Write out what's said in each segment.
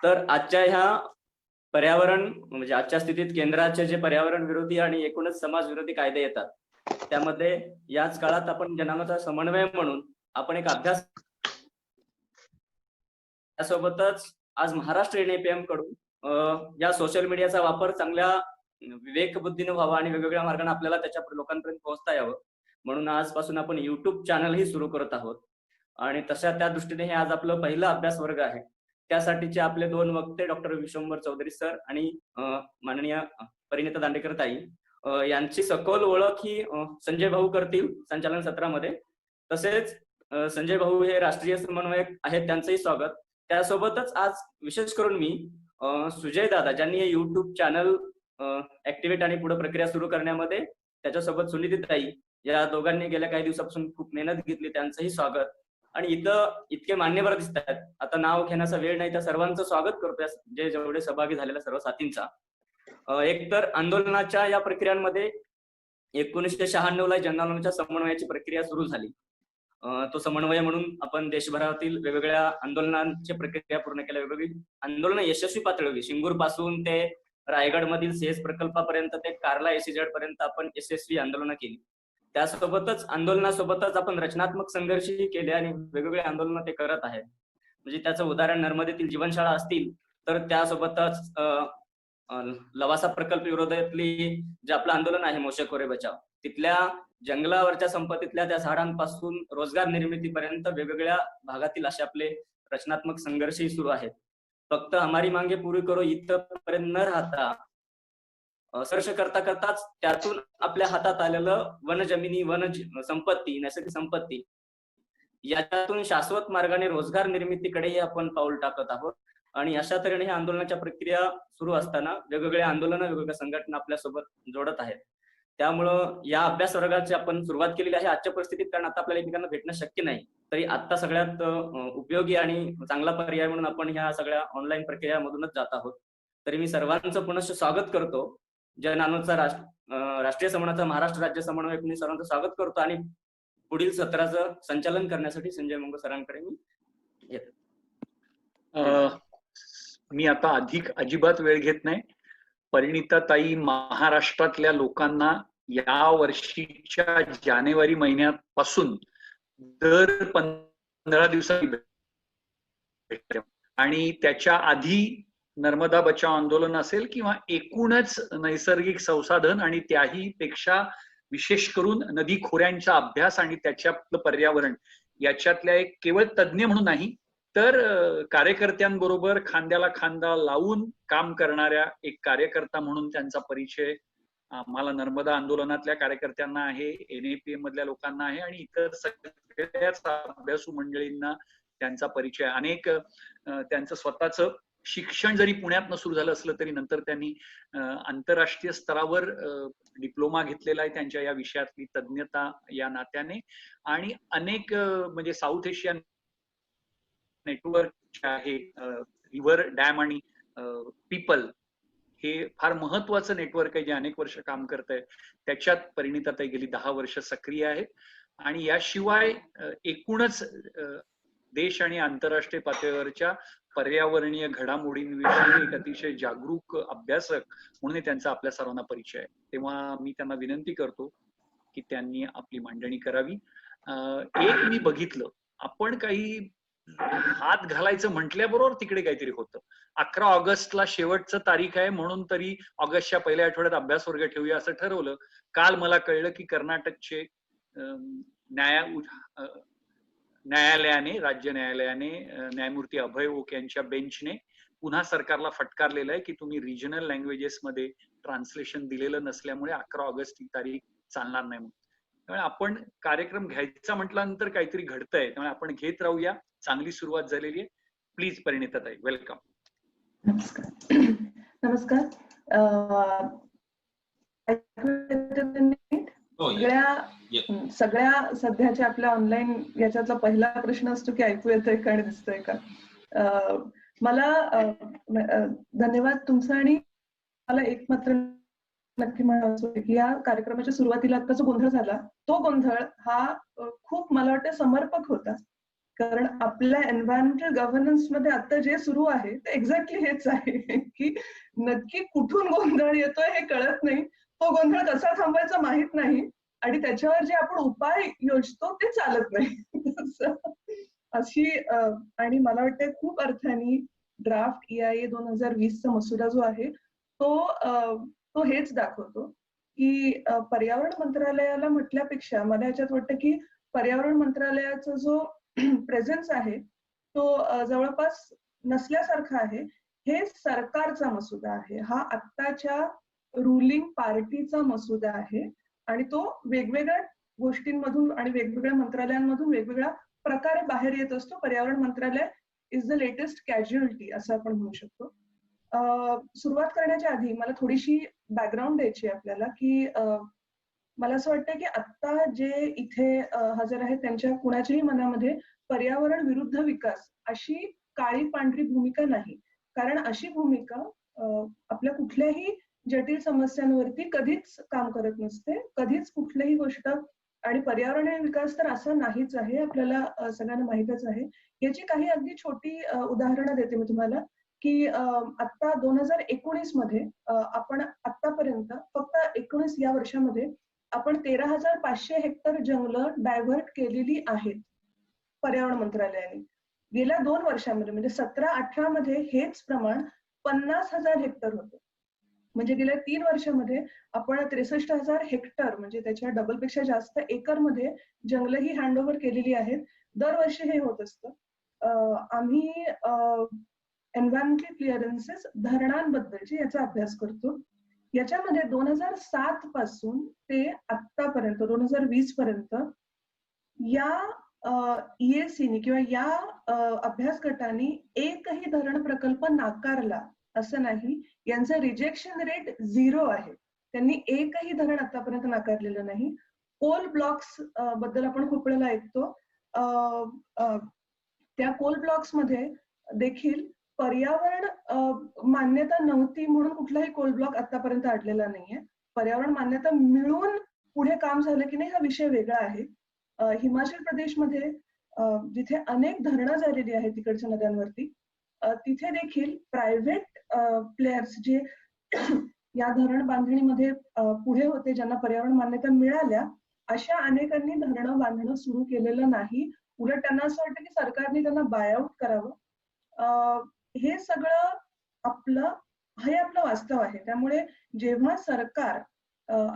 तर आजच्या ह्या पर्यावरण म्हणजे आजच्या स्थितीत केंद्राचे जे पर्यावरण विरोधी आणि एकूणच समाज विरोधी कायदे येतात, त्यामध्ये याच काळात आपण जनांचा समन्वय म्हणून आपण एक अभ्यास त्यासोबतच आज महाराष्ट्र NAPM कडून या सोशल मीडियाचा वापर चांगल्या विवेकबुद्धीने व्हावा आणि वेगवेगळ्या मार्गाने आपल्याला त्याच्या लोकांपर्यंत पोहोचता यावं म्हणून आजपासून आपण YouTube चॅनलही सुरू करत आहोत. आणि तशा त्या दृष्टीने हे आज आपलं पहिलं अभ्यास वर्ग आहे. त्यासाठीचे आपले 2 वक्ते डॉक्टर विश्वंभर चौधरी सर आणि माननीय परिणिता दांडेकर ताई यांची सखोल ओळख ही संजय भाऊ करतील संचालन सत्रामध्ये. तसेच संजय भाऊ हे राष्ट्रीय समन्वयक आहेत, त्यांचंही स्वागत. त्यासोबतच आज विशेष करून मी सुजय दादा ज्यांनी हे YouTube चॅनल ऍक्टिव्हेट आणि पुढे प्रक्रिया सुरू करण्यामध्ये त्याच्यासोबत सुनीती ताई या दोघांनी गेल्या काही दिवसापासून खूप मेहनत घेतली, त्यांचंही स्वागत. आणि इथं इतके मान्यवर दिसत आहेत, आता नाव घेण्याचा वेळ नाही, त्या सर्वांचं स्वागत करतोय जे जेवढे सहभागी झालेल्या सर्व साथींचा. एकतर आंदोलनाच्या या प्रक्रियांमध्ये 1996 ला जनआंदोलनाच्या समन्वयाची प्रक्रिया सुरू झाली. तो समन्वय म्हणून आपण देशभरातील वेगवेगळ्या आंदोलनांची प्रक्रिया पूर्ण केल्या, वेगवेगळी आंदोलन यशस्वी पातळीवर शिंगूर पासून ते रायगड मधील सेस प्रकल्पापर्यंत ते कार्ला SEZ पर्यंत आपण यशस्वी आंदोलनं केली. त्यासोबतच आंदोलनासोबतच आपण रचनात्मक संघर्षही केले आणि वेगवेगळे आंदोलन ते करत आहेत. म्हणजे त्याचं उदाहरण नर्मदेतील जीवनशाळा असतील तर त्यासोबतच लवासा प्रकल्प विरोधातली जे आपलं आंदोलन आहे मोशे खोरे बचाव, तिथल्या जंगलावरच्या संपत्तीतल्या त्या झाडांपासून रोजगार निर्मितीपर्यंत वेगवेगळ्या भागातील असे आपले रचनात्मक संघर्षही सुरू आहेत. फक्त हमारी मांगे पुरी करो इथपर्यंत न राहता संघर्ष करता करताच त्यातून आपल्या हातात आलेलं वन जमिनी, वन संपत्ती, नैसर्गिक संपत्ती याच्यातून शाश्वत मार्गाने रोजगार निर्मितीकडेही आपण पाऊल टाकत आहोत. आणि अशा तऱ्हेने ह्या आंदोलनाच्या प्रक्रिया सुरू असताना वेगवेगळे आंदोलन, वेगवेगळ्या संघटना आपल्यासोबत जोडत आहेत. त्यामुळं या अभ्यास वर्गाची आपण सुरुवात केलेली आहे आजच्या परिस्थितीत, कारण आता आपल्याला एकमेकांना भेटणं शक्य नाही. तरी आता सगळ्यात उपयोगी आणि चांगला पर्याय म्हणून आपण ह्या सगळ्या ऑनलाईन प्रक्रियामधूनच जात आहोत. तरी मी सर्वांचं पुनश्च स्वागत करतो. जनआंदोलनाचा राष्ट्रीय समन्वयाचा महाराष्ट्र राज्य समन्वयक मी सर्वांचं स्वागत करतो आणि पुढील सत्राचं संचालन करण्यासाठी संजय मंगू सरांकडे मी येतो. मी आता अधिक अजिबात वेळ घेत नाही. परिणिता ताई महाराष्ट्रातल्या लोकांना या वर्षीच्या जानेवारी महिन्यापासून दर 15 दिवसांनी भेटते आणि त्याच्या आधी नर्मदा बचाव आंदोलन असेल किंवा एकूणच नैसर्गिक संसाधन आणि त्याही पेक्षा विशेष करून नदी खोऱ्यांचा अभ्यास आणि त्याच्यातलं पर्यावरण याच्यातल्या एक केवळ तज्ज्ञ म्हणून नाही तर कार्यकर्त्यांबरोबर खांद्याला खांदा लावून काम करणाऱ्या एक कार्यकर्ता म्हणून त्यांचा परिचय आम्हाला नर्मदा आंदोलनातल्या कार्यकर्त्यांना आहे, NAPM मधल्या लोकांना आहे आणि इतर सगळ्याच अभ्यासू मंडळींना त्यांचा परिचय. अनेक त्यांचं स्वतःचं शिक्षण जरी पुण्यातनं सुरू झालं असलं तरी नंतर त्यांनी आंतरराष्ट्रीय स्तरावर डिप्लोमा घेतलेला आहे त्यांच्या या विषयातली तज्ञता या नात्याने. आणि अनेक म्हणजे साऊथ एशियन नेटवर्क आहे, रिव्हर डॅम आणि पीपल हे फार महत्वाचं नेटवर्क आहे जे अनेक वर्ष काम करत आहे. त्याच्यात परिणिता ताई गेली 10 वर्ष सक्रिय आहेत. आणि याशिवाय एकूणच देश आणि आंतरराष्ट्रीय पातळीवरच्या पर्यावरणीय घडामोडींविषयी एक अतिशय जागरूक अभ्यासक म्हणून त्यांचा आपल्या सर्वांना परिचय आहे. तेव्हा मी त्यांना विनंती करतो की त्यांनी आपली मांडणी करावी. एक मी बघितलं, आपण काही हात घालायचं म्हटल्याबरोबर तिकडे काहीतरी होतं. 11 ऑगस्टला शेवटचं तारीख आहे म्हणून तरी ऑगस्टच्या पहिल्या आठवड्यात अभ्यास वर्ग ठेवूया असं ठरवलं. काल मला कळलं की कर्नाटकचे न्यायालयाने, राज्य न्यायालयाने न्यायमूर्ती अभय ओक यांच्या बेंचने पुन्हा सरकारला फटकारलेलं आहे की तुम्ही रिजनल लँग्वेजेस मध्ये ट्रान्सलेशन दिलेलं नसल्यामुळे 11 ऑगस्ट ही तारीख चालणार नाही म्हणून. त्यामुळे आपण कार्यक्रम घ्यायचा म्हटल्यानंतर काहीतरी घडतंय, त्यामुळे आपण घेत राहूया. चांगली सुरुवात झालेली आहे. प्लीज परिणिता ताई, वेलकम. नमस्कार. सगळ्या सध्याच्या आपल्या ऑनलाईन याच्यातला पहिला प्रश्न असतो की ऐकू येतोय का आणि दिसतोय का. मला धन्यवाद तुमचा. आणि मला एक मात्र नक्की म्हणायचं की या कार्यक्रमाच्या सुरुवातीला आता जो गोंधळ झाला तो गोंधळ हा खूप मला वाटतं समर्पक होता. कारण आपल्या एन्व्हायरमेंटल गव्हर्नन्स मध्ये आता जे सुरू आहे ते एक्झॅक्टली हेच आहे की नक्की कुठून गोंधळ येतोय हे कळत नाही, तो गोंधळ कसा थांबवायचा माहित नाही आणि त्याच्यावर जे आपण उपाय योजतो ते चालत नाही. अशी आणि मला वाटतं खूप अर्थाने ड्राफ्ट EIA 2020चा मसुदा जो आहे तो हेच दाखवतो की पर्यावरण मंत्रालयाला म्हटल्यापेक्षा मला याच्यात वाटतं की पर्यावरण मंत्रालयाचा जो प्रेझेन्स आहे तो जवळपास नसल्यासारखा आहे. हे सरकारचा मसुदा आहे, हा आत्ताच्या रुलिंग पार्टीचा मसुदा आहे आणि तो वेगवेगळ्या गोष्टींमधून आणि वेगवेगळ्या मंत्रालयांमधून वेगवेगळ्या प्रकारे बाहेर येत असतो. पर्यावरण मंत्रालय इज द लेटेस्ट कॅज्युअलिटी असं आपण म्हणू शकतो. सुरुवात करण्याच्या आधी मला थोडीशी बॅकग्राऊंड द्यायची आपल्याला की मला असं वाटतं की आत्ता जे इथे हजर आहेत त्यांच्या कुणाच्याही मनामध्ये पर्यावरण विरुद्ध विकास अशी काळी पांढरी भूमिका नाही, कारण अशी भूमिका आपल्या कुठल्याही जटिल समस्यांवरती कधीच काम करत नसते, कधीच कुठलीही गोष्ट. आणि पर्यावरण आणि विकास तर असा नाहीच आहे, आपल्याला सगळ्यांना माहीतच आहे. याची काही अगदी छोटी उदाहरणं देते मी तुम्हाला की आता 2019 मध्ये आपण आतापर्यंत फक्त 19 या वर्षामध्ये आपण 13,500 हेक्टर जंगलं डायव्हर्ट केलेली आहेत पर्यावरण मंत्रालयाने. गेल्या 2 वर्षांमध्ये म्हणजे 17-18 मध्ये हेच प्रमाण 50,000 हेक्टर होतं. म्हणजे गेल्या 3 वर्षामध्ये आपण 63,000 हेक्टर म्हणजे त्याच्या डबलपेक्षा जास्त एकरमध्ये जंगलं ही हँडओव्हर केलेली आहेत. दरवर्षी हे होत असतं. आम्ही एन्व्हायरमेंटल क्लिअरन्सेस धरणांबद्दलचे याचा अभ्यास करतो. याच्यामध्ये 2007 पासून ते आतापर्यंत 2020 पर्यंत या EACने किंवा या अभ्यास गटाने एकही धरण प्रकल्प नाकारला असं नाही. यांचं रिजेक्शन रेट 0 आहे. त्यांनी एकही धरण आतापर्यंत नाकारलेलं नाही. कोल ब्लॉक्स बद्दल आपण खूप वेळेला ऐकतो. त्या कोल ब्लॉक्स मध्ये देखील पर्यावरण मान्यता नव्हती म्हणून कुठलाही कोल ब्लॉक आतापर्यंत अडलेला नाहीये. पर्यावरण मान्यता मिळून पुढे काम झालं की नाही हा विषय वेगळा आहे. हिमाचल प्रदेशमध्ये जिथे अनेक धरणं झालेली आहेत तिकडच्या नद्यांवरती, तिथे देखील प्रायव्हेट प्लेयर्स जे या धरण बांधणीमध्ये पुढे होते, ज्यांना पर्यावरण मान्यता मिळाल्या, अशा अनेकांनी धरणं बांधणं सुरू केलेलं नाही. उलट त्यांना असं वाटतं की सरकारने त्यांना बायआउट करावं. हे सगळं हे आपलं वास्तव आहे. त्यामुळे जेव्हा सरकार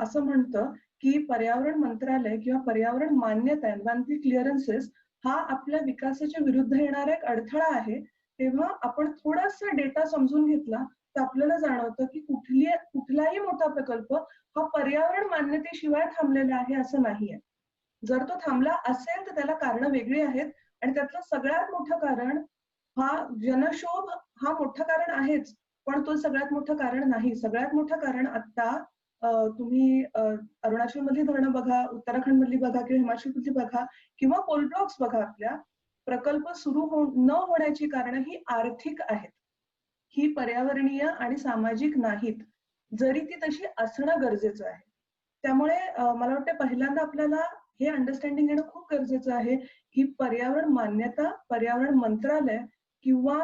असं म्हणतं की पर्यावरण मंत्रालय किंवा पर्यावरण मान्यता एन्व्हायरमेंटल क्लिअरन्सेस हा आपल्या विकासाच्या विरुद्ध येणारा एक अडथळा आहे, तेव्हा आपण थोडासा डेटा समजून घेतला तर आपल्याला जाणवतं की कुठलाही मोठा प्रकल्प हा पर्यावरण मान्यतेशिवाय थांबलेला आहे असं नाहीये. जर तो थांबला असेल तर त्याला कारणं वेगळी आहेत आणि त्यातलं सगळ्यात मोठं कारण हा जनशोभ हा मोठं कारण आहेच, पण तो सगळ्यात मोठं कारण नाही. सगळ्यात मोठं कारण आता तुम्ही अरुणाचल मधली धरणं बघा, उत्तराखंड मधली बघा किंवा हिमाचल मधली बघा किंवा कोल ब्लॉक्स बघा, आपल्या प्रकल्प सुरू न होण्याची कारणं ही आर्थिक आहेत, ही पर्यावरणीय आणि सामाजिक नाहीत, जरी ती तशी असणं गरजेचं आहे. त्यामुळे मला वाटतं पहिल्यांदा आपल्याला हे अंडरस्टँडिंग येणं खूप गरजेचं आहे की पर्यावरण मान्यता, पर्यावरण मंत्रालय किंवा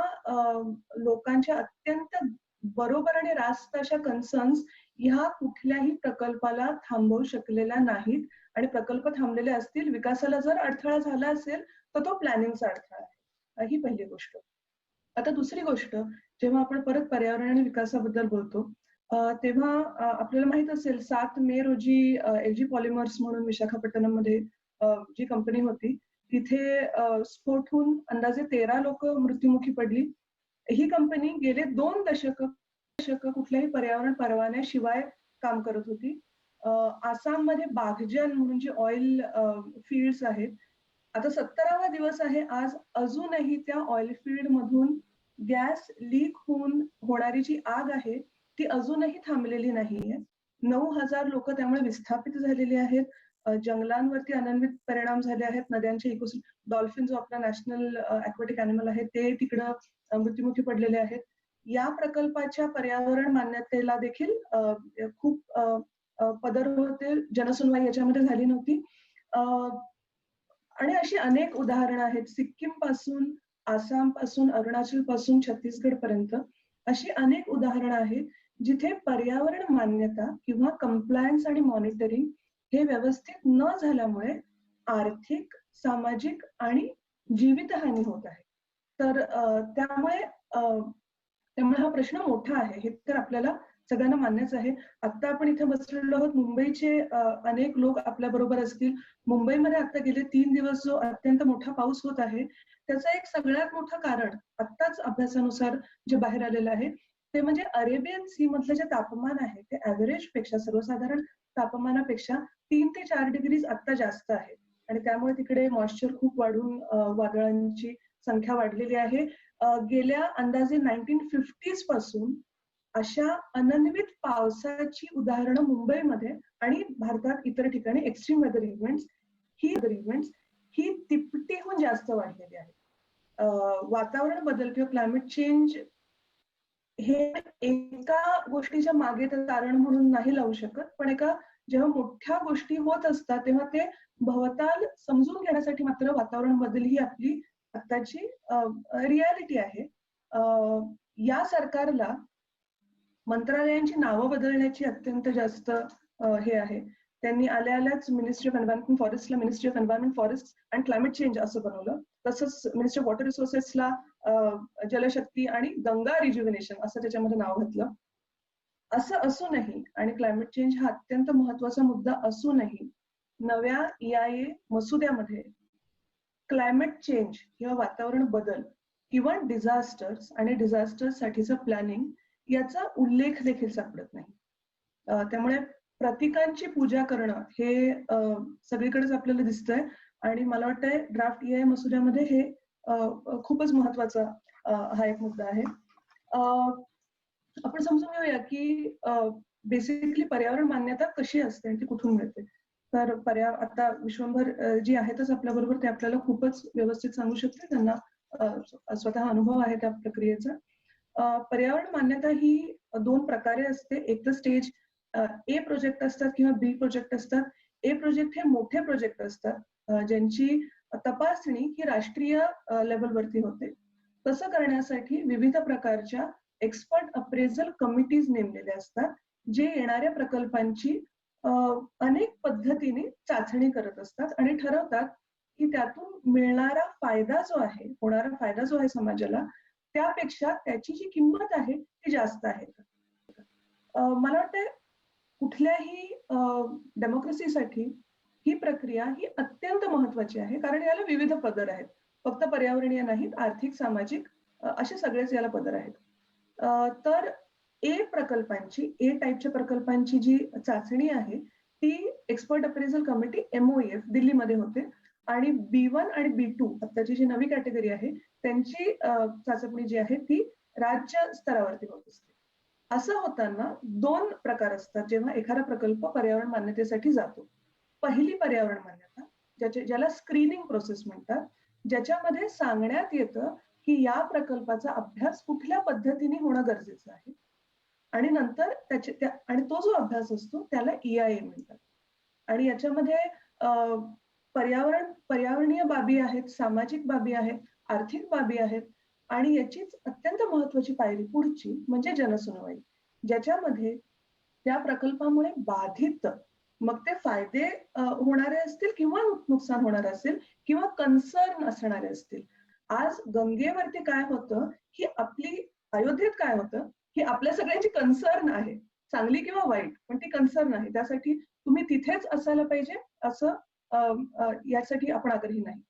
लोकांच्या अत्यंत बरोबर आणि रास्त अशा कन्सर्न्स ह्या कुठल्याही प्रकल्पाला थांबवू शकलेल्या नाहीत. आणि प्रकल्प थांबलेले असतील, विकासाला जर अडथळा झाला असेल तर तो प्लॅनिंगचा अडथळा आहे. ही पहिली गोष्ट. आता दुसरी गोष्ट, जेव्हा आपण परत पर्यावरण आणि विकासाबद्दल बोलतो तेव्हा आपल्याला माहित असेल 7 मे रोजी LG पॉलिमर्स म्हणून विशाखापट्टणम मध्ये जी कंपनी होती, तिथे स्फोट होऊन अंदाजे 13 लोक मृत्युमुखी पडली. ही कंपनी गेले 2 दशक कुठल्याही पर्यावरण परवान्याशिवाय काम करत होती. आसाममध्ये बाघजन म्हणून जे ऑइल फील्ड्स आहेत, आता 17वा दिवस आहे आज, अजूनही त्या ऑइल फील्ड मधून गॅस लीक होऊन होणारी जी आग आहे ती अजूनही थांबलेली नाहीये. 9,000 लोक त्यामुळे विस्थापित झालेली आहेत. जंगलांवरती अनन्वित परिणाम झाले आहेत. नद्यांचे इकोसिस्टम, डॉल्फिन जो आपला नॅशनल ॲक्वॅटिक ॲनिमल आहे ते तिकडं मृत्युमुखी पडलेले आहेत. या प्रकल्पाच्या पर्यावरण मान्यतेला देखील खूप पदर होते, जनसुनवाई याच्यामध्ये झाली नव्हती. आणि अशी अनेक उदाहरणं आहेत. सिक्कीम पासून, आसाम पासून, अरुणाचल पासून छत्तीसगड पर्यंत अशी अनेक उदाहरणं आहेत जिथे पर्यावरण मान्यता किंवा कंप्लायन्स आणि मॉनिटरिंग हे व्यवस्थित न झाल्यामुळे आर्थिक, सामाजिक आणि जीवितहानी होत आहे. तर त्यामुळे हा प्रश्न मोठा आहे, हे तर आपल्याला सगळ्यांना मान्यच आहे. आता आपण इथे बसलेलो आहोत, मुंबईचे अनेक लोक आपल्या बरोबर असतील. मुंबईमध्ये आता गेले 3 दिवस जो अत्यंत मोठा पाऊस होत आहे, त्याचं एक सगळ्यात मोठं कारण आत्ताच अभ्यासानुसार जे बाहेर आलेलं आहे ते म्हणजे अरेबियन सी मधलं जे तापमान आहे ते ऍव्हरेज पेक्षा, सर्वसाधारण तापमानापेक्षा 3 ते 4 डिग्रीज आता जास्त आहे. आणि त्यामुळे तिकडे मॉइश्चर खूप वाढून वादळांची संख्या वाढलेली आहे. गेल्या अंदाजे 1950s पासून अशा अनन्वित पावसाची उदाहरणं मुंबईमध्ये आणि भारतात इतर ठिकाणी एक्स्ट्रीम वेदर इव्हेंट्स ही तिपटीहून जास्त वाढलेली आहे. वातावरण बदल किंवा क्लायमेट चेंज हे एका गोष्टीच्या मागे तर कारण म्हणून नाही लावू शकत, पण जेव्हा मोठ्या गोष्टी होत असतात तेव्हा ते भवताल समजून घेण्यासाठी मात्र वातावरण बदल ही आपली आत्ताची रियालिटी आहे. या सरकारला मंत्रालयांची नावं बदलण्याची अत्यंत जास्त हे आहे. त्यांनी आल्याच मिनिस्ट्री ऑफ एन्व्हायरमेंट फॉरेस्टला ministry of environment forest and climate change असं बनवलं. तसंच मिनिस्ट्री ऑफ वॉटर रिसोर्सेसला जलशक्ती आणि गंगा रिज्युव्हिनेशन असं त्याच्यामध्ये नाव घातलं. असं असूनही आणि क्लायमेट चेंज हा अत्यंत महत्वाचा मुद्दा असूनही नव्या EIA मसुद्यामध्ये क्लायमेट चेंज किंवा वातावरण बदल किंवा डिझास्टर्स आणि डिझास्टर्स साठीचं प्लॅनिंग याचा उल्लेख देखील सापडत नाही. त्यामुळे प्रतीकांची पूजा करणं हे सगळीकडेच आपल्याला दिसतंय आणि मला वाटतंय ड्राफ्ट EIA मसुद्यामध्ये हे खूपच महत्वाचा हा एक मुद्दा आहे. आपण समजून घेऊया की बेसिकली पर्यावरण मान्यता कशी असते आणि ती कुठून मिळते. तर आता विश्वंभर जी आहेतच आपल्या बरोबर, ते आपल्याला खूपच व्यवस्थित सांगू शकते. त्यांना स्वतः अनुभव आहे त्या प्रक्रियेचा. पर्यावरण मान्यता ही 2 प्रकारे असते. एक तर स्टेज A प्रोजेक्ट असतात किंवा B प्रोजेक्ट असतात. A प्रोजेक्ट हे मोठे प्रोजेक्ट असतात ज्यांची तपासणी ही राष्ट्रीय लेवलवरती होते. तसं करण्यासाठी विविध प्रकारच्या एक्सपर्ट अप्रेझल कमिटीज नेमलेल्या असतात, जे येणाऱ्या प्रकल्पांची अनेक पद्धतीने चाचणी करत असतात आणि ठरवतात की त्यातून मिळणारा फायदा जो आहे, होणारा फायदा जो आहे समाजाला, त्यापेक्षा त्याची जी किंमत आहे ती जास्त आहे. मला वाटतं कुठल्याही डेमोक्रेसीसाठी ही प्रक्रिया ही अत्यंत महत्वाची आहे, कारण याला विविध पदर आहेत. फक्त पर्यावरणीय नाहीत, आर्थिक, सामाजिक असे सगळेच याला पदर आहेत. तर A टाईपच्या प्रकल्पांची जी चाचणी आहे ती एक्सपर्ट अप्रेझल कमिटी MOEF दिल्लीमध्ये होते आणि B1 आणि B2 आत्ताची जी नवी कॅटेगरी आहे त्यांची चाचपणी जी आहे ती राज्य स्तरावरती होत असते. असं होताना 2 प्रकार असतात जेव्हा एखादा प्रकल्प पर्यावरण मान्यतेसाठी जातो. पहिली पर्यावरण मान्यता, ज्याला स्क्रीनिंग प्रोसेस म्हणतात, ज्याच्यामध्ये सांगण्यात येतं की या प्रकल्पाचा अभ्यास कुठल्या पद्धतीने होणं गरजेचं आहे आणि नंतर आणि तो जो अभ्यास असतो त्याला EIA म्हणतात. आणि याच्यामध्ये पर्यावरणीय बाबी आहेत, सामाजिक बाबी आहेत, आर्थिक बाबी आहेत आणि याचीच अत्यंत महत्वाची पायरी पुढची म्हणजे जनसुनवाई, ज्याच्यामध्ये त्या प्रकल्पामुळे बाधित, मग ते फायदे होणारे असतील किंवा नुकसान होणार असेल किंवा कन्सर्न असणारे असतील. आज गंगेवरती काय होतं ही अयोध्येत काय होतं ही आपल्या सगळ्यांची कन्सर्न आहे, चांगली किंवा वाईट, पण ती कन्सर्न आहे. त्यासाठी तुम्ही तिथेच असायला पाहिजे असं यासाठी आपण आग्रही नाही.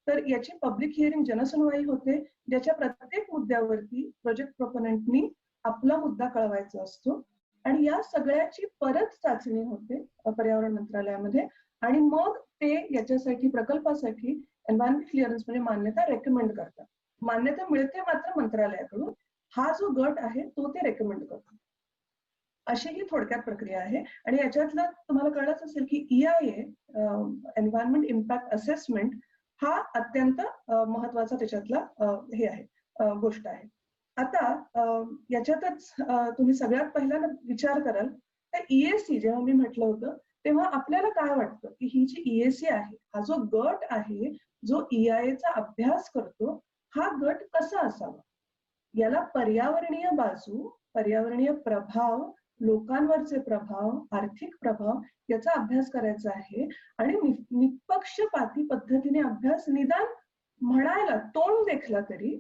तर याची पब्लिक हिअरिंग, जनसुनवाई होते, ज्याच्या प्रत्येक मुद्द्यावरती प्रोजेक्ट प्रोपोनंटनी आपला मुद्दा कळवायचा असतो आणि या सगळ्याची परत चाचणी होते पर्यावरण मंत्रालयामध्ये आणि मग ते याच्यासाठी प्रकल्पासाठी एन्व्हायरमेंट क्लिअरन्स म्हणजे मान्यता रेकमेंड करतात. मान्यता मिळते मात्र मंत्रालयाकडून, हा जो गट आहे तो ते रेकमेंड करतो. अशी ही थोडक्यात प्रक्रिया आहे आणि याच्यातलं तुम्हाला कळलंच असेल की EIA एन्व्हायरमेंट इम्पॅक्ट असेसमेंट हा अत्यंत महत्वाचा त्याच्यातला हे आहे, गोष्ट आहे. आता याच्यातच तुम्ही सगळ्यात पहिल्यांदा विचार कराल तर EAC, जेव्हा मी म्हटलं होतं तेव्हा आपल्याला काय वाटतं की ही जी EAC आहे, हा जो गट आहे, जो EIAचा अभ्यास करतो, हा गट कसा असावा? याला पर्यावरणीय बाजू, पर्यावरणीय प्रभाव, लोकांवरचे प्रभाव, आर्थिक प्रभाव याचा अभ्यास करायचा आहे आणि निपक्षपाती पद्धतीने अभ्यास निदान म्हणायला तोंड देखला तरी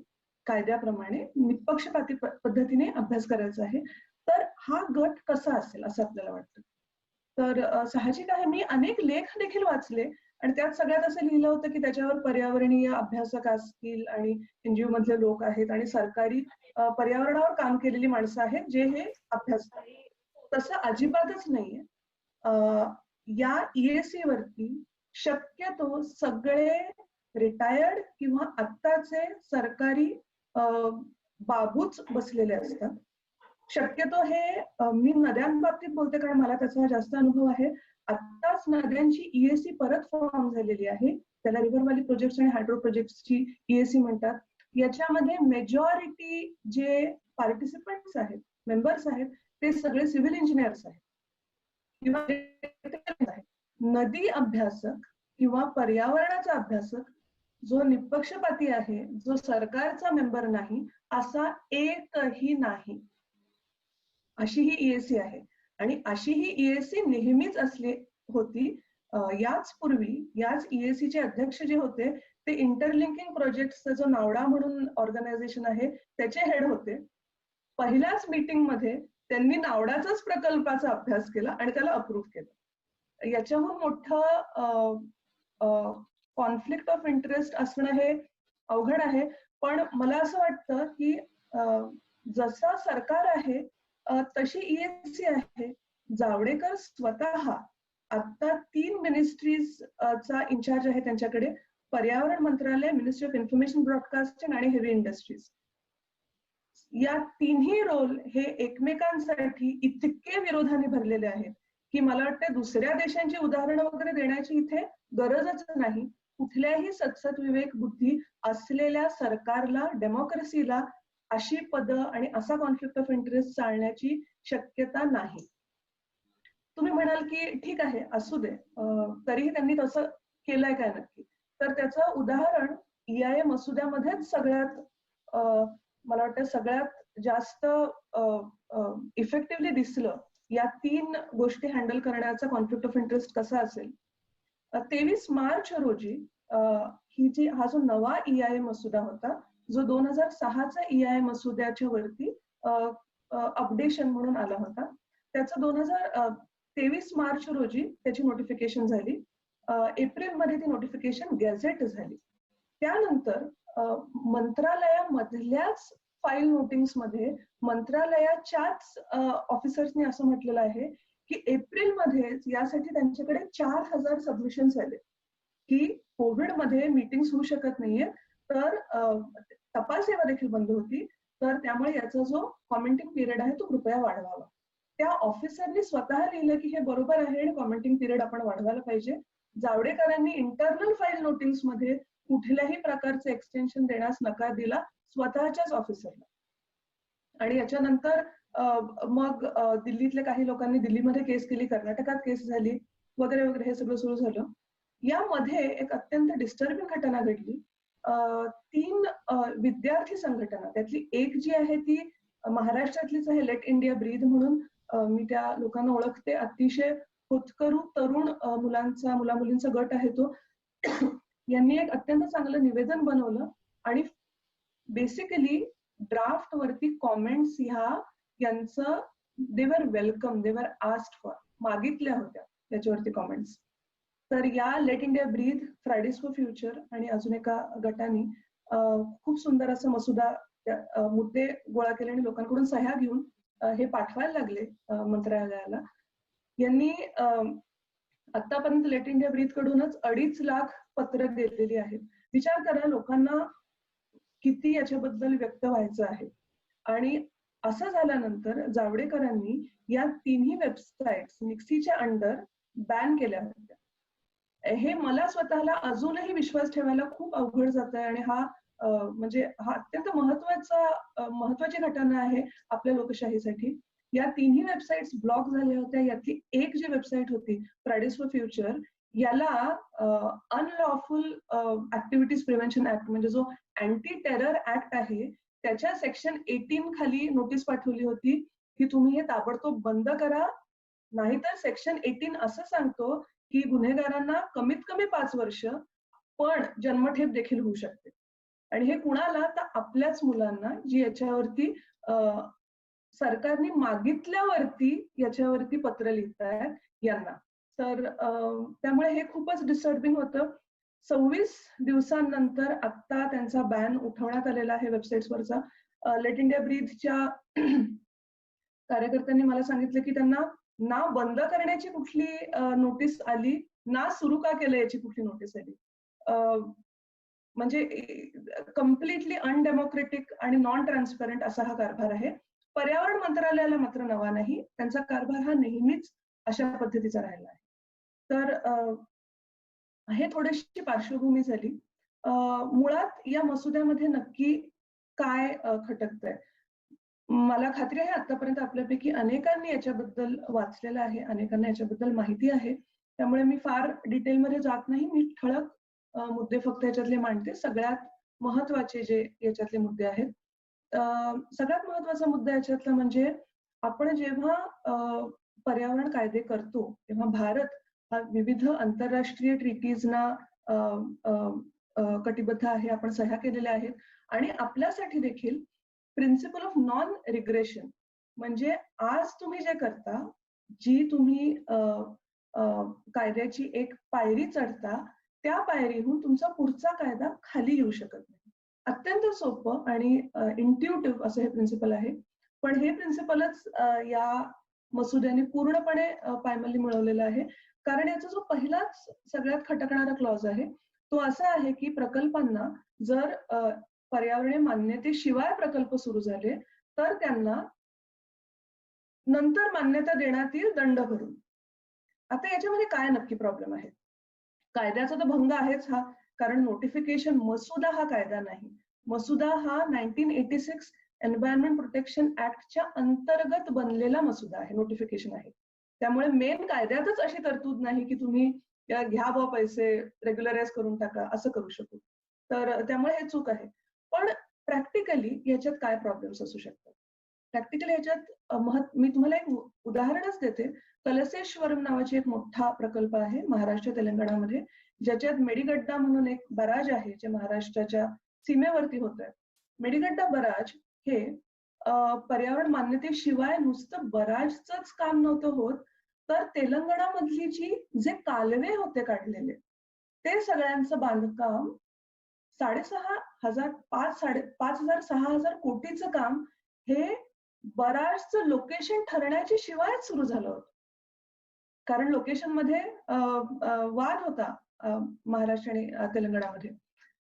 कायद्याप्रमाणे निपक्षपाती पद्धतीने अभ्यास करायचा आहे. तर हा गट कसा असेल असं आपल्याला वाटतं. तर साहजिक आहे, मी अनेक लेख देखील वाचले आणि त्यात सगळ्यात असं लिहिलं होतं की त्याच्यावर पर्यावरणीय अभ्यासक असतील आणि NGO मधले लोक आहेत आणि सरकारी पर्यावरणावर काम केलेली माणसं आहेत जे हे अभ्यास करतात. तसं अजिबातच नाहीये. या EAC वरती शक्यतो सगळे रिटायर्ड किंवा आत्ताचे सरकारी बाबूच बसलेले असतात. शक्यतो हे मी नद्यांबाबतीत बोलते कारण मला त्याचा जास्त अनुभव आहे. आत्ताच नद्यांची EAC परत फॉर्म झालेली आहे. त्याला रिव्हर व्हॅली प्रोजेक्ट्स आणि हायड्रो प्रोजेक्ट्सची EAC म्हणतात. याच्यामध्ये मेजॉरिटी जे पार्टिसिपंट्स आहेत, मेंबर्स आहेत, ते सगळे सिव्हिल इंजिनियर्स आहेत किंवा आहेत. नदी अभ्यासक किंवा पर्यावरणाचा अभ्यासक जो निपक्षपाती आहे, जो सरकारचा मेंबर नाही, असा एकही नाही. अशी ही EAC आहे आणि अशी ही EAC नेहमीच असली होती. याच पूर्वी याच EACचे अध्यक्ष जे होते ते इंटरलिंकिंग प्रोजेक्टचा जो नावडा म्हणून ऑर्गनायझेशन आहे त्याचे हेड होते. पहिल्याच मीटिंग मध्ये त्यांनी नावडाचाच प्रकल्पाचा अभ्यास केला आणि त्याला अप्रूव्ह केलं. याच्याहून मोठं कॉन्फ्लिक्ट ऑफ इंटरेस्ट असणं हे अवघड आहे. पण मला असं वाटतं की जसं सरकार आहे तशी EAC आहे. जावडेकर स्वतः आता 3 मिनिस्ट्रीज चा इन्चार्ज आहे त्यांच्याकडे. पर्यावरण मंत्रालय, मिनिस्ट्री ऑफ इन्फॉर्मेशन ब्रॉडकास्टिंग आणि हेवी इंडस्ट्रीज. या तिन्ही रोल हे एकमेकांसाठी इतके विरोधाने भरलेले आहेत की मला वाटतं दुसऱ्या देशांची उदाहरणं वगैरे देण्याची इथे गरजच नाही. कुठल्याही सत्सद विवेक बुद्धी असलेल्या सरकारला, डेमोक्रेसीला अशी पदं आणि असा कॉन्फ्लिक्ट ऑफ इंटरेस्ट चालण्याची शक्यता नाही. तुम्ही म्हणाल की ठीक आहे असू दे, तरीही त्यांनी तसं केलंय काय नक्की? तर त्याचं उदाहरण EIA मसुद्यामध्येच सगळ्यात मला वाटतं सगळ्यात जास्त इफेक्टिव्हली दिसलं. या 3 गोष्टी हँडल करण्याचा कॉन्फ्लिक्ट ऑफ इंटरेस्ट कसा असेल. 23 मार्च रोजी हा जो नवा EIA मसुदा होता, जो 2006चा EIA मसुद्याच्या वरती अपडेशन म्हणून आला होता, त्याचं 2023 मार्च रोजी त्याची नोटिफिकेशन झाली. एप्रिलमध्ये ती नोटिफिकेशन गॅझेट झाली. त्यानंतर मंत्रालयामधल्याच फाईल नोटिंग्समध्ये मंत्रालयाच्याच ऑफिसर्सनी असं म्हटलेलं आहे की एप्रिलमध्ये यासाठी त्यांच्याकडे 4000 सबमिशन्स आले की कोविडमध्ये मीटिंग्स होऊ शकत नाहीये, तर टपाल सेवा देखील बंद होती, तर त्यामुळे याचा जो कॉमेंटिंग पिरियड आहे तो कृपया वाढवावा. त्या ऑफिसरनी स्वतः लिहिलं की हे बरोबर आहे आणि कॉमेंटिंग पिरियड आपण वाढवायला पाहिजे. जावडेकरांनी इंटरनल फाईल नोटिंग्स मध्ये कुठल्याही प्रकारचे एक्सटेन्शन देण्यास नकार दिला स्वतःच्याच ऑफिसरला. आणि याच्यानंतर मग दिल्लीतल्या काही लोकांनी दिल्लीमध्ये केस केली, कर्नाटकात केस झाली वगैरे वगैरे हे सगळं सुरू झालं. यामध्ये एक अत्यंत डिस्टर्बिंग घटना घडली. 3 विद्यार्थी संघटना, त्यातली एक जी आहे ती महाराष्ट्रातलीच आहे, लेट इंडिया ब्रीद म्हणून. मी त्या लोकांना ओळखते. अतिशय होतकरू तरुण मुला-मुलींचा गट आहे तो. यांनी एक अत्यंत चांगलं निवेदन बनवलं आणि बेसिकली ड्राफ्ट वरती कॉमेंट्स यांचं दे वर welcome, they were asked for, मागितल्या होत्या त्याच्यावरती कॉमेंट्स. तर या let India breathe, Fridays for future आणि अजून एका गटाने खूप सुंदर असं मसुदा मुद्दे गोळा केले आणि लोकांकडून सह्या घेऊन हे पाठवायला लागले मंत्रालयाला. यांनी आतापर्यंत लेट इंडिया ब्रीद कडूनच 2.5 लाख पत्र दिलेली आहेत. विचार करा लोकांना किती याच्याबद्दल व्यक्त व्हायचं आहे. आणि असं झाल्यानंतर जावडेकरांनी या तिन्ही वेबसाईट्स निक्सीच्या अंडर बॅन केल्या होत्या. हे मला स्वतःला अजूनही विश्वास ठेवायला खूप अवघड जात आहे आणि हा अत्यंत महत्वाची घटना आहे आपल्या लोकशाहीसाठी. या तिन्ही वेबसाईट्स ब्लॉक झाल्या होत्या. यातली एक जी वेबसाईट होती फ्रायडेज फॉर फ्युचर, याला अनलॉफुल ऍक्टिव्हिटीज प्रिव्हेन्शन ऍक्ट म्हणजे जो अँटी टेरर ऍक्ट आहे त्याच्या सेक्शन 18 खाली नोटीस पाठवली होती की तुम्ही हे ताबडतोब बंद करा, नाहीतर सेक्शन 18 असं सांगतो की गुन्हेगारांना कमीत कमी 5 वर्ष पण जन्मठेप देखील होऊ शकते. आणि हे कुणाला, तर आपल्याच मुलांना, जी याच्यावरती सरकारने मागितल्यावरती याच्यावरती पत्र लिहितायत यांना. तर त्यामुळे हे खूपच डिस्टर्बिंग होतं. 26 दिवसांनंतर आता त्यांचा बॅन उठवण्यात आलेला आहे वेबसाईट्सवरचा. लेट इंडिया ब्रीथच्या कार्यकर्त्यांनी मला सांगितलं की त्यांना ना बंद करण्याची कुठली नोटीस आली, ना सुरू का केलं याची कुठली नोटीस आली. म्हणजे कम्प्लिटली अनडेमोक्रेटिक आणि नॉन ट्रान्सपरंट असा हा कारभार आहे. पर्यावरण मंत्रालयाला मात्र नवा नाही, त्यांचा कारभार हा नेहमीच अशा पद्धतीचा राहिला आहे. तर हे थोडीशी पार्श्वभूमी झाली. मुळात या मसुद्यामध्ये नक्की काय खटकतंय? मला खात्री आहे आतापर्यंत आपल्यापैकी अनेकांनी याच्याबद्दल वाचलेलं आहे, अनेकांना याच्याबद्दल माहिती आहे. त्यामुळे मी फार डिटेलमध्ये जात नाही. मी ठळक मुद्दे फक्त याच्यातले मांडते. सगळ्यात महत्वाचे जे याच्यातले मुद्दे आहेत, सगळ्यात महत्वाचा मुद्दा याच्यातला म्हणजे आपण जेव्हा पर्यावरण कायदे करतो तेव्हा भारत हा विविध आंतरराष्ट्रीय ट्रीटीजना कटिबद्ध आहे, आपण सह्या केलेल्या आहेत. आणि आपल्यासाठी देखील प्रिन्सिपल ऑफ नॉन रिग्रेशन म्हणजे आज तुम्ही जे करता, जी तुम्ही कायद्याची एक पायरी चढता, त्या पायरीहून तुमचा पुढचा कायदा खाली येऊ शकत नाही. अत्यंत सोपं आणि इंट्युटिव्ह असं हे प्रिन्सिपल आहे. पण हे प्रिन्सिपलच या मसुद्याने पूर्णपणे पायमल्ली मिळवलेलं आहे. कारण याचा जो पहिलाच सगळ्यात खटकणारा क्लॉज आहे तो असा आहे की प्रकल्पांना जर पर्यावरणीय मान्यतेशिवाय प्रकल्प सुरू झाले तर त्यांना नंतर मान्यता देण्यात येईल दंड भरून. आता याच्यामध्ये काय नक्की प्रॉब्लेम आहे? कायद्याचा तर भंग आहेच हा, कारण नोटिफिकेशन मसुदा हा कायदा नाही. मसुदा हा 1986 एन्व्हायरमेंट प्रोटेक्शन ऍक्टच्या अंतर्गत बनलेला मसुदा आहे, नोटिफिकेशन आहे. त्यामुळे मेन कायद्यातच अशी तरतूद नाही की तुम्ही घ्या बा पैसे रेग्युलराइज करून टाका, असं करू शकू. तर त्यामुळे हे चूक आहे. पण प्रॅक्टिकली याच्यात काय प्रॉब्लेम्स असू शकतात? प्रॅक्टिकली याच्यात मी तुम्हाला एक उदाहरणच देते. कलसेश्वरम नावाची एक मोठा प्रकल्प आहे महाराष्ट्र तेलंगणामध्ये, ज्याच्यात मेडीगड्डा म्हणून एक बराज आहे जे महाराष्ट्राच्या सीमेवरती होत आहे. मेडीगड्डा बराज हे पर्यावरण मान्यतेशिवाय नुसतं बराजच काम नव्हतं होत, तर तेलंगणामधली जी जे कालवे होते काढलेले ते सगळ्यांचं बांधकाम 5,500-6,000 कोटीचं काम हे बराजचं लोकेशन ठरण्याच्या शिवाय सुरू झालं होतं. कारण लोकेशन मध्ये वाद होता महाराष्ट्र आणि तेलंगणामध्ये.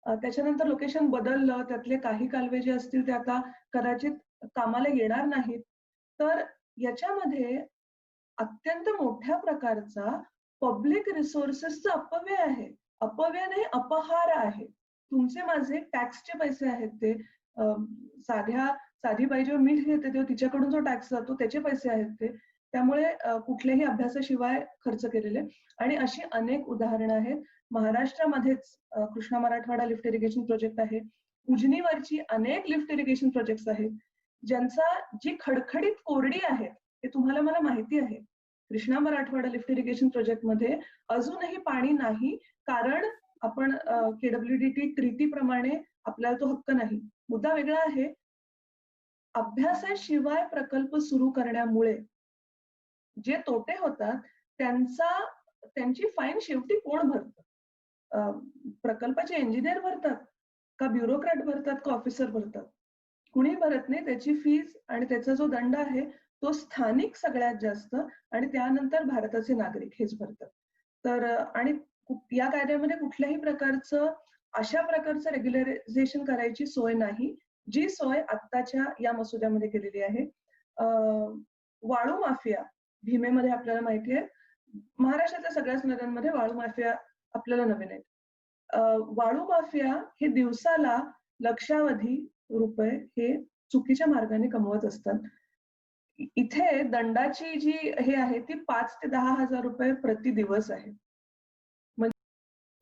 त्याच्यानंतर लोकेशन बदललं, त्यातले काही कालवे जे असतील ते आता कदाचित कामाला येणार नाहीत. तर याच्यामध्ये अत्यंत मोठ्या प्रकारचा पब्लिक रिसोर्सेसचा अपव्यय आहे. अपव्यय नाही, अपहार आहे. तुमचे माझे टॅक्सचे पैसे आहेत ते, साधी बाई जेव्हा मीठ घेते तेव्हा तिच्याकडून जो टॅक्स जातो त्याचे पैसे आहेत ते. त्यामुळे कुठल्याही अभ्यासाशिवाय खर्च केलेले. आणि अशी अनेक उदाहरणं आहेत. महाराष्ट्रामध्येच Krishna Marathwada lift irrigation project आहे, उजनीवरची अनेक लिफ्ट इरिगेशन प्रोजेक्ट्स आहेत, ज्यांचा जी खडखडीत कोरडी आहे हे तुम्हाला मला माहिती आहे. Krishna Marathwada lift irrigation project मध्ये अजूनही पाणी नाही, कारण आपण KWDT ट्रीटीप्रमाणे आपल्याला तो हक्क नाही. मुद्दा वेगळा आहे. अभ्यासाशिवाय प्रकल्प सुरू करण्यामुळे जे तोटे होतात त्यांची फाईन शेवटी कोण भरतं? प्रकल्पाचे इंजिनियर भरतात का ब्युरोक्रॅट भरतात का ऑफिसर भरतात? कुणी भरत नाही. त्याची फीस आणि त्याचा जो दंड आहे तो स्थानिक सगळ्यात जास्त आणि त्यानंतर भारताचे नागरिक हेच भरतात. तर आणि या कायद्यामध्ये कुठल्याही प्रकारचं अशा प्रकारचं रेग्युलरायझेशन करायची सोय नाही, जी सोय आत्ताच्या या मसुद्यामध्ये केलेली आहे. वाळू माफिया भीमेमध्ये आपल्याला माहिती आहे, महाराष्ट्रातल्या सगळ्याच नद्यांमध्ये वाळू माफिया आपल्याला नवीन आहेत. वाळू माफिया हे दिवसाला लक्षावधी रुपये हे चुकीच्या मार्गाने कमवत असतात. इथे दंडाची जी हे आहे ती 5 ते 10,000 रुपये प्रति दिवस आहे.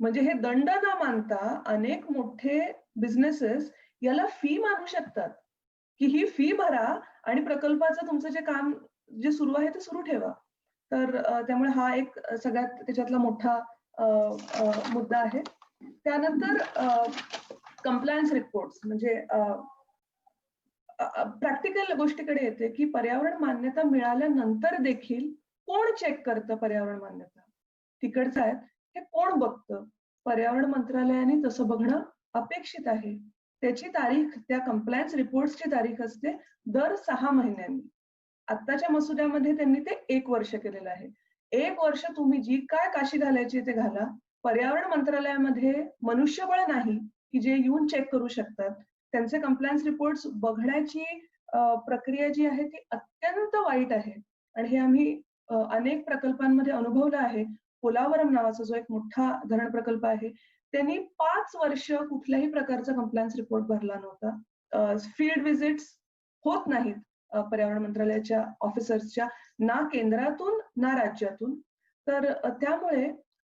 म्हणजे हे दंड न मानता अनेक मोठे बिझनेसेस याला फी मानू शकतात, की ही फी भरा आणि प्रकल्पाचं तुमचं जे काम जे सुरू आहे ते सुरू ठेवा. तर त्यामुळे हा एक सगळ्यात त्याच्यातला मोठा मुद्दा आहे. त्यानंतर कंप्लायन्स रिपोर्ट्स म्हणजे प्रॅक्टिकल गोष्टीकडे येते, की पर्यावरण मान्यता मिळाल्यानंतर देखील कोण चेक करतं पर्यावरण मान्यता? तिकडचं आहे हे कोण बघतं? पर्यावरण मंत्रालयाने तसं बघणं अपेक्षित आहे. त्याची तारीख, त्या कंप्लायन्स रिपोर्ट्सची तारीख असते दर 6 महिन्यांनी. आत्ताच्या मसुद्यामध्ये त्यांनी ते 1 वर्ष केलेलं आहे. 1 वर्ष तुम्ही जी काय काशी घालायची ते घाला. पर्यावरण मंत्रालयामध्ये मनुष्यबळ नाही, की जे येऊन चेक करू शकतात. त्यांचे कंप्लायन्स रिपोर्ट्स बघण्याची प्रक्रिया जी आहे ती अत्यंत वाईट आहे. आणि हे आम्ही अनेक प्रकल्पांमध्ये अनुभवलं आहे. पोलावरम नावाचा जो एक मोठा धरण प्रकल्प आहे, त्यांनी 5 वर्ष कुठल्याही प्रकारचा कंप्लायन्स रिपोर्ट भरला नव्हता. फील्ड व्हिजिट्स होत नाहीत पर्यावरण मंत्रालयाच्या ऑफिसर्सच्या, ना केंद्रातून ना राज्यातून. तर त्यामुळे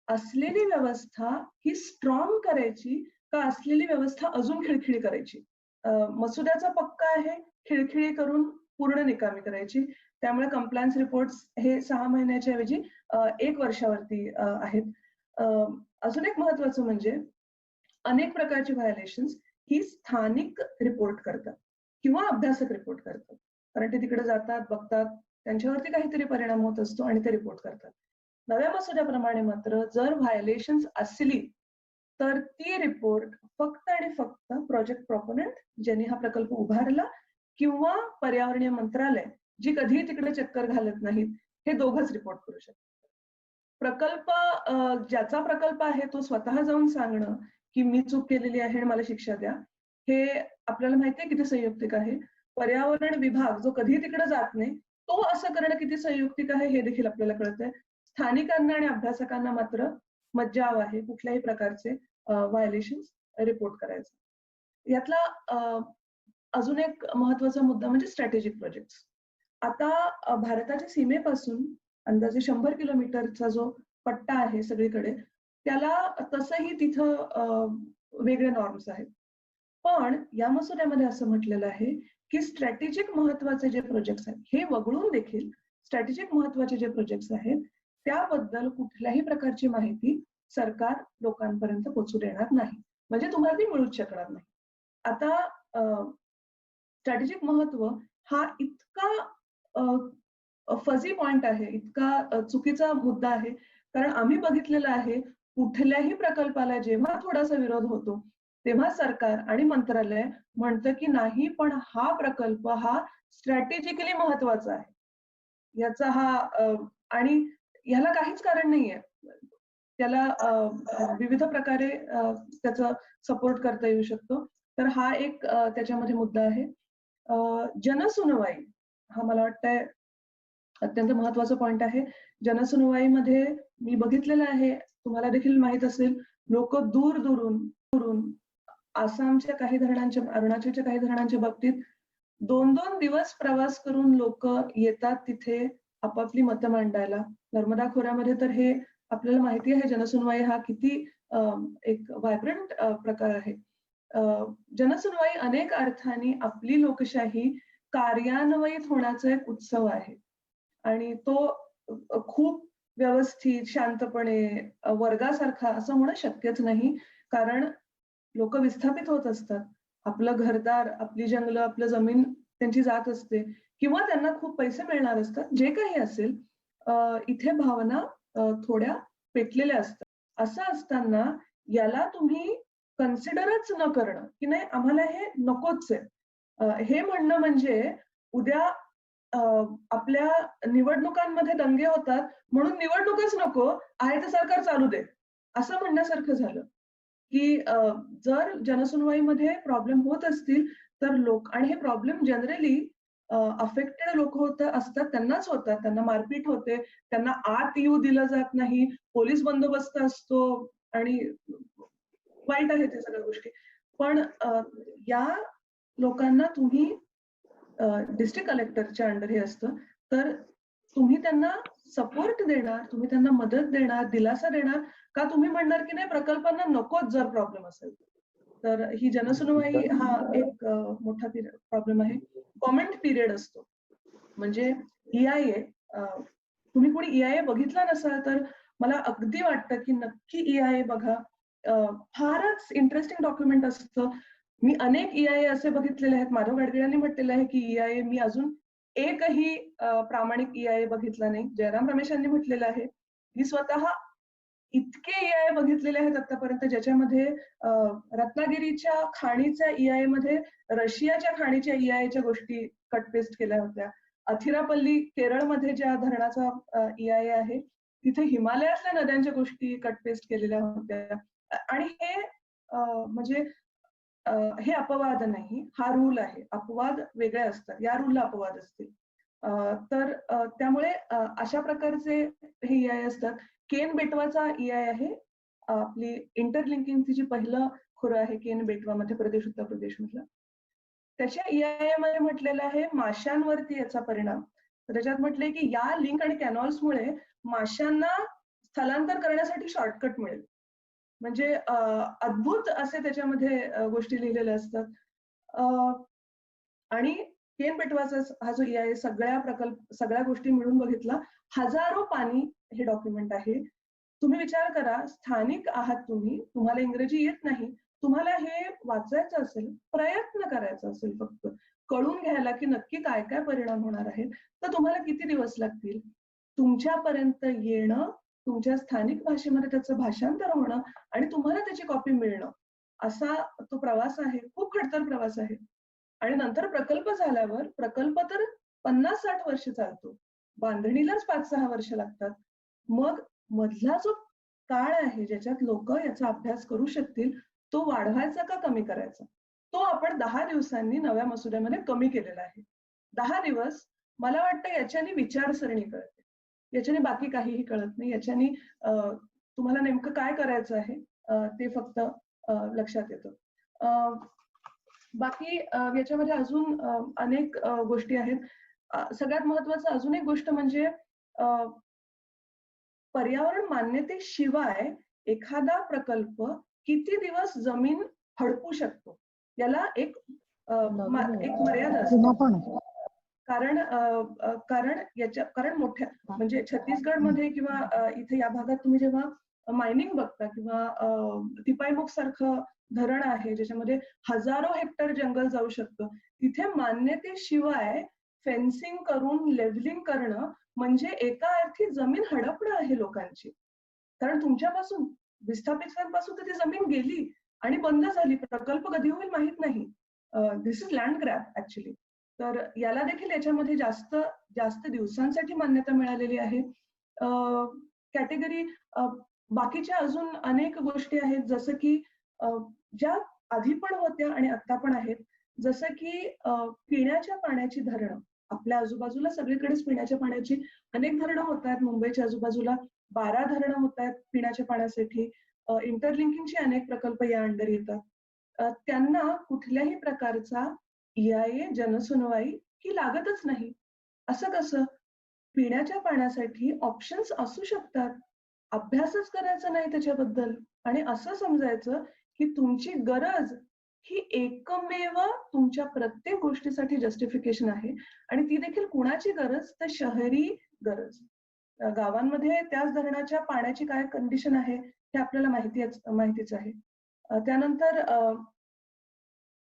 असलेली व्यवस्था ही स्ट्रॉंग करायची का असलेली व्यवस्था अजून खिळखिळी करायची? मसुद्याचा पक्का आहे, खिळखिळी करून पूर्ण निकामी करायची. त्यामुळे कंप्लायन्स रिपोर्ट्स हे 6 महिन्याच्या ऐवजी 1 वर्षावरती आहेत. अजून एक महत्वाचं म्हणजे अनेक प्रकारची व्हायोलेशन्स ही स्थानिक रिपोर्ट करतात किंवा अभ्यासक रिपोर्ट करतात. कारण ते तिकडे जातात, बघतात, त्यांच्यावरती काहीतरी परिणाम होत असतो आणि ते रिपोर्ट करतात. नव्या मसुद्याप्रमाणे मात्र जर व्हायोलेशन्स असली तर ती रिपोर्ट फक्त आणि फक्त प्रोजेक्ट प्रॉपोनंट ज्यांनी हा प्रकल्प उभारला किंवा पर्यावरणीय मंत्रालय जी कधीही तिकडे चक्कर घालत नाहीत, हे दोघंच रिपोर्ट करू शकतात. प्रकल्प ज्याचा प्रकल्प आहे तो स्वतः जाऊन सांगणं की मी चूक केलेली आहे आणि मला शिक्षा द्या, हे आपल्याला माहितीये किती संयुक्तिक आहे. पर्यावरण विभाग जो कधीही तिकडे जात नाही तो असं करणं किती संयुक्तिक आहे हे देखील आपल्याला कळतंय. स्थानिकांना आणि अभ्यासकांना मात्र मज्जाव आहे कुठल्याही प्रकारचे व्हायोलेशन्स रिपोर्ट करायचं. यातला अजून एक महत्वाचा मुद्दा म्हणजे स्ट्रॅटेजिक प्रोजेक्ट्स. आता भारताच्या सीमेपासून अंदाजे 100 किलोमीटरचा जो पट्टा आहे सगळीकडे, त्याला तसंही तिथं वेगळे नॉर्म्स आहेत. पण या मसुद्यामध्ये असं म्हटलेलं आहे की स्ट्रॅटेजिक महत्वाचे जे प्रोजेक्ट्स आहेत हे वगळून देखील स्ट्रॅटेजिक महत्वाचे जे प्रोजेक्ट्स आहेत त्याबद्दल कुठल्याही प्रकारची माहिती सरकार लोकांपर्यंत पोहोचू देणार नाही. म्हणजे तुम्हाला ती मिळूच शकणार नाही. आता स्ट्रॅटेजिक महत्व हा इतका फझी पॉइंट आहे, इतका चुकीचा मुद्दा आहे. कारण आम्ही बघितलेलं आहे कुठल्याही प्रकल्पाला जेव्हा थोडासा विरोध होतो तेव्हा सरकार आणि मंत्रालय म्हणतं की नाही पण हा प्रकल्प हा स्ट्रॅटेजिकली महत्वाचा आहे. याचा हा आणि ह्याला काहीच कारण नाहीये. त्याला विविध प्रकारे त्याचा सपोर्ट करता येऊ शकतो. तर हा एक त्याच्यामध्ये मुद्दा आहे. जनसुनवाई हा मला वाटतंय अत्यंत महत्वाचा पॉइंट आहे. जनसुनवाईमध्ये मी बघितलेलं आहे, तुम्हाला देखील माहित असेल, लोक दूर दूरून आसामच्या काही धरणांच्या, अरुणाचलच्या काही धरणांच्या बाबतीत 2-2 दिवस प्रवास करून लोक येतात तिथे आपापली मतं मांडायला. नर्मदा खोऱ्यामध्ये तर हे आपल्याला माहिती आहे जनसुनवाई हा किती एक व्हायब्रंट प्रकार आहे. जनसुनवाई अनेक अर्थाने आपली लोकशाही कार्यान्वयित होण्याचा एक उत्सव आहे आणि तो खूप व्यवस्थित शांतपणे वर्गासारखा असं होणं शक्यच नाही. कारण लोक विस्थापित होत असतात. आपलं घरदार, आपली जंगलं, आपलं जमीन त्यांची जात असते किंवा त्यांना खूप पैसे मिळणार असतात. जे काही असेल इथे भावना थोड्या पेटलेल्या असतात. असं असताना याला तुम्ही कन्सिडरच न करणं की नाही आम्हाला हे नकोच आहे, हे म्हणणं म्हणजे उद्या आपल्या निवडणुकांमध्ये दंगे होतात म्हणून निवडणूकच नको, आहे ते सरकार चालू दे असं म्हणण्यासारखं झालं. की जर जनसुनवाईमध्ये प्रॉब्लेम होत असतील तर लोक, आणि हे प्रॉब्लेम जनरली अफेक्टेड लोक असतात त्यांनाच होतात. त्यांना मारपीट होते, त्यांना आत येऊ दिलं जात नाही, पोलीस बंदोबस्त असतो आणि वाईट आहे ते सगळ्या गोष्टी. पण या लोकांना तुम्ही डिस्ट्रिक्ट कलेक्टरच्या अंडर हे असतं, तर तुम्ही त्यांना सपोर्ट देणार, तुम्ही त्यांना मदत देणार, दिलासा देणार का तुम्ही म्हणणार की नाही प्रकल्पांना नकोच जर प्रॉब्लेम असेल तर? ही जनसुनवाई हा एक मोठा प्रॉब्लेम आहे. कॉमेंट पिरियड असतो, म्हणजे EIA, तुम्ही कोणी EIA बघितला नसाल तर मला अगदी वाटतं की नक्की EIA बघा. फारच इंटरेस्टिंग डॉक्युमेंट असतं. मी अनेक EIA असे बघितलेले आहेत. माधव गाडगीळ यांनी म्हटलेलं आहे की EIA मी अजून एकही प्रामाणिक EIA बघितला नाही. जयराम रमेश यांनी म्हटलेलं आहे. मी स्वतः इतके EIA बघितलेले आहेत आतापर्यंत ज्याच्यामध्ये रत्नागिरीच्या खाणीच्या EIA मध्ये रशियाच्या खाणीच्या EIAच्या गोष्टी कटपेस्ट केल्या होत्या. अथिरापल्ली केरळमध्ये ज्या धरणाचा EIA आहे तिथे हिमालयातल्या नद्यांच्या गोष्टी कटपेस्ट केलेल्या होत्या. आणि हे म्हणजे हे अपवाद नाही, हा रूल आहे. अपवाद वेगळे असतात, या रूलला अपवाद असतील. तर त्यामुळे अशा प्रकारचे हे EIA असतात. केन बेटवाचा EIA आहे, आपली इंटरलिंकिंगची जी पहिलं खोरं आहे केन बेटवा मध्य प्रदेश उत्तर प्रदेश मधलं. त्याच्या EIA मध्ये म्हटलेलं आहे माशांवरती याचा परिणाम. तर त्याच्यात म्हटलंय की या लिंक आणि कॅनॉल्समुळे माशांना स्थलांतर करण्यासाठी शॉर्टकट मिळेल. म्हणजे अद्भुत असे त्याच्यामध्ये गोष्टी लिहिलेल्या असतात. आणि केन बेटवाचा हा जो EIA सगळ्या गोष्टी मिळून बघितला, हजारो पानी हे डॉक्युमेंट आहे. तुम्ही विचार करा, स्थानिक आहात तुम्ही, तुम्हाला इंग्रजी येत नाही, तुम्हाला हे वाचायचं असेल, प्रयत्न करायचा असेल फक्त कळून घ्यायला की नक्की काय काय परिणाम होणार आहेत, तर तुम्हाला किती दिवस लागतील? तुमच्यापर्यंत येणं, तुमच्या स्थानिक भाषेमध्ये त्याचं भाषांतर होणं आणि तुम्हाला त्याची कॉपी मिळणं, असा तो प्रवास आहे. खूप खडतर प्रवास आहे. आणि नंतर प्रकल्प झाल्यावर, प्रकल्प तर 50-60 वर्ष चालतो, बांधणीलाच 5-6 वर्ष लागतात. मग मधला जो काळ आहे ज्याच्यात लोक याचा अभ्यास करू शकतील, तो वाढवायचा का कमी करायचा? तो आपण 10 दिवसांनी नव्या मसुद्यामध्ये कमी केलेला आहे. 10 दिवस मला वाटतं याच्याने विचारसरणी कळते, याच्याने बाकी काहीही कळत नाही. याच्याने तुम्हाला नेमकं काय करायचं आहे ते फक्त लक्षात येतं. बाकी याच्यामध्ये अजून अनेक गोष्टी आहेत. सगळ्यात महत्वाचं अजून एक गोष्ट म्हणजे पर्यावरण मान्यतेशिवाय एखादा प्रकल्प किती दिवस जमीन हडपू शकतो याला एक मर्यादा असते. कारण मोठ्या म्हणजे छत्तीसगडमध्ये किंवा इथे या भागात तुम्ही जेव्हा मायनिंग बघता किंवा तिपाईमुख सारखं धरण आहे ज्याच्यामध्ये हजारो हेक्टर जंगल जाऊ शकतं, तिथे मान्यतेशिवाय फेन्सिंग करून लेव्हलिंग करणं म्हणजे एका अर्थी जमीन हडपणं आहे लोकांची. कारण तुमच्यापासून विस्थापितांपासून तर ती जमीन गेली आणि बंद झाली, प्रकल्प कधी होईल माहित नाही. दिस इज लँड ग्रॅब ऍक्च्युली. तर याला देखील याच्यामध्ये जास्त दिवसांसाठी मान्यता मिळालेली आहे. कॅटेगरी बाकीच्या अजून अनेक गोष्टी आहेत जसं की ज्या आधी पण होत्या आणि आता पण आहेत, जसं की पिण्याच्या पाण्याची धरणं. आपल्या आजूबाजूला सगळीकडेच पिण्याच्या पाण्याची अनेक धरणं होत आहेत. मुंबईच्या आजूबाजूला 12 धरणं होत आहेत पिण्याच्या पाण्यासाठी. इंटरलिंकिंगचे अनेक प्रकल्प या अंडर येतात. त्यांना कुठल्याही प्रकारचा EIA जनसुनवाई ही लागतच नाही. असं कसं? पिण्याच्या पाण्यासाठी ऑप्शन्स असू शकतात, अभ्यासच करायचा नाही त्याच्याबद्दल आणि असं समजायचं की तुमची गरज ही एकमेव तुमच्या प्रत्येक गोष्टीसाठी जस्टिफिकेशन आहे. आणि ती देखील कुणाची गरज? तर शहरी गरज. गावांमध्ये त्याच धरणाच्या पाण्याची काय कंडिशन आहे हे आपल्याला माहितीच आहे. त्यानंतर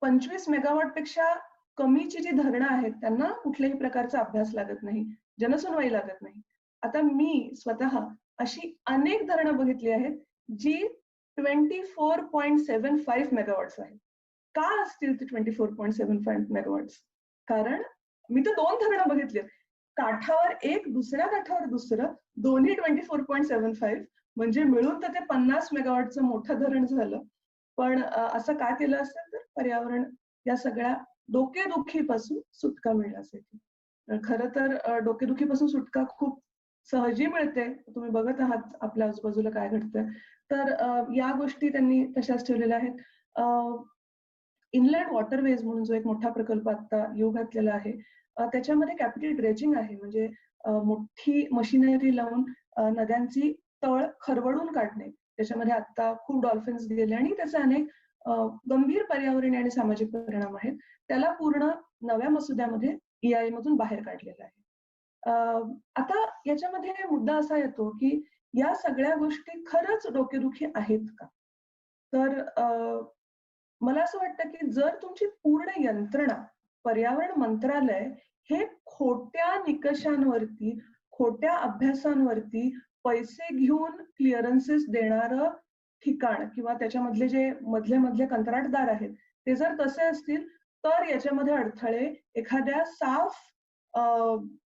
25 मेगावॉट पेक्षा कमीची जी धरणं आहेत त्यांना कुठल्याही प्रकारचा अभ्यास लागत नाही, जनसुनवाई लागत नाही. आता मी स्वतः अशी अनेक धरणं बघितली आहेत जी 24.75 मेगावॉट्स आहेत. का असतील ते 24.75 मेगावॉट्स? कारण मी तर 2 धरणं बघितली, काठावर एक, दुसऱ्या काठावर दुसरं, दोन्ही 24.75, म्हणजे मिळून तर ते 50 मेगावॉटचं मोठं धरण झालं. पण असं का केलं असेल तर पर्यावरण या सगळ्या डोकेदुखीपासून सुटका मिळण्यासाठी. खरं तर डोकेदुखीपासून सुटका खूप सहजी मिळते. तुम्ही बघत आहात आपल्या आजूबाजूला काय घडतंय. तर या गोष्टी त्यांनी तशाच ठेवलेल्या आहेत. इनलँड वॉटरवेज म्हणून जो एक मोठा प्रकल्प आता येऊ घातलेला आहे, त्याच्यामध्ये कॅपिटल ड्रेजिंग आहे, म्हणजे मोठी मशिनरी लावून नद्यांची तळ खरवडून काढणे. त्याच्यामध्ये आता खूप डॉल्फिन्स गेले आणि त्याचे अनेक गंभीर पर्यावरणीय आणि सामाजिक परिणाम आहेत. त्याला पूर्ण नव्या मसुद्यामध्ये EIA मधून बाहेर काढलेलं आहे. आता याच्यामध्ये मुद्दा असा येतो की या सगळ्या गोष्टी खरंच डोकेदुखी आहेत का? तर मला असं वाटतं की जर तुमची पूर्ण यंत्रणा, पर्यावरण मंत्रालय हे खोट्या निकषांवरती, खोट्या अभ्यासांवरती पैसे घेऊन क्लिअरन्सेस देणारं ठिकाण किंवा त्याच्यामधले जे मधले कंत्राटदार आहेत ते जर तसे असतील तर याच्यामध्ये अडथळे एखाद्या साफ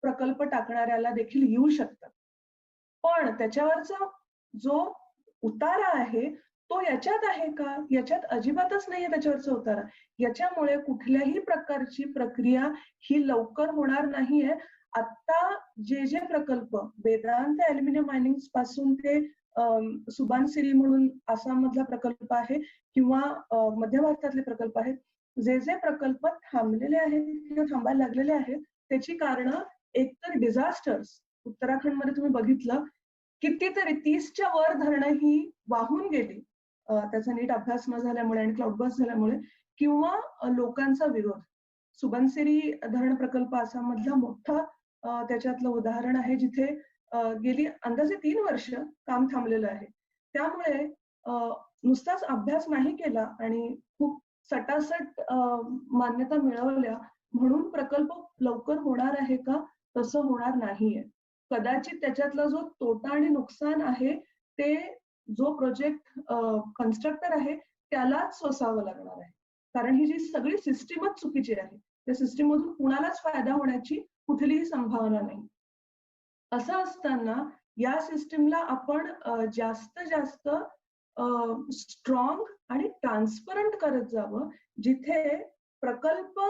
प्रकल्प टाकणाऱ्याला देखील येऊ शकतात. पण त्याच्यावरचा जो उतारा आहे तो याच्यात आहे का? याच्यात अजिबातच नाहीये त्याच्यावरचा उतारा. याच्यामुळे कुठल्याही प्रकारची प्रक्रिया ही लवकर होणार नाहीये. आता जे प्रकल्प वेदांत ॲल्युमिनियम मायनिंग पासून ते सुबानसिरी म्हणून आसाम मधला प्रकल्प आहे किंवा मध्य भारतातले प्रकल्प आहेत, जे प्रकल्प थांबलेले आहेत किंवा थांबायला लागलेले आहेत त्याची कारणं एकतर डिझास्टर्स. उत्तराखंडमध्ये तुम्ही बघितलं कितीतरी 30च्या वर धरणं ही वाहून गेली त्याचा नीट अभ्यास न झाल्यामुळे आणि क्लाउडबर्स्ट झाल्यामुळे, किंवा लोकांचा विरोध. सुबनसिरी धरण प्रकल्प आसाममधला मोठा त्याच्यातलं उदाहरण आहे जिथे गेली अंदाजे 3 वर्ष काम थांबलेलं आहे. त्यामुळे नुसताच अभ्यास नाही केला आणि खूप सटासट मान्यता मिळवल्या म्हणून प्रकल्प लवकर होणार आहे का? तसं होणार नाहीये. कदाचित त्याच्यातला जो तोटा आणि नुकसान आहे ते जो प्रोजेक्ट कन्स्ट्रक्टर आहे त्यालाच सोसावं लागणार आहे. कारण ही जी सगळी सिस्टीमच चुकीची आहे. त्या सिस्टीम मधून कुणालाच फायदा होण्याची कुठलीही संभावना नाही. असं असताना या सिस्टीमला आपण जास्त स्ट्रॉंग आणि ट्रान्सपरंट करत जावं, जिथे प्रकल्प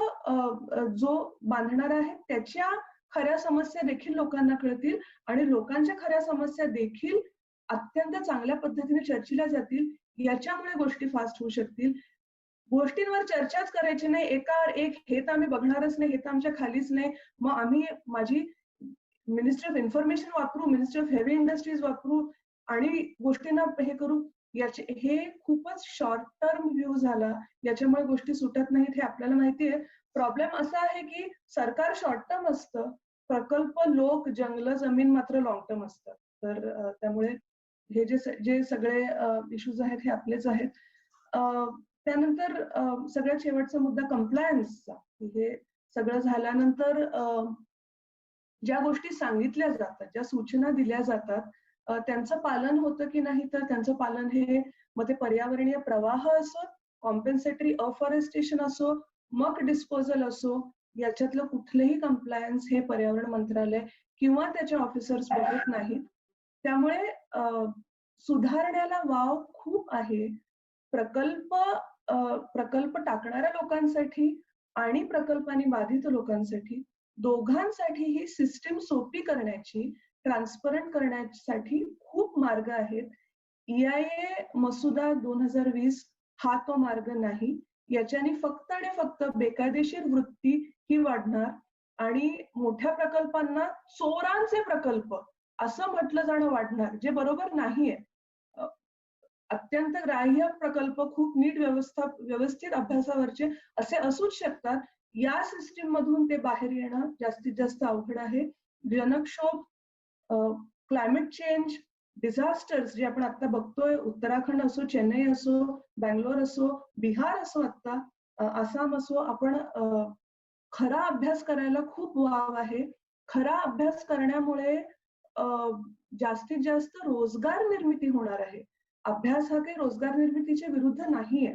जो बांधणार आहे त्याच्या खऱ्या समस्या देखील लोकांना कळतील आणि लोकांच्या खऱ्या समस्या देखील अत्यंत चांगल्या पद्धतीने चर्चिल्या जातील. याच्यामुळे गोष्टी फास्ट होऊ शकतील. गोष्टींवर चर्चाच करायची नाही, एकावर एक हे तर आम्ही बघणारच नाही, हे तर आमच्या खालीच नाही, मग आम्ही माझी मिनिस्ट्री ऑफ इन्फॉर्मेशन वापरू, मिनिस्ट्री ऑफ हेवी इंडस्ट्रीज वापरू आणि गोष्टींना हे करू. हे खूपच शॉर्ट टर्म व्ह्यू झाला. याच्यामुळे गोष्टी सुटत नाहीत हे आपल्याला माहिती आहे. प्रॉब्लेम असा आहे की सरकार शॉर्ट टर्म असतं, प्रकल्प, लोक, जंगल, जमीन मात्र लॉंग टर्म असतात. तर त्यामुळे हे जे सगळे इश्यूज आहेत हे आपलेच आहेत. त्यानंतर सगळ्यात शेवटचा मुद्दा कंप्लायन्सचा. हे सगळं झाल्यानंतर ज्या गोष्टी सांगितल्या जातात, ज्या सूचना दिल्या जातात त्यांचं पालन होतं की नाही, तर त्यांचं पालन हे मग ते पर्यावरणीय प्रवाह असो, कॉम्पेन्सेटरी अफॉरेस्टेशन असो, मग डिस्पोजल असो, याच्यातलं कुठलेही कंप्लायन्स हे पर्यावरण मंत्रालय किंवा त्याचे ऑफिसर्स बघत नाहीत. त्यामुळे सुधारण्याला वाव खूप आहे. प्रकल्प टाकणाऱ्या लोकांसाठी आणि प्रकल्पाने बाधित लोकांसाठी दोघांसाठी ही सिस्टीम सोपी करण्याची, ट्रान्सपरंट करण्यासाठी खूप मार्ग आहेत. EIA मसुदा 2020 हा तो मार्ग नाही. याच्याने फक्त आणि फक्त बेकायदेशीर वृत्ती ही वाढणार आणि मोठ्या प्रकल्पांना चोरांचे प्रकल्प असं म्हटलं जाणं वाढणार, जे बरोबर नाहीये. अत्यंत ग्राह्य प्रकल्प खूप नीट व्यवस्थित अभ्यासावरचे असे असूच शकतात. या सिस्टीम मधून ते बाहेर येणं जास्तीत जास्त अवघड आहे. जनक्षोभ, क्लायमेट चेंज, डिझास्टर्स जे आपण आता बघतोय, उत्तराखंड असो, चेन्नई असो, बँगलोर असो, बिहार असो, आता आसाम असो, आपण खरा अभ्यास करायला खूप वाव आहे. खरा अभ्यास करण्यामुळे जास्तीत जास्त रोजगार निर्मिती होणार आहे. अभ्यास हा काही रोजगार निर्मितीच्या विरुद्ध नाहीये.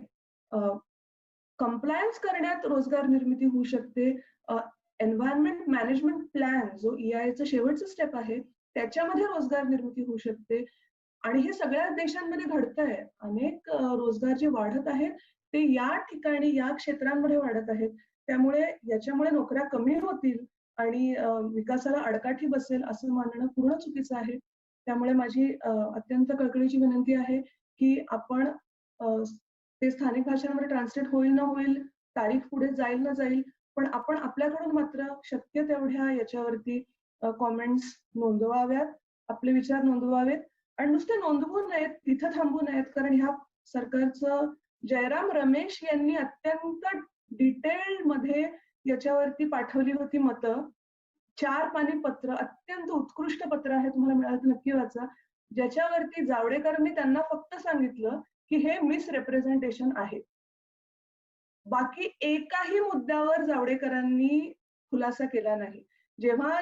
कंप्लायन्स करण्यात रोजगार निर्मिती होऊ शकते. एन्व्हायरमेंट मॅनेजमेंट प्लॅन जो EIAचं शेवटचं स्टेप आहे त्याच्यामध्ये रोजगार निर्मिती होऊ शकते आणि हे सगळ्या देशांमध्ये घडतंय. अनेक रोजगार जे वाढत आहेत ते या ठिकाणी, या क्षेत्रांमध्ये वाढत आहेत. त्यामुळे याच्यामुळे नोकऱ्या कमी होतील आणि विकासाला अडकाठी बसेल असं मानणं पूर्ण चुकीचं आहे. त्यामुळे माझी अत्यंत कळकळीची विनंती आहे की आपण ते स्थानिक भाषांमध्ये ट्रान्सलेट होईल न होईल तारीख पुढे जाईल ना जाईल, पण आपण आपल्याकडून मात्र शक्य तेवढ्या याच्यावरती कॉमेंट्स नोंदवाव्यात, आपले विचार नोंदवावेत आणि नुसते नोंदवू नयेत, तिथं थांबू नयेत. कारण ह्या सरकारचं जयराम रमेश यांनी अत्यंत डिटेल्ड मध्ये याच्यावरती पाठवली होती मतं. 4 पानी पत्र, अत्यंत उत्कृष्ट पत्र आहे, तुम्हाला मिळालं तर नक्की वाचा. ज्याच्यावरती जावडेकरांनी त्यांना फक्त सांगितलं की हे मिसरिप्रेझेंटेशन आहे. बाकी एकाही मुद्द्यावर जावडेकरांनी खुलासा केला नाही. जेव्हा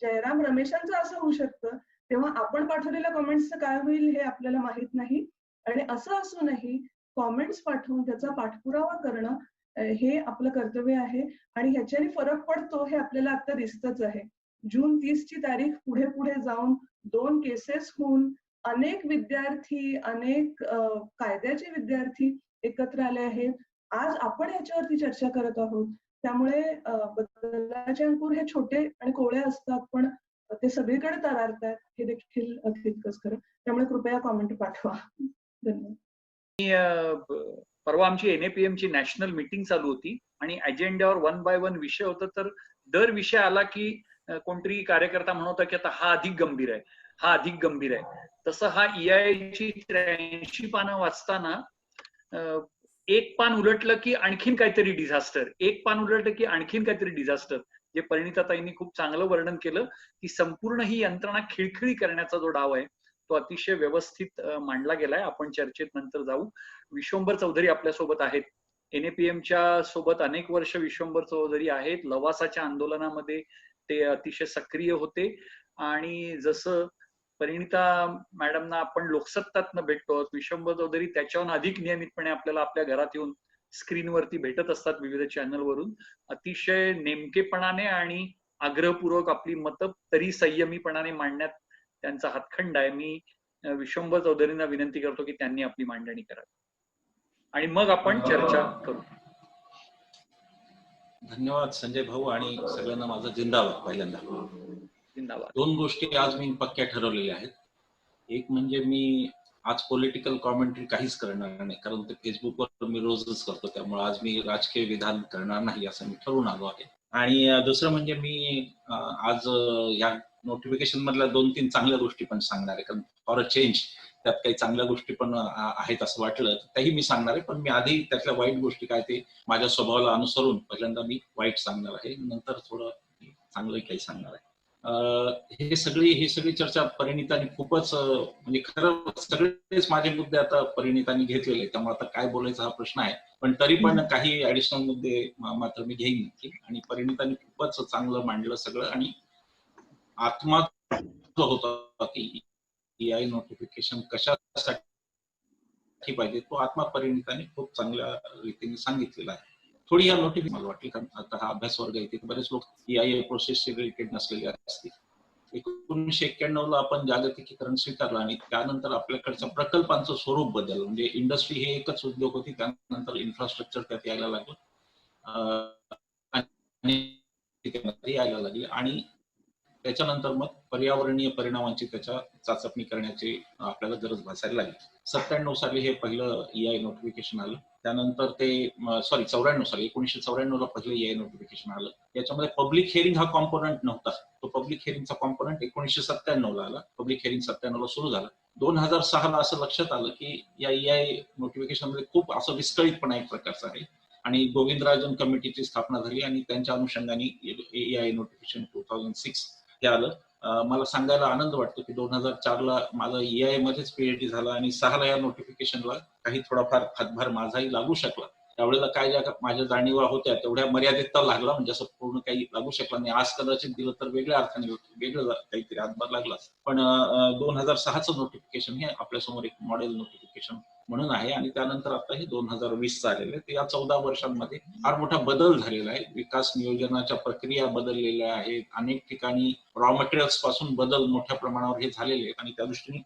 जयराम रमेशांचं असं होऊ शकतं, तेव्हा आपण पाठवलेल्या कमेंट्सचं काय होईल हे आपल्याला माहित नाही. आणि असं असूनही कमेंट्स पाठवून त्याचा पाठपुरावा करणं हे आपलं कर्तव्य आहे आणि ह्याच्याने फरक पडतो हे आपल्याला आता दिसतच आहे. जून 30 ची तारीख पुढे पुढे जाऊन 2 केसेस होऊन अनेक विद्यार्थी, अनेक कायद्याचे विद्यार्थी एकत्र आले आहेत. आज आपण ह्याच्यावरती चर्चा करत आहोत. त्यामुळे बदलाचे अंकुर हे छोटे आणि कोवळे असतात, पण ते सगळीकडे तरारतात हे देखील तितकंच खरं. त्यामुळे कृपया कॉमेंट पाठवा. धन्यवाद. परवा आमची NAPM ची नॅशनल मीटिंग चालू होती आणि अजेंड्यावर 1 बाय 1 विषय होता. तर दर विषय आला की कोणतरी कार्यकर्ता म्हणत होता की आता हा अधिक गंभीर आहे, हा अधिक गंभीर आहे. तसं हा EIA ची 83 पानं वाचताना एक पान उलटलं की आणखीन काहीतरी डिझास्टर, एक पान उलटलं की आणखीन काहीतरी डिझास्टर. जे परिणिताताईंनी खूप चांगलं वर्णन केलं की संपूर्ण ही यंत्रणा खिळखिळी करण्याचा जो डाव आहे तो अतिशय व्यवस्थित मांडला गेलाय. आपण चर्चेत नंतर जाऊ. विश्वंभर चौधरी आपल्यासोबत आहेत. NAPM च्या सोबत अनेक वर्ष विश्वंभर चौधरी आहेत. लवासाच्या आंदोलनामध्ये ते अतिशय सक्रिय होते आणि जसं परिणिता मॅडमना आपण लोकसत्तातनं भेटतो, विश्वंभर चौधरी त्याच्याहून अधिक नियमितपणे आपल्याला आपल्या घरात येऊन स्क्रीनवरती भेटत असतात विविध चॅनलवरून. अतिशय नेमकेपणाने आणि आग्रहपूर्वक आपली मतं तरी संयमीपणाने मांडण्यात त्यांचा हातखंड आहे. मी विश्वंभर चौधरींना विनंती करतो की त्यांनी आपली मांडणी करावी आणि मग आपण चर्चा करू. धन्यवाद संजय भाऊ आणि सगळ्यांना माझा जिंदाबाद. पहिल्यांदा जिंदाबाद. 2 गोष्टी आज मी पक्क्या ठरवलेल्या आहेत. एक म्हणजे मी आज पॉलिटिकल कॉमेंट्री काहीच करणार नाही, कारण ते फेसबुकवर मी रोजच करतो. त्यामुळे आज मी राजकीय विधान करणार नाही असं मी ठरवून आलो आहे. आणि दुसरं म्हणजे मी आज या नोटिफिकेशन मधल्या 2-3 चांगल्या गोष्टी पण सांगणार आहे, कारण फॉर अ चेंज त्यात काही चांगल्या गोष्टी पण आहेत असं वाटलं त्याही मी सांगणार आहे. पण मी आधी त्यातल्या वाईट गोष्टी काय ते माझ्या स्वभावाला अनुसरून पहिल्यांदा मी वाईट सांगणार आहे, नंतर थोडं चांगलं काही सांगणार आहे. ही सगळी चर्चा परिणितांनी खूपच म्हणजे खरं सगळेच माझे मुद्दे आता परिणितांनी घेतलेले, त्यामुळे आता काय बोलायचा हा प्रश्न आहे. पण तरी पण काही ऍडिशनल मुद्दे मात्र मी घेईन नक्की. आणि परिणितांनी खूपच चांगलं मांडलं सगळं. आणि आत्मा जो होता की EI नोटिफिकेशन कशासाठी पाहिजे तो आत्मा परिणितांनी खूप चांगल्या रीतीने सांगितलेला आहे. थोडी या नोटिफिकेशन मला वाटली, कारण आता हा अभ्यास वर्ग आहे बरेच लोक EIA प्रोसेसशी रिलेटेड नसलेले असतील. 1991 ला आपण जागतिकीकरण स्वीकारलं आणि त्यानंतर आपल्याकडच्या प्रकल्पांचं स्वरूप बदललं. म्हणजे इंडस्ट्री हे एकच उद्योग होती, त्यानंतर इन्फ्रास्ट्रक्चर त्यात यायला लागलं यायला लागली आणि त्याच्यानंतर मग पर्यावरणीय परिणामांची त्याच्या चाचपणी करण्याची आपल्याला गरज भासायला लागली. 97 साली हे पहिलं EI नोटिफिकेशन आलं. त्यानंतर ते 1994 ला पहिलं EI नोटिफिकेशन आलं. याच्यामध्ये पब्लिक हिअरिंग हा कॉम्पोनंट नव्हता. तो पब्लिक हिअरिंगचा कॉम्पोनंट 1997 ला आला. पब्लिक हिअरिंग 97 ला सुरू झालं. 2006 ला असं लक्षात आलं की या EI नोटिफिकेशन मध्ये खूप असं विस्कळीतपणा एक प्रकारचा आहे आणि गोविंदराजन कमिटीची स्थापना झाली आणि त्यांच्या अनुषंगाने EI नोटिफिकेशन 2006 हे आलं. मला सांगायला आनंद वाटतो की 2004 ला माझा EI मध्येच PhD झाला आणि 6 ला या नोटिफिकेशनला काही थोडाफार हातभार माझाही लागू शकला. त्यावेळेला काय ज्या माझ्या जाणीवा होत्या तेवढ्या मर्यादित लागला, म्हणजे असं पूर्ण काही लागू शकला नाही. आज कदाचित दिलं तर वेगळ्या अर्थाने वेगळं काहीतरी हातभार लागला. पण 2006चं नोटिफिकेशन हे आपल्यासमोर एक मॉडेल नोटिफिकेशन म्हणून आहे आणि त्यानंतर आता हे 2020 आलेलं आहे. या 14 वर्षांमध्ये फार मोठा बदल झालेला आहे. विकास नियोजनाच्या प्रक्रिया बदललेल्या आहेत. अनेक ठिकाणी रॉ मटेरियल्स पासून बदल मोठ्या प्रमाणावर हे झालेले आहेत आणि त्या दृष्टीने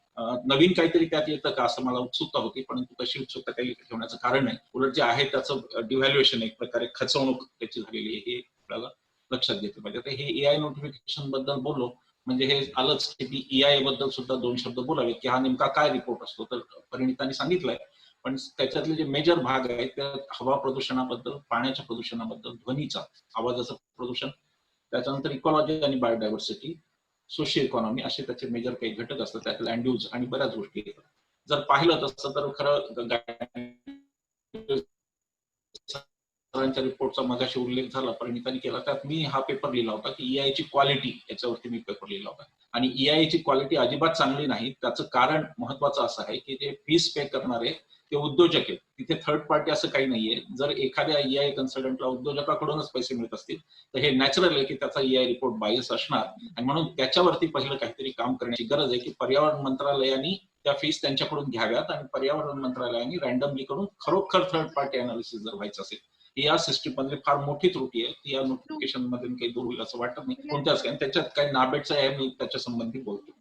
नवीन काहीतरी त्यात येतं का असं मला उत्सुकता होती, परंतु तशी उत्सुकता काही ठेवण्याचं कारण नाही. उलट जे आहे त्याचं डिव्हॅल्युएशन एक प्रकारे खचवणूक त्याची झालेली आहे हे आपल्याला लक्षात घेतलं पाहिजे. आता हे EI नोटिफिकेशन बद्दल बोललो म्हणजे हे आलंच की EI बद्दल सुद्धा 2 शब्द बोलावे की हा नेमका काय रिपोर्ट असतो. तर परिणितांनी सांगितलंय पण त्याच्यातले जे मेजर भाग आहेत त्यात हवा प्रदूषणाबद्दल, पाण्याच्या प्रदूषणाबद्दल, ध्वनीचा, आवाजाचं प्रदूषण, त्याच्यानंतर इकॉलॉजी आणि बायोडायव्हर्सिटी, सोशिओ इकॉनॉमी असे त्याचे मेजर काही घटक असतात. त्यात लँड यूज आणि बऱ्याच गोष्टी येतात. जर पाहिलं तसं तर खरं सरांच्या रिपोर्टचा मगाशी उल्लेख झाला, परिणितांनी केला, त्यात मी हा पेपर लिहिला होता की EIA ची क्वालिटी, याच्यावरती मी पेपर लिहिला होता. आणि EIA ची क्वालिटी अजिबात चांगली नाही. त्याचं कारण महत्वाचं असं आहे की ते फीस पे करणारे ते उद्योजक आहेत, तिथे थर्ड पार्टी असं काही नाहीये. जर एखाद्या EIA कन्सल्टंटला उद्योजकाकडूनच पैसे मिळत असतील तर हे नॅचरल आहे की त्याचा EIA रिपोर्ट बायस असणार, आणि म्हणून त्याच्यावरती पहिलं काहीतरी काम करण्याची गरज आहे की पर्यावरण मंत्रालयाने त्या फीस त्यांच्याकडून घ्याव्यात आणि पर्यावरण मंत्रालयाने रँडमली करून खरोखर थर्ड पार्टी अनालिसिस जर व्हायचं असेल. ही या सिस्टीम मधली फार मोठी त्रुटी आहे. ती या नोटिफिकेशन मधून काही दूर होईल असं वाटत नाही कोणत्याच काही. त्याच्यात काही नाबेडचं आहे, मी त्याच्या संबंधी बोलतो.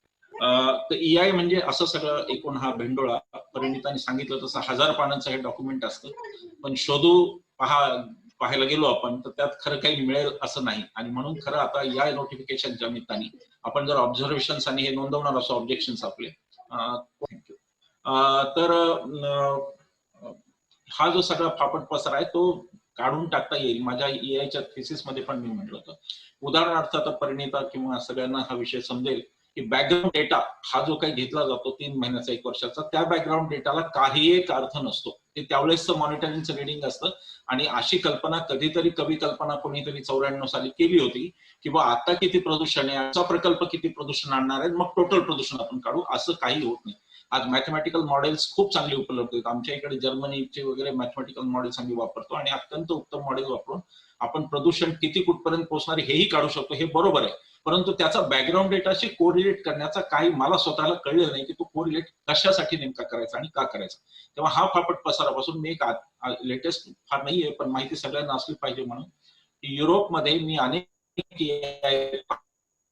तर EI म्हणजे असं सगळं एकूण हा भेंडोळा. परिणितांनी सांगितलं तसं 1000 पानांचं हे डॉक्युमेंट असतं, पण पाहायला गेलो आपण तर त्यात खरं काही मिळेल असं नाही. आणि म्हणून खरं आता या नोटिफिकेशनच्या निमित्ताने आपण जर ऑब्झर्वेशन्स आणि हे नोंदवणार असो ऑब्जेक्शन्स आपले, थँक्यू, तर हा जो सगळा फापट पसार आहे तो काढून टाकता येईल. माझ्या EIच्या थिसिस मध्ये पण मी म्हटलं होतं. उदाहरणार्थ आता परिणिता किंवा सगळ्यांना हा विषय समजेल की बॅकग्राऊंड डेटा हा जो काही घेतला जातो 3 महिन्याचा 1 वर्षाचा, त्या बॅकग्राऊंड डेटाला काही एक अर्थ नसतो. ते त्यावेळेसचं मॉनिटरिंगचं रिडिंग असतं. आणि अशी कल्पना कधीतरी कवी कल्पना कोणीतरी 94 साली केली होती की बा आता किती प्रदूषण आहे, असा प्रकल्प किती प्रदूषण आणणार आहे, मग टोटल प्रदूषण आपण काढू. असं काही होत नाही. आज मॅथमॅटिकल मॉडेल्स खूप चांगली उपलब्ध आहेत. आमच्या इकडे जर्मनीचे वगैरे मॅथमॅटिकल मॉडेल्स आम्ही वापरतो आणि अत्यंत उत्तम मॉडेल वापरून आपण प्रदूषण किती कुठपर्यंत पोहोचणार हेही काढू शकतो. हे बरोबर आहे, परंतु त्याचा बॅकग्राऊंड डेटाशी कोरिलेट करण्याचा काही मला स्वतःला कळलं नाही की तो कोरिलेट कशासाठी नेमका करायचा आणि का करायचा. तेव्हा हा फापट पसारापासून मी एक लेटेस्ट फार नाहीये पण माहिती सगळ्यांना असली पाहिजे म्हणून, युरोपमध्ये मी अनेक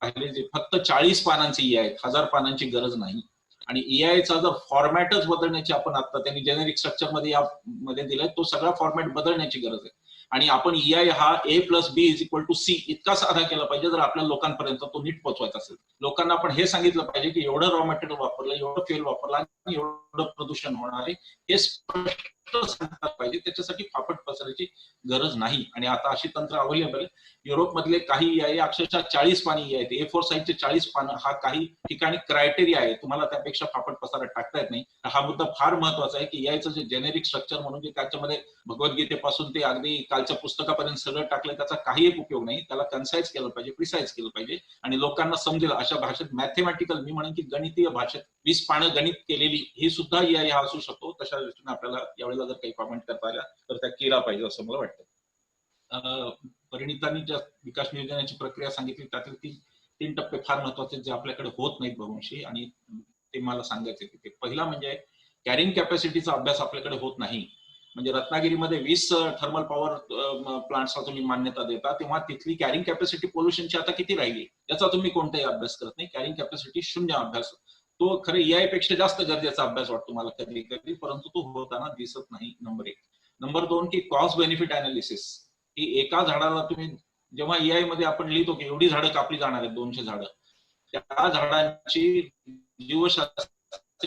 पाहिले जे फक्त 40 पानांचे EIA आहेत, 1000 पानांची गरज नाही. आणि EIAचा जर फॉर्मॅटच बदलण्याची, आपण आता त्यांनी जेनेरिक स्ट्रक्चर मध्ये दिलाय, तो सगळा फॉर्मॅट बदलण्याची गरज आहे. आणि आपण EIA हा A+B=C इतका साधा केला पाहिजे जर आपल्या लोकांपर्यंत तो नीट पोहोचवायचा असेल. लोकांना आपण हे सांगितलं पाहिजे की एवढं रॉ मटेरियल वापरलं, एवढं फ्युएल वापरलं आणि एवढं प्रदूषण होणार आहे हे स्पष्ट सांगतात पाहिजे. त्याच्यासाठी फापट पसरायची गरज नाही. आणि आता अशी तंत्र अवेलेबल आहे. युरोपमधले काही EIA अक्षरशः 40 पानी EIA आहेत. A4 साईजचे 40 पानं. हा काही ठिकाणी क्रायटेरिया आहे, तुम्हाला त्यापेक्षा फापट पसारा टाकता येत नाही. हा मुद्दा फार महत्वाचा आहे की EIAचं जे जेनेरिक स्ट्रक्चर म्हणून जे त्याच्यामध्ये भगवद्गीतेपासून ते अगदी कालच्या पुस्तकापर्यंत सगळं टाकलं, त्याचा काही एक उपयोग नाही. त्याला कन्साइज केलं पाहिजे, प्रिसाइज केलं पाहिजे आणि लोकांना समजेल अशा भाषेत, मॅथमॅटिकल, मी म्हणेन की गणितीय भाषेत 20 पानं गणित केलेली ही सुद्धा EIA हा असू शकतो. तशा दृष्टीने आपल्याला यावेळेला जर काही कॉमेंट करता आल्या तर त्या केला पाहिजे असं मला वाटतं. परिणितांनी ज्या विकास नियोजनाची प्रक्रिया सांगितली त्यातील 3 टप्पे फार महत्वाचे जे आपल्याकडे होत नाहीत बहुंशी, आणि ते मला सांगायचे तिथे. पहिला म्हणजे कॅरिंग कॅपॅसिटीचा अभ्यास आपल्याकडे होत नाही. म्हणजे रत्नागिरीमध्ये 20 थर्मल पॉवर प्लांट्सला तुम्ही मान्यता देता, तेव्हा तिथली कॅरिंग कॅपॅसिटी पोल्युशनची आता किती राहिली याचा तुम्ही कोणताही अभ्यास करत नाही. कॅरिंग कॅपॅसिटी 0 अभ्यास. तो खरं EIA पेक्षा जास्त गरजेचा अभ्यास वाटतो मला कधी कधी, परंतु तो होताना दिसत नाही. नंबर 1. नंबर 2 की कॉस्ट बेनिफिट अनालिसिस, की एका झाडाला तुम्ही जेव्हा EIA मध्ये आपण लिहितो की एवढी झाडं कापली जाणार आहेत, 200 झाडं, त्या झाडांची जीवशास्त्र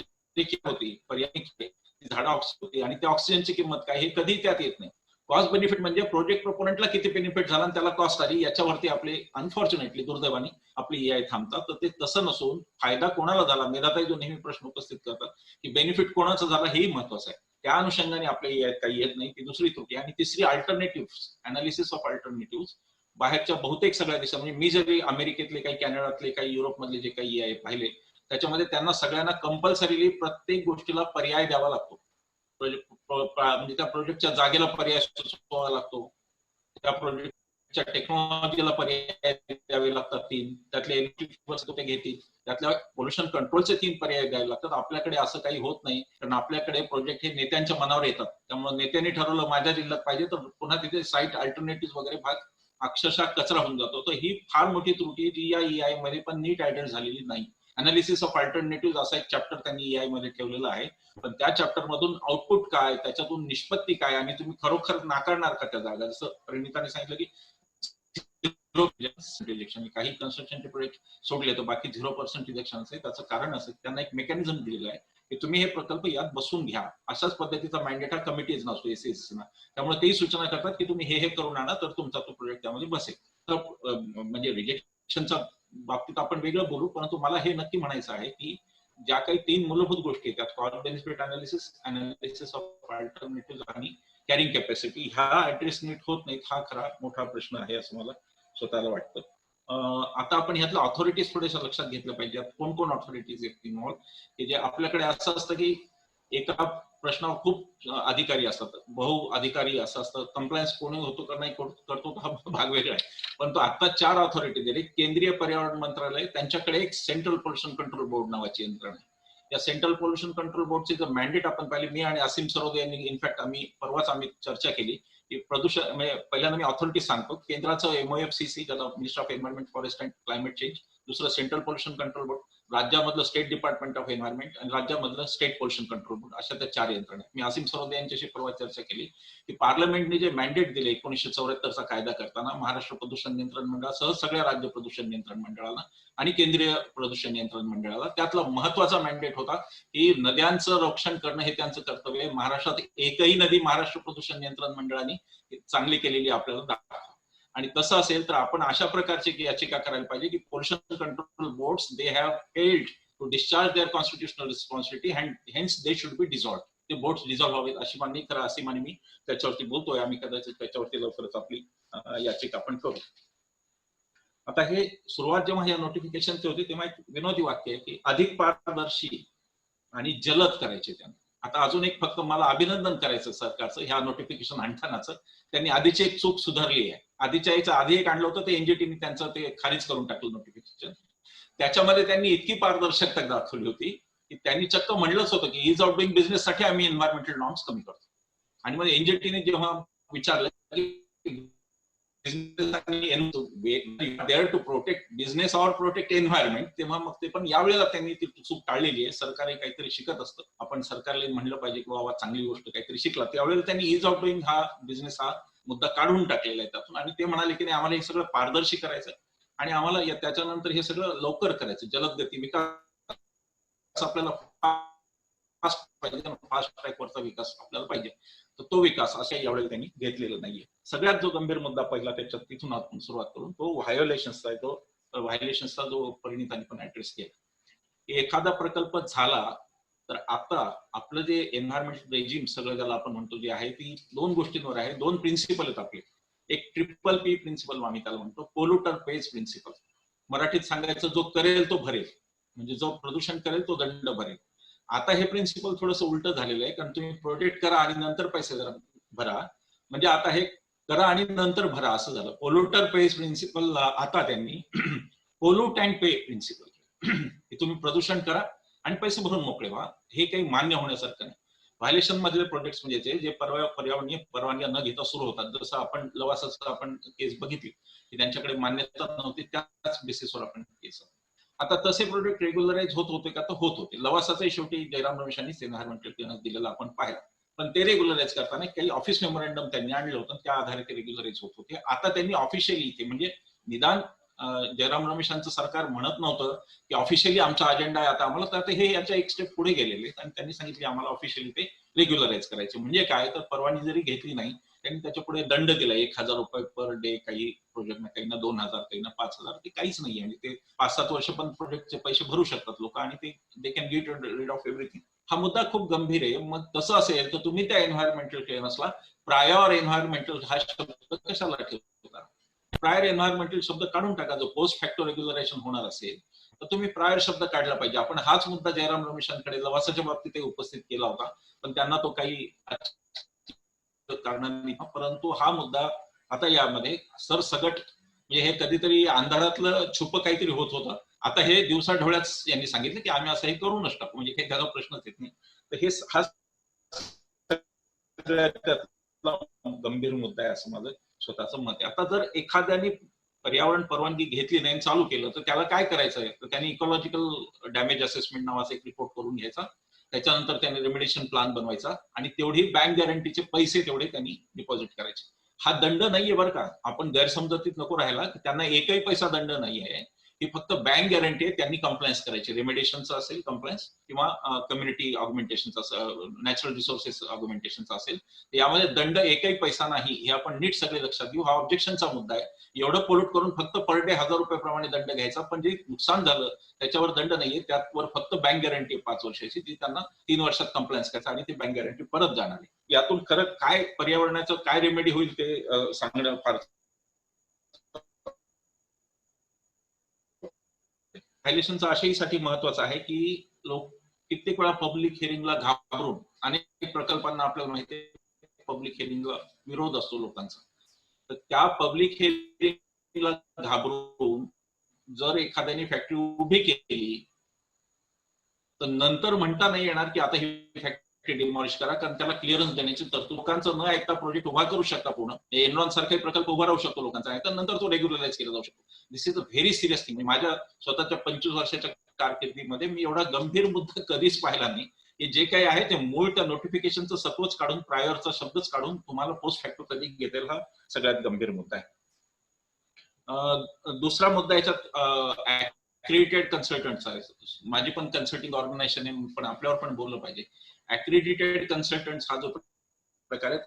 होती, पर्यायी झाडं ऑक्सिजन होती आणि त्या ऑक्सिजनची किंमत काय हे कधी त्यात येत नाही. कॉस्ट बेनिफिट म्हणजे प्रोजेक्ट प्रोपोनंटला किती बेनिफिट झाला आणि त्याला कॉस्ट आली, याच्यावरती आपले अनफॉर्च्युनेटली दुर्दैवाने आपली EIA थांबतात. तर ते तसं नसून फायदा कोणाला झाला, मेधाताई जो नेहमी प्रश्न उपस्थित करतात की बेनिफिट कोणाचा झाला हेही महत्वाचं आहे. त्या अनुषंगाने आपल्या EIA काही येत नाही, ती दुसरी त्रुटी. आणि तिसरी अल्टरनेटिव्ह, अनालिसिस ऑफ अल्टरनेटिव्ह. बाहेरच्या बहुतेक सगळ्या देशात, म्हणजे मी जरी अमेरिकेतले काही, कॅनडातले काही, युरोपमधले जे काही EIA पाहिले त्याच्यामध्ये त्यांना सगळ्यांना कंपल्सरीली प्रत्येक गोष्टीला पर्याय द्यावा लागतो. म्हणजे त्या प्रोजेक्टच्या जागेला पर्याय सुचवावा लागतो, त्या प्रोजेक्टच्या टेक्नॉलॉजीला पर्याय द्यावे लागतात 3, त्यातले इलेक्ट्रिक वस्तू ते घेतील, त्यातल्या पोल्युशन कंट्रोलचे 3 पर्याय द्यावे लागतात. आपल्याकडे असं काही होत नाही, कारण आपल्याकडे प्रोजेक्ट हे नेत्यांच्या मनावर येतात. त्यामुळे नेत्यांनी ठरवलं माझ्या जिल्ह्यात पाहिजे तर पुन्हा तिथे साईट अल्टरनेटिव्ह वगैरे भाग अक्षरशः कचरा होऊन जातो. तर ही फार मोठी त्रुटी जी या EIA मध्ये पण नीट आयडेंट झालेली नाही. अनालिसिस ऑफ अल्टरनेटिव्ह असा एक चॅप्टर त्यांनी EIA मध्ये ठेवलेला आहे, पण त्या चॅप्टर मधून आउटपुट काय, त्याच्यातून निष्पत्ती काय, आणि तुम्ही खरोखर नाकारणार का त्या जागा. जसं परिणिताने सांगितलं की रिजेक्शन, काही कन्स्ट्रक्शनचे प्रोजेक्ट सोडले तर बाकी 0% रिजेक्शन असेल. त्याचं कारण असं त्यांना एक मेकॅनिझम दिलेलं आहे की तुम्ही हे प्रकल्प यात बसून घ्या. अशाच पद्धतीचा मॅन्डेट हा कमिटीज नसतो एससीएससीना. त्यामुळे तेही सूचना करतात की तुम्ही हे करून आणा तर तुमचा तो प्रोजेक्ट त्यामध्ये बसेल. तर म्हणजे रिजेक्शनच्या बाबतीत आपण वेगळं बोलू, परंतु मला हे नक्की म्हणायचं आहे की ज्या काही 3 मूलभूत गोष्टी आहेत त्यात cost benefit analysis of alternative आणि कॅरिंग कॅपॅसिटी ह्या ऍड्रेस नीट होत नाहीत. हा खरा मोठा प्रश्न आहे असं मला स्वतःला वाटतं. आता आपण ह्यातल्या ऑथॉरिटीज थोड्याशा लक्षात घेतलं पाहिजे. कोण कोण ऑथॉरिटीज आहेत इन्व्हॉल्व, की जे आपल्याकडे असं असतं की एका प्रश्नावर खूप अधिकारी असतात, बहु अधिकारी असं असतं. कंप्लायन्स कोणी होतो का नाही करतो हा भाग वेगळा आहे. पण तो आता 4 ऑथॉरिटी दिली. केंद्रीय पर्यावरण मंत्रालय, त्यांच्याकडे एक सेंट्रल पोल्युशन कंट्रोल बोर्ड नावाची यंत्रणा आहे. या सेंट्रल पोल्युशन कंट्रोल बोर्डचे जर मॅन्डेट आपण पाहिले, मी आणि असीम सरोदे यांनी इनफॅक्ट परवाच आम्ही चर्चा केली की प्रदूषण म्हणजे पहिल्यांदा मी ऑथॉरिटी सांगतो. केंद्राचं MOFCC ज्याला minister of environment, forest and climate change, दुसरं सेंट्रल पोल्युशन कंट्रोल बोर्ड, राज्यामधलं स्टेट डिपार्टमेंट ऑफ एन्व्हायरमेंट आणि राज्यामधलं स्टेट पोल्युशन कंट्रोल बोर्ड, अशा त्या 4 यंत्रणा. मी असीम सरोदे यांच्याशी परवा चर्चा केली की पार्लमेंटने जे मॅन्डेट दिले 1974चा कायदा करताना महाराष्ट्र प्रदूषण नियंत्रण मंडळासह सगळ्या राज्य प्रदूषण नियंत्रण मंडळाला आणि केंद्रीय प्रदूषण नियंत्रण मंडळाला, त्यातला महत्वाचा मॅन्डेट होता की नद्यांचं रक्षण करणं हे त्यांचं कर्तव्य आहे. महाराष्ट्रात एकही नदी महाराष्ट्र प्रदूषण नियंत्रण मंडळाने चांगली केलेली आपल्याला दाखवा. आणि तसं असेल तर आपण अशा प्रकारची याचिका करायला पाहिजे की pollution control boards they have failed to discharge their constitutional responsibility and hence they should be dissolved. ते बोर्ड्स डिझॉल्व्ह व्हावेत अशी मागणी करा, अशी मागणी मी त्याच्यावरती बोलतोय. आम्ही कदाचित त्याच्यावरती लवकरच आपली याचिका आपण करू. आता हे सुरुवात जेव्हा या नोटिफिकेशनचे होते तेव्हा एक विनोदी वाक्य आहे की अधिक पारदर्शी आणि जलद करायचे त्यांना. आता अजून एक फक्त मला अभिनंदन करायचं सरकारचं ह्या नोटिफिकेशन आणतानाच. त्यांनी आधीची एक चूक सुधारली आहे. आधीच्या याचं आधी एक आणलं होतं ते एनजीटीने त्यांचं ते खारिज करून टाकलं नोटिफिकेशन. त्याच्यामध्ये त्यांनी इतकी पारदर्शकता दाखवली होती की त्यांनी चक्क म्हणलंच होतं की इज ऑफ डुईंग बिझनेस साठी आम्ही एन्व्हायरमेंटल नॉर्म्स कमी करतो. आणि मग एनजीटीने जेव्हा विचारलं की there to protect business or protect environment, तेव्हा मग ते पण यावेळेला त्यांनी ती चूक टाळलेली आहे. सरकार काहीतरी शिकत असतं. आपण सरकारला म्हणलं पाहिजे की बाबा चांगली गोष्ट काहीतरी शिकला. त्यावेळेला त्यांनी इज ऑफ डुईंग हा बिझनेस हा मुद्दा काढून टाकलेला आहे त्यातून. आणि ते म्हणाले की नाही आम्हाला हे सगळं पारदर्शी करायचं आणि आम्हाला त्याच्यानंतर हे सगळं लवकर करायचं, जलद गती विकास आपल्याला फास्ट पाहिजे, फास्ट ट्रॅकवरचा विकास आपल्याला पाहिजे. तर तो विकास अशा यावेळेला त्यांनी घेतलेला नाहीये. सगळ्यात जो गंभीर मुद्दा पहिला त्याच्यात तिथून आपण सुरुवात करून तो व्हायोलेशन्सचा आहे. तो व्हायोलेशन्सचा जो परिणितांनी पण ऍड्रेस केला. एखादा प्रकल्प झाला तर आता आपलं जे एन्व्हायरमेंटल रेजिम सगळं ज्याला आपण म्हणतो जे आहे ती 2 गोष्टींवर आहे. 2 प्रिन्सिपल आहेत आपले. एक PPP प्रिन्सिपल आम्ही त्याला म्हणतो, पोल्युटर पेज प्रिन्सिपल. मराठीत सांगायचं जो करेल तो भरेल, म्हणजे जो प्रदूषण करेल तो दंड भरेल. आता हे प्रिन्सिपल थोडंसं उलट झालेलं आहे, कारण तुम्ही प्रोटेक्ट करा आणि नंतर पैसे भरा. म्हणजे आता हे करा आणि नंतर भरा असं झालं. पोल्युटर पेज प्रिन्सिपल आता त्यांनी पोल्यूट अँड पे प्रिन्सिपल, की तुम्ही प्रदूषण करा आणि पैसे भरून मोकळे व्हा. हे काही मान्य होण्यासारखं नाही. व्हायलेशन मधले प्रोजेक्ट म्हणजे जे पर्यावरणीय परवानग्या न घेता सुरू होतात, जसं आपण लवासाचं आपण केस बघितली की त्यांच्याकडे मान्यता नव्हती, त्याच बेसिसवर आपण केस. आता तसे प्रोजेक्ट रेग्युलराइज होत होते का? तर होत होते. लवासाचाही शेवटी जयराम रमेशांनी एन्व्हायरमेंटल क्लिअरन्स दिलेला आपण पाहिला. पण ते रेग्युलराइज करताना काही ऑफिस मेमोरंडम त्यांनी आणलं होतं, त्या आधारे ते रेग्युलराइज होत होते. आता त्यांनी ऑफिशियली इथे म्हणजे निदान जयराम रमेशांचं सरकार म्हणत नव्हतं की ऑफिशियली आमचा अजेंडा आहे आता आम्हाला, तर हे याच्या एक स्टेप पुढे गेलेले आणि त्यांनी सांगितले आम्हाला ऑफिशियली ते रेग्युलराइज करायचे. म्हणजे काय तर परवानगी जरी घेतली नाही त्यांनी त्याच्या पुढे दंड दिला 1000 रुपये पर डे. काही प्रोजेक्टना, काही ना 2000, काही ना 5000. ते काहीच नाहीये. म्हणजे ते 5-7 वर्ष पण प्रोजेक्टचे पैसे भरू शकतात लोक आणि ते they can get rid of everything. हा मुद्दा खूप गंभीर आहे. मग तसं असेल तर तुम्ही त्या एन्व्हायरमेंटल क्लिअरन्सला प्रायर एन्व्हायरमेंटल हा शब्द कशाला ठेवता? प्रायर एन्व्हायरमेंटल शब्द काढून टाका. जो पोस्ट फॅक्टो रेग्युलरेशन होणार असेल तर तुम्ही प्रायर शब्द काढला पाहिजे. आपण हाच मुद्दा जयराम रमेशांकडे लवासाच्या बाबतीत उपस्थित केला होता, पण त्यांना तो काही कारणांनी, परंतु हा मुद्दा आता यामध्ये सरसगट म्हणजे हे कधीतरी अंधारातलं छुप काहीतरी होत होतं. आता हे दिवसा ढवळ्याच यांनी सांगितलं की आम्ही असं हे करूनच टाकू, म्हणजे काही त्याचा प्रश्नच येत नाही. तर हे हा गंभीर मुद्दा आहे असं माझं स्वतःचं मत आहे. आता जर एखाद्याने पर्यावरण परवानगी घेतली नाही चालू केलं तर त्याला काय करायचं आहे? तर त्यांनी इकॉलॉजिकल डॅमेज असेसमेंट नावाचा एक रिपोर्ट करून घ्यायचा. त्याच्यानंतर त्यांनी रेमिडिएशन प्लॅन बनवायचा आणि तेवढी बँक गॅरंटीचे पैसे तेवढे त्यांनी डिपॉझिट करायचे. हा दंड नाहीये बरं का, आपण गैरसमजतीत नको राहायला, की त्यांना एकही पैसा दंड नाहीये. ही फक्त बँक गॅरंटी आहे, त्यांनी कंप्लायन्स करायची. रेमेडिएशनचं असेल कंप्लायन्स किंवा कम्युनिटी ऑगमेंटेशनचं, नॅचरल रिसोर्सेस ऑगमेंटेशनचं असेल. यामध्ये दंड एकही पैसा नाही, हे आपण नीट सगळे लक्षात घेऊ. हा ऑब्जेक्शनचा मुद्दा आहे. एवढं पोल्यूट करून फक्त पर डे 1000 रुपये प्रमाणे दंड घ्यायचा, पण जे नुकसान झालं त्याच्यावर दंड नाहीये. त्यावर फक्त बँक गॅरंटी 5 वर्षाची, ती त्यांना 3 वर्षात कंप्लायन्स करायचं आणि ती बँक गॅरंटी परत जाणार आहे. यातून खरं काय पर्यावरणाचं काय रेमेडी होईल ते सांगणं फार. व्हायलेशनचं अशाहीसाठी महत्वाचं आहे की लोक कित्येक वेळा पब्लिक हिअरिंगला घाबरून, अनेक प्रकल्पांना आपल्याला माहिती आहे पब्लिक हिअरिंगला विरोध असतो लोकांचा, तर त्या पब्लिक हिअरिंगला घाबरून जर एखाद्याने फॅक्टरी उभी केली तर नंतर म्हणता नाही येणार की आता ही फॅक्टरी डिमॉलिश करा, कारण त्याला क्लिअरन्स देण्याची तरतूद. लोकांचं न ऐकता प्रोजेक्ट उभा करू शकता पूर्ण, एनरॉन सारखे प्रकल्प उभा राहू शकतो लोकांचा, तर नंतर तो रेग्युलराइज केला जाऊ शकतो. This is a very serious thing. माझ्या स्वतःच्या 25 वर्षाच्या कारकिर्दीमध्ये मी एवढा गंभीर मुद्दा कधीच पाहिला नाही, की जे काही आहे ते मूळ त्या नोटिफिकेशनचं सत्वच काढून, प्रायरचा शब्दच काढून तुम्हाला पोस्ट फॅक्टो कधी घेतील, हा सगळ्यात गंभीर मुद्दा आहे. दुसरा मुद्दा याच्यात अक्रेडिटेड कन्सल्टंट्स आहे. माझी पण कन्सल्टिंग ऑर्गनायझेशन आहे, पण आपल्यावर पण बोललं पाहिजे. अक्रेडिटेड कन्सल्टंट्स हा जो प्रकार आहे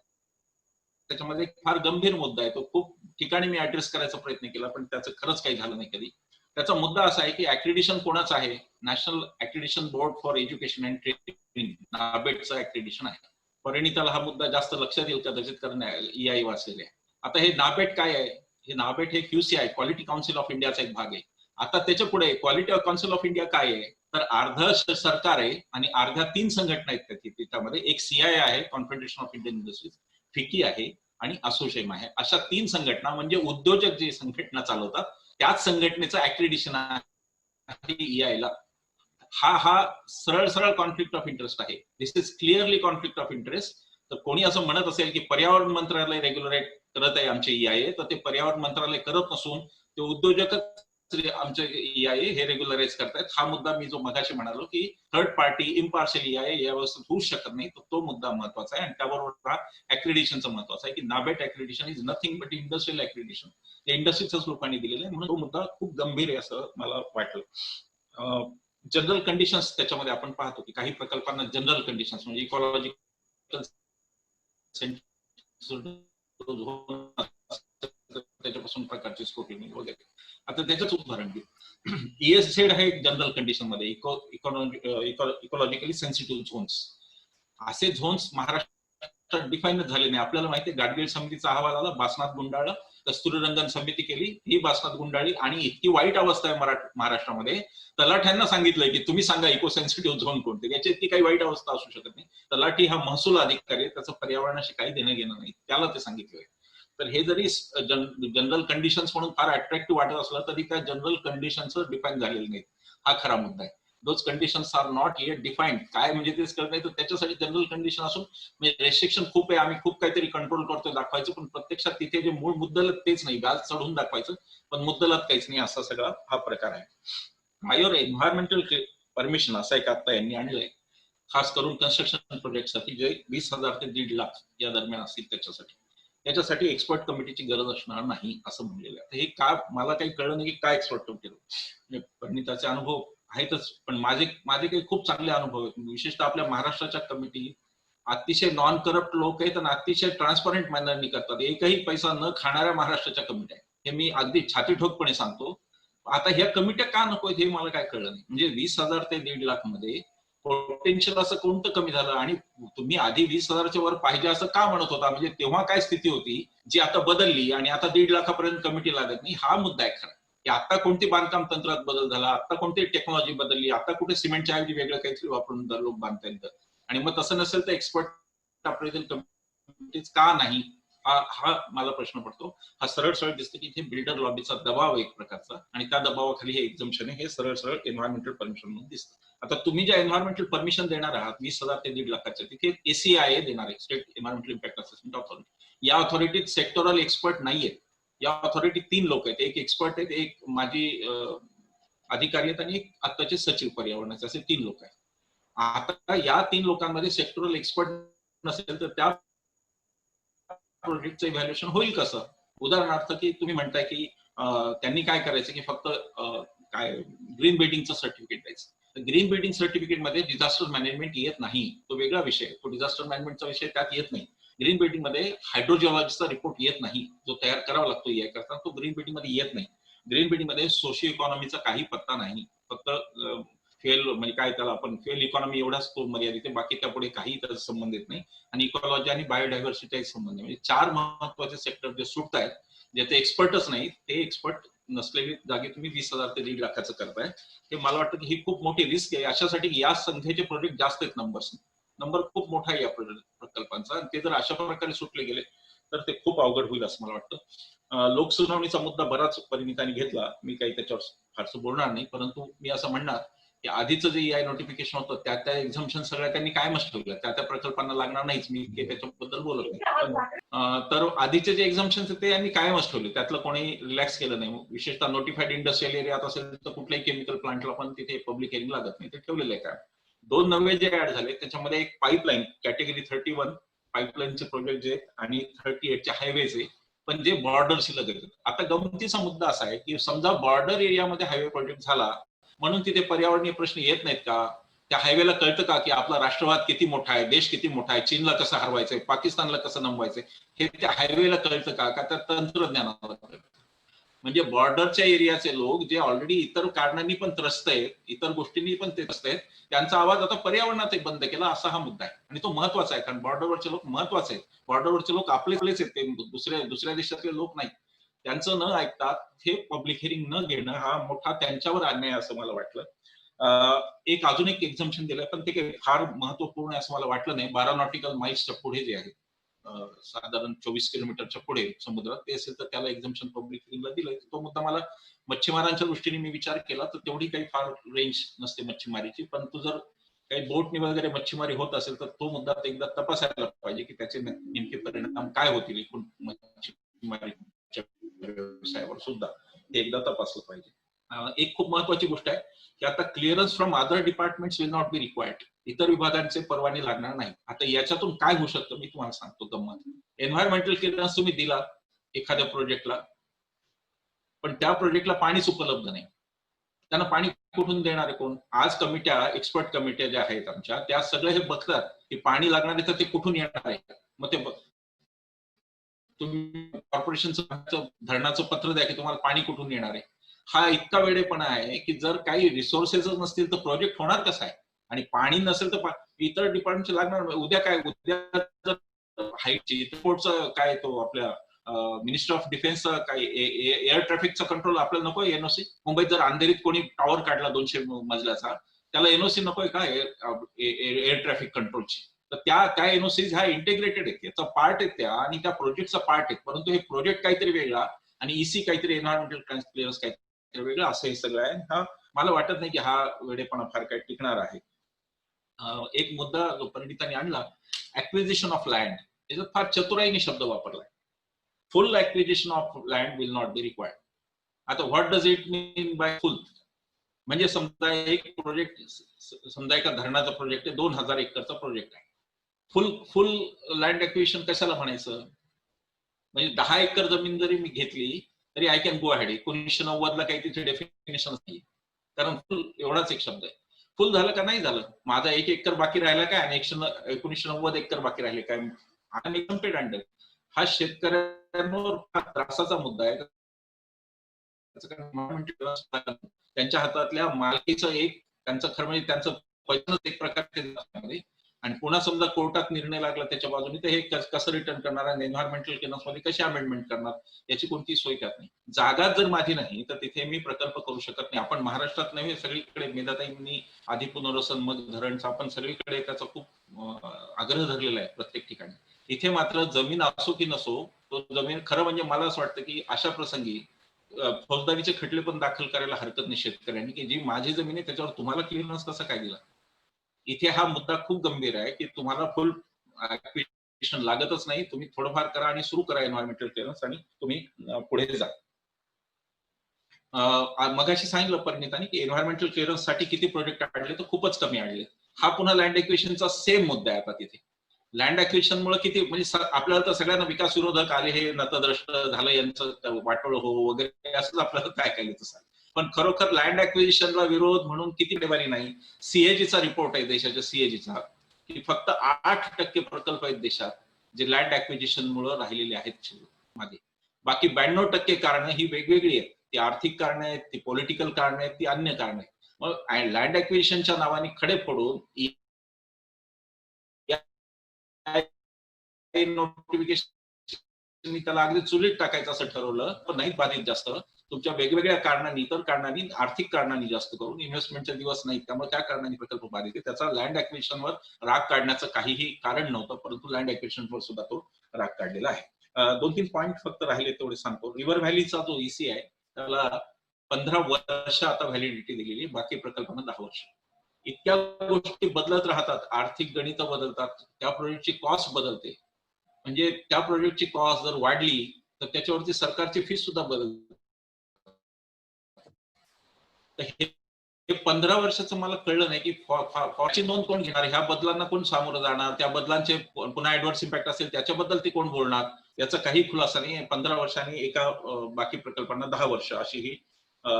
त्याच्यामध्ये फार गंभीर मुद्दा आहे. तो खूप ठिकाणी मी ऍड्रेस करायचा प्रयत्न केला, पण त्याचं खरंच काही झालं नाही कधी. त्याचा मुद्दा असा आहे की अक्रेडिशन कोणाचं आहे? National Accreditation Board for Education and Training, नाबेडचं अक्रेडिशन आहे. परिणिताला हा मुद्दा जास्त लक्षात येईल कदाचित, कारण EI वाचलेले आहे. आता हे नाबेड काय आहे? हे नाबेड हे QC आहे, क्वालिटी काउन्सिल ऑफ इंडियाचा एक भाग आहे. आता त्याच्या पुढे क्वालिटी काउन्सिल ऑफ इंडिया काय आहे? तर अर्ध सरकार आहे आणि अर्ध्या 3 संघटना आहेत त्याच्यामध्ये. एक CII आहे, कॉन्फेडरेशन ऑफ इंडियन इंडस्ट्रीज, फिकी आहे आणि असोचेम आहे. अशा 3 संघटना म्हणजे उद्योजक जे संघटना चालवतात त्याच संघटनेचं अक्रेडिशन आहे EI ला. हा सरळ सरळ कॉन्फ्लिक्ट ऑफ इंटरेस्ट आहे. This is clearly conflict of interest. तर कोणी असं म्हणत असेल की पर्यावरण मंत्रालय रेग्युलेट करत आहे आमचे EI, तर ते पर्यावरण मंत्रालय करत नसून ते उद्योजकच आमचे EI हे रेग्युलराइज करतायत. हा मुद्दा मी जो मगाशी म्हणालो की थर्ड पार्टी इम्पार्शियल EI या व्यवस्थेत होऊ शकत नाही, तर तो मुद्दा महत्वाचा आहे. आणि त्याबरोबर हा अक्रेडिशनचा महत्वाचा आहे की NABET accreditation is nothing but industrial accreditation, ते इंडस्ट्रीच्याच लोकांनी दिलेलं आहे, म्हणून तो मुद्दा खूप गंभीर आहे असं मला वाटलं. जनरल कंडिशन्स त्याच्यामध्ये आपण पाहतो की काही प्रकल्पांना जनरल कंडिशन्स म्हणजे इकॉलॉजिकल त्याच्यापासून प्रकारची स्क्रुटिनी वगैरे. आता त्याचंच उदाहरण घेऊ. ESZ आहे जनरल कंडिशन मध्ये, इकॉलॉजिकली सेन्सिटिव्ह झोन्स. असे झोन्स महाराष्ट्रात डिफाईनच झाले नाही. आपल्याला माहिती आहे गाडगीळ समितीचा अहवाल आला, बासनाथ गुंडाळला, कस्तुरीरंगन समिती केली, ही बासनाथ गुंडाळी, आणि इतकी वाईट अवस्था आहे महाराष्ट्रामध्ये. तलाठ्यांना सांगितलंय की तुम्ही सांगा इको सेन्सिटिव्ह झोन कोणते, याची इतकी काही वाईट अवस्था असू शकत नाही. तलाठी हा महसूल अधिकारी आहे, त्याचं पर्यावरणाशी काही देणं घेणं नाही, त्याला ते सांगितलंय. तर हे जरी जनरल कंडिशन्स म्हणून फार अट्रॅक्टिव्ह वाटत असलं तरी त्या जनरल कंडिशन्स डिफाईन झालेले नाहीत, हा खरा मुद्दा आहे. Those conditions are not yet defined. काय म्हणजे तेच कळत नाही, तर त्याच्यासाठी जनरल कंडिशन असून म्हणजे रेस्ट्रिक्शन खूप आहे, आम्ही खूप काहीतरी कंट्रोल करतोय दाखवायचं, पण प्रत्यक्षात तिथे जे मूळ मुद्दलत तेच नाही, व्याज चढून दाखवायचं पण मुद्दलत काहीच नाही, असा सगळा हा प्रकार आहे. प्रायोर एन्व्हायरमेंटल परमिशन असं एक आता यांनी आणलंय, खास करून कन्स्ट्रक्शन प्रोजेक्टसाठी, जे 20,000 ते 1.5 लाख या दरम्यान असतील त्याच्यासाठी एक्सपर्ट कमिटीची गरज असणार नाही असं म्हणलेलं आहे. हे का मला काही कळलं नाही की काय एक्सपर्ट कमिटी, म्हणजे परिणिताचे अनुभव आहेतच, पण माझे काही खूप चांगले अनुभव आहेत. विशेषतः आपल्या महाराष्ट्राच्या कमिटी अतिशय नॉन करप्ट लोक आहेत आणि अतिशय ट्रान्सपरंट मॅनरनी करतात. एकही पैसा न खाणाऱ्या महाराष्ट्राच्या कमिट्या, हे मी अगदी छाती ठोकपणे सांगतो. आता ह्या कमिट्या का नको हे मला काय कळलं नाही. म्हणजे 20,000 ते 1.5 लाख मध्ये पोटेन्शियल असं कोणतं कमी झालं, आणि तुम्ही आधी 20,000च्या वर पाहिजे असं का म्हणत होता? म्हणजे तेव्हा काय स्थिती होती जी आता बदलली आणि आता 1.5 लाखापर्यंत कमिटी लागत नाही, हा मुद्दा आहे खरा. की आता कोणती बांधकाम तंत्रात बदल झाला, आता कोणती टेक्नॉलॉजी बदलली, आता कुठे सिमेंटच्या ऐवजी वेगळं काहीतरी वापरून लोक बांधता येतं. आणि मग तसं नसेल तर एक्सपर्ट अप्रेझल कमिटीज का नाही, हा मला प्रश्न पडतो. हा सरळ दिसतं की इथे बिल्डर लॉबीचा दबाव एक प्रकारचा, आणि त्या दबावाखाली हे एक्झम्पशन आहे, हे सरळ एन्व्हायरमेंटल परमिशन म्हणून दिसतं. आता तुम्ही ज्या एन्व्हायरमेंटल परमिशन देणार आहात 20,000 ते 1.5 लाखाच्या, तिथे ACIA देणार आहे, state environmental impact assessment authority. या ऑथॉरिटीत सेक्टोरल एक्सपर्ट नाहीयेत. या ऑथॉरिटीत 3 लोक आहेत, एक एक्सपर्ट आहेत, एक माजी अधिकारी आहेत आणि एक आत्ताचे सचिव पर्यावरणाचे, असे 3 लोक आहेत. आता या 3 लोकांमध्ये सेक्टोरल एक्सपर्ट नसेल तर त्या प्रोजेक्टचं इव्हॅल्युएशन होईल कसं? उदाहरणार्थ की तुम्ही म्हणताय की त्यांनी काय करायचं की फक्त काय ग्रीन बिल्डिंगचं सर्टिफिकेट द्यायचं. ग्रीन बिल्डिंग सर्टिफिकेट मध्ये डिझास्टर मॅनेजमेंट येत नाही, तो वेगळा विषय. तो डिझास्टर मॅनेजमेंटचा विषय त्यात येत नाही. ग्रीन बिल्डिंग मध्ये हायड्रोजिओलॉजीचा रिपोर्ट येत नाही, जो तयार करावा लागतो या करता, तो ग्रीन बिल्डिंग मध्ये येत नाही. ग्रीन बिल्डिंग मध्ये सोशिओ इकॉनॉमीचा काही पत्ता नाही, फक्त फेल म्हणजे काय त्याला आपण फेल इकॉनॉमी एवढाच तो मर्यादित आहे, बाकी त्यापुढे काही त्याचा संबंध येत नाही. आणि इकॉलॉजी आणि बायोडायव्हर्सिटीचा संबंध आहे. म्हणजे 4 महत्वाचे सेक्टर जे सुटत आहेत, ज्याचे एक्सपर्टच नाही, ते एक्सपर्ट नसलेली जागी तुम्ही 20,000 ते 1.5 लाखाचं करताय. हे मला वाटतं की ही खूप मोठी रिस्क आहे. अशासाठी या संख्येचे प्रोजेक्ट जास्त आहेत. नंबर खूप मोठा आहे या प्रकल्पांचा. ते जर अशा प्रकारे सुटले गेले तर ते खूप अवघड होईल असं मला वाटतं. लोकसुनावणीचा मुद्दा बराच परिणितांनी घेतला, मी काही त्याच्यावर फारसं बोलणार नाही, परंतु मी असं म्हणणार की आधीचं जे EI नोटिफिकेशन होतं त्या एक्झम्पशन सगळ्या त्यांनी कायमच ठेवलं, त्या प्रकल्पांना लागणार नाहीच, मी त्याच्याबद्दल बोलत नाही. तर आधीचे जे एक्झम्पशन ते यांनी कायमच ठेवले, त्यातलं कोणी रिलॅक्स केलं नाही. विशेषतः नोटिफाईड इंडस्ट्रियल एरियात असेल तर कुठल्याही केमिकल प्लांटला पण तिथे पब्लिक हिअरिंग लागत नाही, ते ठेवलेलं आहे. काय 2 नवे जे ऍड झाले त्याच्यामध्ये एक पाईपलाईन कॅटेगरी 31 पाईपलाईनचे प्रोजेक्ट जे आणि 38चे हायवेचे, पण जे बॉर्डरशी लगत. आता गमतीचा मुद्दा असा आहे की समजा बॉर्डर एरियामध्ये हायवे प्रोजेक्ट झाला म्हणून तिथे पर्यावरणीय प्रश्न येत नाहीत का? त्या हायवेला कळतं का की आपला राष्ट्रवाद किती मोठा आहे, देश किती मोठा आहे, चीनला कसं हरवायचंय, पाकिस्तानला कसं नमवायचंय, हे त्या हायवेला कळतं का त्या तंत्रज्ञानाला कळतं? म्हणजे बॉर्डरच्या एरियाचे लोक जे ऑलरेडी इतर कारणांनी पण त्रस्त आहेत, इतर गोष्टींनी पण ते त्रस्त आहेत, त्यांचा आवाज आता पर्यावरणात बंद केला, असा हा मुद्दा आहे. आणि तो महत्वाचा आहे, कारण बॉर्डरवरचे लोक महत्वाचे आहेत. बॉर्डरवरचे लोक आपलेच आहेत, ते दुसऱ्या देशातले लोक नाही. त्यांचं न ऐकता हे पब्लिक हिअरिंग न घेणं हा मोठा त्यांच्यावर अन्याय असं मला वाटलं. एक अजून एक एक्झम्पशन दिलंय, पण ते काही फार महत्वपूर्ण आहे असं मला वाटलं नाही. 12 नॉटिकल माईल्सच्या पुढे जे आहे, साधारण 24 किलोमीटरच्या पुढे समुद्रात ते असेल तर त्याला एक्झम्पशन पब्लिक हिअरिंगला दिलंय. तो मुद्दा मला मच्छीमारांच्या दृष्टीने मी विचार केला तर तेवढी काही फार रेंज नसते मच्छीमारीची, परंतु जर काही बोटने वगैरे मच्छीमारी होत असेल तर तो मुद्दा एकदा तपासायला पाहिजे की त्याचे नेमके परिणाम काय होतील एकूण मच्छीमारीच्या व्यवसायावर सुद्धा ते एकदा तपासलं पाहिजे. एक खूप महत्वाची गोष्ट आहे की आता clearance from other departments will not be required. इतर विभागांचे परवाने लागणार नाही. आता याच्यातून काय होऊ शकतं मी तुम्हाला सांगतो गंमत. एन्व्हायरमेंटल क्लिअरन्स तुम्ही दिला एखाद्या प्रोजेक्टला, पण त्या प्रोजेक्टला पाणीच उपलब्ध नाही. त्यांना पाणी कुठून देणार आहे कोण? आज कमिट्या, एक्सपर्ट कमिट्या ज्या आहेत आमच्या, त्या सगळे हे बघतात की पाणी लागणार आहे तर ते कुठून येणार आहे. मग ते तुम्ही कॉर्पोरेशनचं धरणाचं पत्र द्या की तुम्हाला पाणी कुठून येणार आहे. हा इतका वेळेपणा आहे की जर काही रिसोर्सेस नसतील तर प्रोजेक्ट होणार कसा आहे? आणि पाणी नसेल तर इतर डिपार्टमेंटचे लागणार. उद्या काय, उद्या हाईटची रिपोर्टचं काय, तो आपल्या मिनिस्टर ऑफ डिफेन्सचा काय एअर ट्रॅफिकचा कंट्रोल आपल्याला नकोय एनओसी? मुंबईत जर अंधेरीत कोणी टॉवर काढला 200 मजल्याचा, त्याला एनओसी नकोय का एअर ट्रॅफिक कंट्रोलची? तर त्या एनओसीज ह्या इंटिग्रेटेड आहेत, याचा पार्ट आहेत त्या, आणि त्या प्रोजेक्टचा पार्ट आहेत. परंतु हे प्रोजेक्ट काहीतरी वेगळा आणि ईसी काहीतरी, एन्व्हायरमेंटल क्लिअरन्स काहीतरी वेगळं, असं हे सगळं आहे. हा मला वाटत नाही की हा वेळेपणा फार काही टिकणार आहे. एक मुद्दा जो पंडितांनी आणला, ऍक्विजिशन ऑफ लँड, याच्यात फार चतुराईने शब्द वापरलाय. Full acquisition of land will not be required. आता what does it mean by full? म्हणजे समजा एक प्रोजेक्ट, समजा एका धरणाचा प्रोजेक्ट आहे, 2000 एकरचा प्रोजेक्ट आहे. फुल लँड ऍक्विजिशन कशाला म्हणायचं? म्हणजे 10 एकर जमीन जरी मी घेतली तरी आय कॅन गो अहेड. 1990 ला काही तिथे डेफिनेशन नाही, कारण फुल एवढाच एक शब्द आहे. फुल झालं का नाही झालं? माझा 1 एकर बाकी राहिला काय आणि 1990 एकर बाकी राहिले काय? आणि हा शेतकऱ्यांवर त्रासाचा मुद्दा आहे. त्यांच्या हातातल्या मालकीचं एक, त्यांचं खरं म्हणजे त्यांचं पैसाच एक प्रकारचे, आणि पुन्हा समजा कोर्टात निर्णय लागला त्याच्या बाजूने, तर हे कसं रिटर्न करणार आणि एन्व्हायरमेंटल क्लिअरन्स मध्ये कशी अमेंडमेंट करणार, याची कोणती सोय करत नाही. जागा जर माझी नाही तर तिथे मी प्रकल्प करू शकत नाही. आपण महाराष्ट्रात नव्हे, सगळीकडे मेधाताईंनी आधी पुनर्वसन मग धरणचा, आपण सगळीकडे त्याचा खूप आग्रह धरलेला आहे प्रत्येक ठिकाणी. इथे मात्र जमीन असो की नसो, तो जमीन, खरं म्हणजे मला असं वाटतं की अशा प्रसंगी फौजदारीचे खटले पण दाखल करायला हरकत नाही शेतकऱ्यांनी, की जी माझी जमीन आहे त्याच्यावर तुम्हाला क्लिअरन्स कसं काय दिला? इथे हा मुद्दा खूप गंभीर आहे की तुम्हाला फुल ऍक्विजिशन लागतच नाही, तुम्ही थोडंफार करा आणि सुरू करा एन्व्हायरमेंटल क्लिअरन्स आणि तुम्ही पुढे जा. मगाशी सांगितलं परिणितांनी की एन्व्हायरमेंटल क्लिअरन्स साठी किती प्रोजेक्ट आणले, तर खूपच कमी आणले. हा पुन्हा लँड एक्विजिशनचा सेम मुद्दा आहे आता तिथे. लँड ऍक्विजिशनमुळे किती म्हणजे आपल्याला तर सगळ्यांना विकास विरोधक आले, हे नतद्रष्ट झालं, यांचं वाटोळ हो वगैरे असंच आपल्याला काय काय तसं. पण खरोखर लँड ऍक्विजिशनला विरोध म्हणून किती बेबारी नाही. सीएजीचा रिपोर्ट आहे देशाच्या सीएजीचा, की फक्त 8% प्रकल्प आहेत देशात जे लँड ऍक्विजिशन मुळे राहिलेले आहेत मागे. बाकी 92% कारणं ही वेगवेगळी आहेत. ती आर्थिक कारणं आहेत, ती पॉलिटिकल कारणं आहेत, ती अन्य कारणं आहेत. मग लँड ऍक्विजिशनच्या नावाने खडे फोडून नोटिफिकेशन त्याला अगदी चुलीत टाकायचं असं ठरवलं, पण नाहीत बाधित जास्त. तुमच्या वेगवेगळ्या कारणांनी, इतर कारणांनी, आर्थिक कारणांनी जास्त करून इन्व्हेस्टमेंटचे दिवस नाहीत, त्यामुळे त्या कारणांनी प्रकल्प बाधित आहे. त्याचा लँड ऍक्विजिशनवर राग काढण्याचं काहीही कारण नव्हतं, परंतु लँड ऍक्विजिशनवर सुद्धा तो राग काढलेला आहे. 2-3 पॉईंट फक्त राहिले तेवढे सांगतो. रिव्हर व्हॅलीचा जो ईसी आहे त्याला 15 वर्ष आता व्हॅलिडिटी दिलेली, बाकी प्रकल्पांना 10 वर्ष. इतक्या गोष्टी बदलत राहतात, आर्थिक गणित बदलतात, त्या प्रोजेक्टची कॉस्ट बदलते. म्हणजे त्या प्रोजेक्टची कॉस्ट जर वाढली तर त्याच्यावरती सरकारची फीस सुद्धा बदलते. हे 15 वर्षाचं मला कळलं नाही की फॉची नोंद कोण घेणार, ह्या बदलांना कोण सामोरं जाणार, त्या बदलांचे पुन्हा ऍडव्हर्स इम्पॅक्ट असेल त्याच्याबद्दल ते कोण बोलणार, याचा काही खुलासा नाही. 15 वर्षांनी एका बाकी प्रकल्पांना 10 वर्ष अशी ही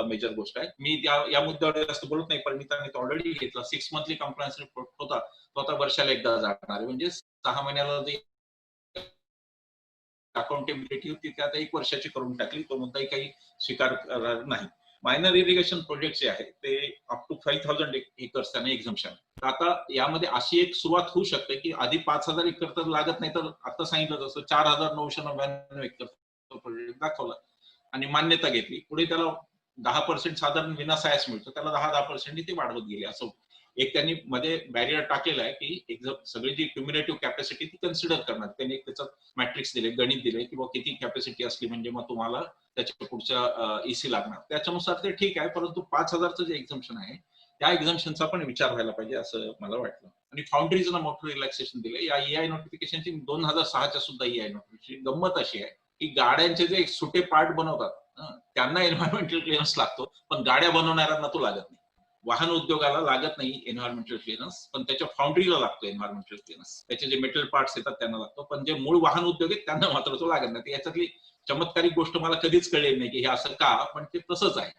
मेजर गोष्ट आहे. मी या मुद्द्यावर जास्त बोलत नाही, परिणिताने ऑलरेडी घेतला. 6 मंथली कम्प्लायन्स रिपोर्ट होता, तो आता वर्षाला एकदा जाणार आहे. म्हणजे 6 महिन्याला जे अकाउंटेबिलिटी होती ती आता 1 वर्षाची करून टाकली. तो मुद्दाही काही स्वीकार नाही. मायनर इरिगेशन प्रोजेक्ट जे आहे ते अप टू 5,000 एकर्स त्यांना एक्झम्पशन. आता यामध्ये अशी एक सुरुवात होऊ शकते की आधी 5,000 एकर तर लागत नाही, तर आता सांगितलं तसं 4,999 एकर प्रोजेक्ट दाखवला आणि मान्यता घेतली. पुढे त्याला 10% साधारण विनासायास मिळतो, त्याला 10% ते वाढवत गेले. असं एक त्यांनी मध्ये बॅरियर टाकलेला आहे की सगळी जी क्युम्युलेटिव्ह कॅपॅसिटी ती कन्सिडर करणार. त्यांनी त्याचं मॅट्रिक्स दिले, गणित दिले की किती कॅपॅसिटी असली म्हणजे मग तुम्हाला त्याच्या पुढच्या ईसी लागणार. त्याच्यानुसार ते ठीक आहे, परंतु 5,000चं जे एक्झम्पशन आहे त्या एक्झम्पशनचा पण विचार व्हायला पाहिजे असं मला वाटलं. आणि फाउंड्रीजना मोठं रिलॅक्सेशन दिले. या ईआय नोटिफिकेशनची 2006च्या सुद्धा ईआय नोटिफिकेशन गंमत अशी आहे की गाड्यांचे जे सुटे पार्ट बनवतात त्यांना एन्व्हायरमेंटल क्लिअरन्स लागतो, पण गाड्या बनवणाऱ्यांना तो लागत नाही. वाहन उद्योगाला लागत नाही एन्व्हायरमेंटल क्लिअरन्स, पण त्याच्या फाउंड्रीला लागतो एन्व्हायरमेंटल क्लिअरन्स. त्याचे जे मेटल पार्ट्स येतात त्यांना लागतो, पण जे मूळ वाहन उद्योग आहेत त्यांना मात्र तो लागत नाही. याच्यातली चमत्कारिक गोष्ट मला कधीच कळली नाही की हे असं का, पण ते तसंच आहे.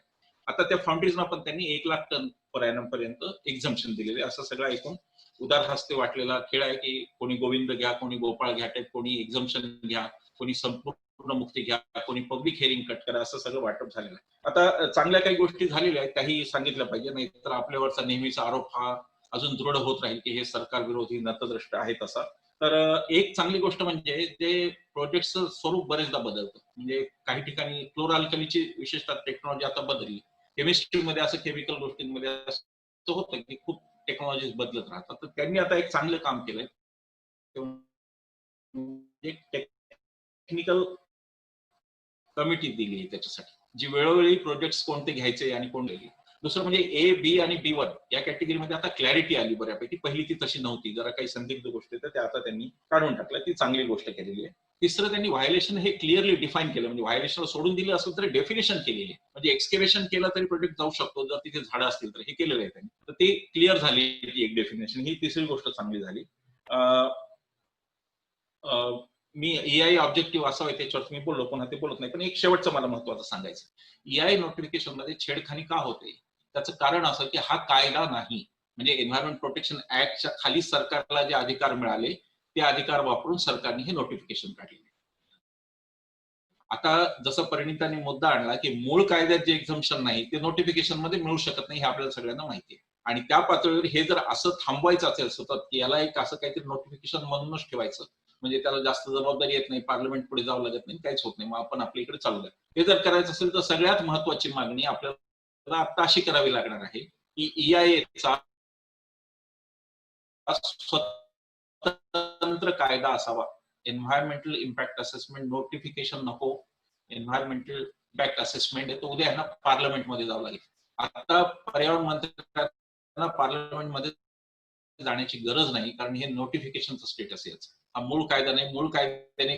आता त्या फाउंड्रीजना पण त्यांनी 1 लाख टन पर ॲनम पर्यंत एक्झम्पशन दिलेले. असं सगळं ऐकून उदार हस्ते वाटलेला खेळ आहे की कोणी गोविंद घ्या, कोणी गोपाळ घ्या टाईप, कोणी एक्झम्पशन घ्या, कोणी संपूर्ण मुक्ती घ्या, कोणी पब्लिक हिअरिंग कट करा, असं सगळं वाटप झालेलं आहे. आता चांगल्या काही गोष्टी झालेल्या आहेत, त्याही सांगितलं पाहिजे, नाही तर आपल्यावरचा नेहमीचा आरोप हा अजून दृढ होत राहील की हे सरकार विरोधी नतद्रष्ट आहे तसा. तर एक चांगली गोष्ट म्हणजे ते प्रोजेक्टचं स्वरूप बरेचदा बदलतं. म्हणजे काही ठिकाणी क्लोरअल्कलीची विशेषतः टेक्नॉलॉजी आता बदलली. केमिस्ट्रीमध्ये असं, केमिकल गोष्टींमध्ये असं होतं की खूप टेक्नॉलॉजी बदलत राहतात. तर त्यांनी आता एक चांगलं काम केलंय. टेक्निकल कमिटी दिली त्याच्यासाठी, जी वेळोवेळी प्रोजेक्ट कोणते घ्यायचे आणि कोण घ्यायचे. दुसरं म्हणजे ए, बी आणि B1 या कॅटेगरीमध्ये आता क्लॅरिटी आली बऱ्यापैकी. पहिली ती तशी नव्हती, जरा काही संदिग्ध गोष्टी तर त्या आता त्यांनी काढून टाकल्या. ती चांगली गोष्ट केलेली आहे. तिसरं, त्यांनी व्हायलेशन हे क्लिअरली डिफाईन केलं. म्हणजे व्हायलेशनला सोडून दिलं असेल तरी डेफिनेशन केलेली आहे. म्हणजे एक्सकेव्हेशन केलं तरी प्रोजेक्ट जाऊ शकतो जर तिथे झाडं असतील तर, हे केलेलं आहे त्यांनी. तर ते क्लिअर झाली ती एक डेफिनेशन. ही तिसरी गोष्ट चांगली झाली. मी EI ऑब्जेक्टिव्ह असावे त्याच्यावर मी बोललो, पुन्हा ते बोलत नाही, पण एक शेवटचं मला महत्वाचं सांगायचं. EI नोटिफिकेशन मध्ये छेडखानी का होते, त्याचं कारण असं की हा कायदा नाही. म्हणजे एन्व्हायरमेंट प्रोटेक्शन ऍक्टच्या खाली सरकारला जे अधिकार मिळाले ते अधिकार वापरून सरकारने हे नोटिफिकेशन काढले. आता जसं परिणिताने मुद्दा आणला की मूळ कायद्यात जे एक्झम्पशन नाही ते नोटिफिकेशन मध्ये मिळू शकत नाही, हे आपल्याला सगळ्यांना माहिती आहे. आणि त्या पातळीवर हे जर असं थांबवायचं असेल सतत की याला एक असं काहीतरी नोटिफिकेशन म्हणूनच ठेवायचं, म्हणजे त्याला जास्त जबाबदारी येत नाही, पार्लमेंट पुढे जावं लागत नाही, काहीच होत नाही, मग आपण आपल्या इकडे चालू आहे. हे जर करायचं असेल तर सगळ्यात महत्वाची मागणी आपल्याला आता अशी करावी लागणार आहे की EIA स्वतंत्र कायदा असावा. एन्व्हायरमेंटल इम्पॅक्ट असेसमेंट नोटिफिकेशन नको, एन्व्हायरमेंटल इम्पॅक्ट असेसमेंट आहे तो उद्या यांना पार्लमेंटमध्ये जावं लागेल. आता पर्यावरण मंत्र्यांना पार्लमेंटमध्ये जाण्याची गरज नाही, कारण हे नोटिफिकेशनचं स्टेटस आहे. हा मूळ कायदा नाही. मूळ कायद्याने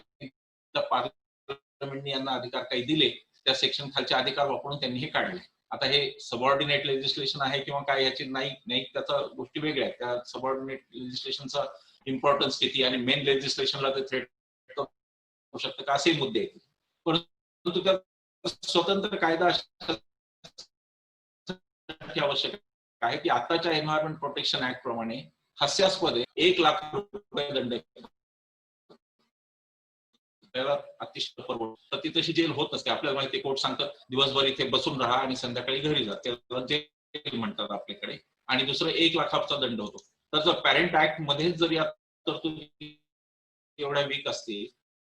पार्लमेंटने यांना अधिकार काही दिले, त्या सेक्शन खालचे अधिकार वापरून त्यांनी हे काढले. आता हे सबऑर्डिनेट लेजिस्लेशन आहे किंवा काय याची नाही, त्याचा गोष्टी वेगळ्या आहेत. त्या सबऑर्डिनेट लेजिस्लेशनचा इम्पॉर्टन्स किती आणि मेन लेजिस्लेशनला ते थ्रेट करू शकतं का, असे मुद्दे येतील. परंतु त्या स्वतंत्र कायदा आवश्यक आहे की आताच्या एन्व्हायरमेंट प्रोटेक्शन ऍक्ट प्रमाणे हास्यास्पद 1 लाख रुपये दंड त्याला अतिशय परवडत. तर ती तशी जेल होत नसते. आपल्याला माहिती, कोर्ट सांगतात दिवसभर इथे बसून राहा आणि संध्याकाळी घरी जा, त्याला जेल म्हणतात आपल्याकडे, आणि दुसरं 1 लाखाचा दंड होतो. तर जर पॅरेंट ऍक्ट मध्ये जर या तरतुदी एवढ्या वीक असतील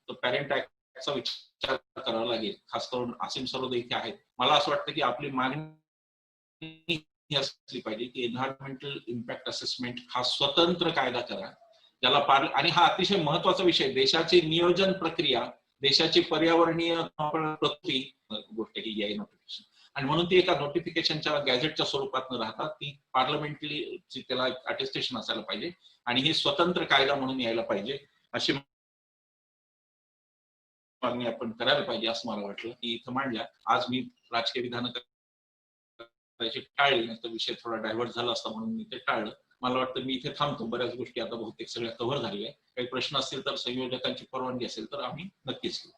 तर पॅरेंट ऍक्टचा विचार करावा लागेल. खास करून असीम सरोदे इथे आहेत. मला असं वाटतं की आपली मागणी असली पाहिजे की एन्व्हायरमेंटल इम्पॅक्ट असेसमेंट हा स्वतंत्र कायदा करा, ज्याला आणि हा अतिशय महत्वाचा विषय, देशाची नियोजन प्रक्रिया, देशाची पर्यावरणीय प्रकृती गोष्ट ही EIA नोटिफिकेशन, आणि म्हणून ती एका नोटिफिकेशनच्या गॅझेटच्या स्वरूपात न राहता ती पार्लमेंटली त्याला अटेस्टेशन असायला पाहिजे आणि ही स्वतंत्र कायदा म्हणून यायला पाहिजे, अशी मागणी आपण करायला पाहिजे असं मला वाटलं की इथं मांडल्या. आज मी राजकीय विधान करायची टाळली, नाही तर विषय थोडा डायव्हर्ट झाला असता म्हणून मी ते टाळलं. मला वाटतं मी इथे थांबतो. बऱ्याच गोष्टी आता बहुतेक सगळ्या कव्हर झालेल्या आहेत. काही प्रश्न असतील तर, संयोजकांची परवानगी असेल तर आम्ही नक्कीच घेऊ.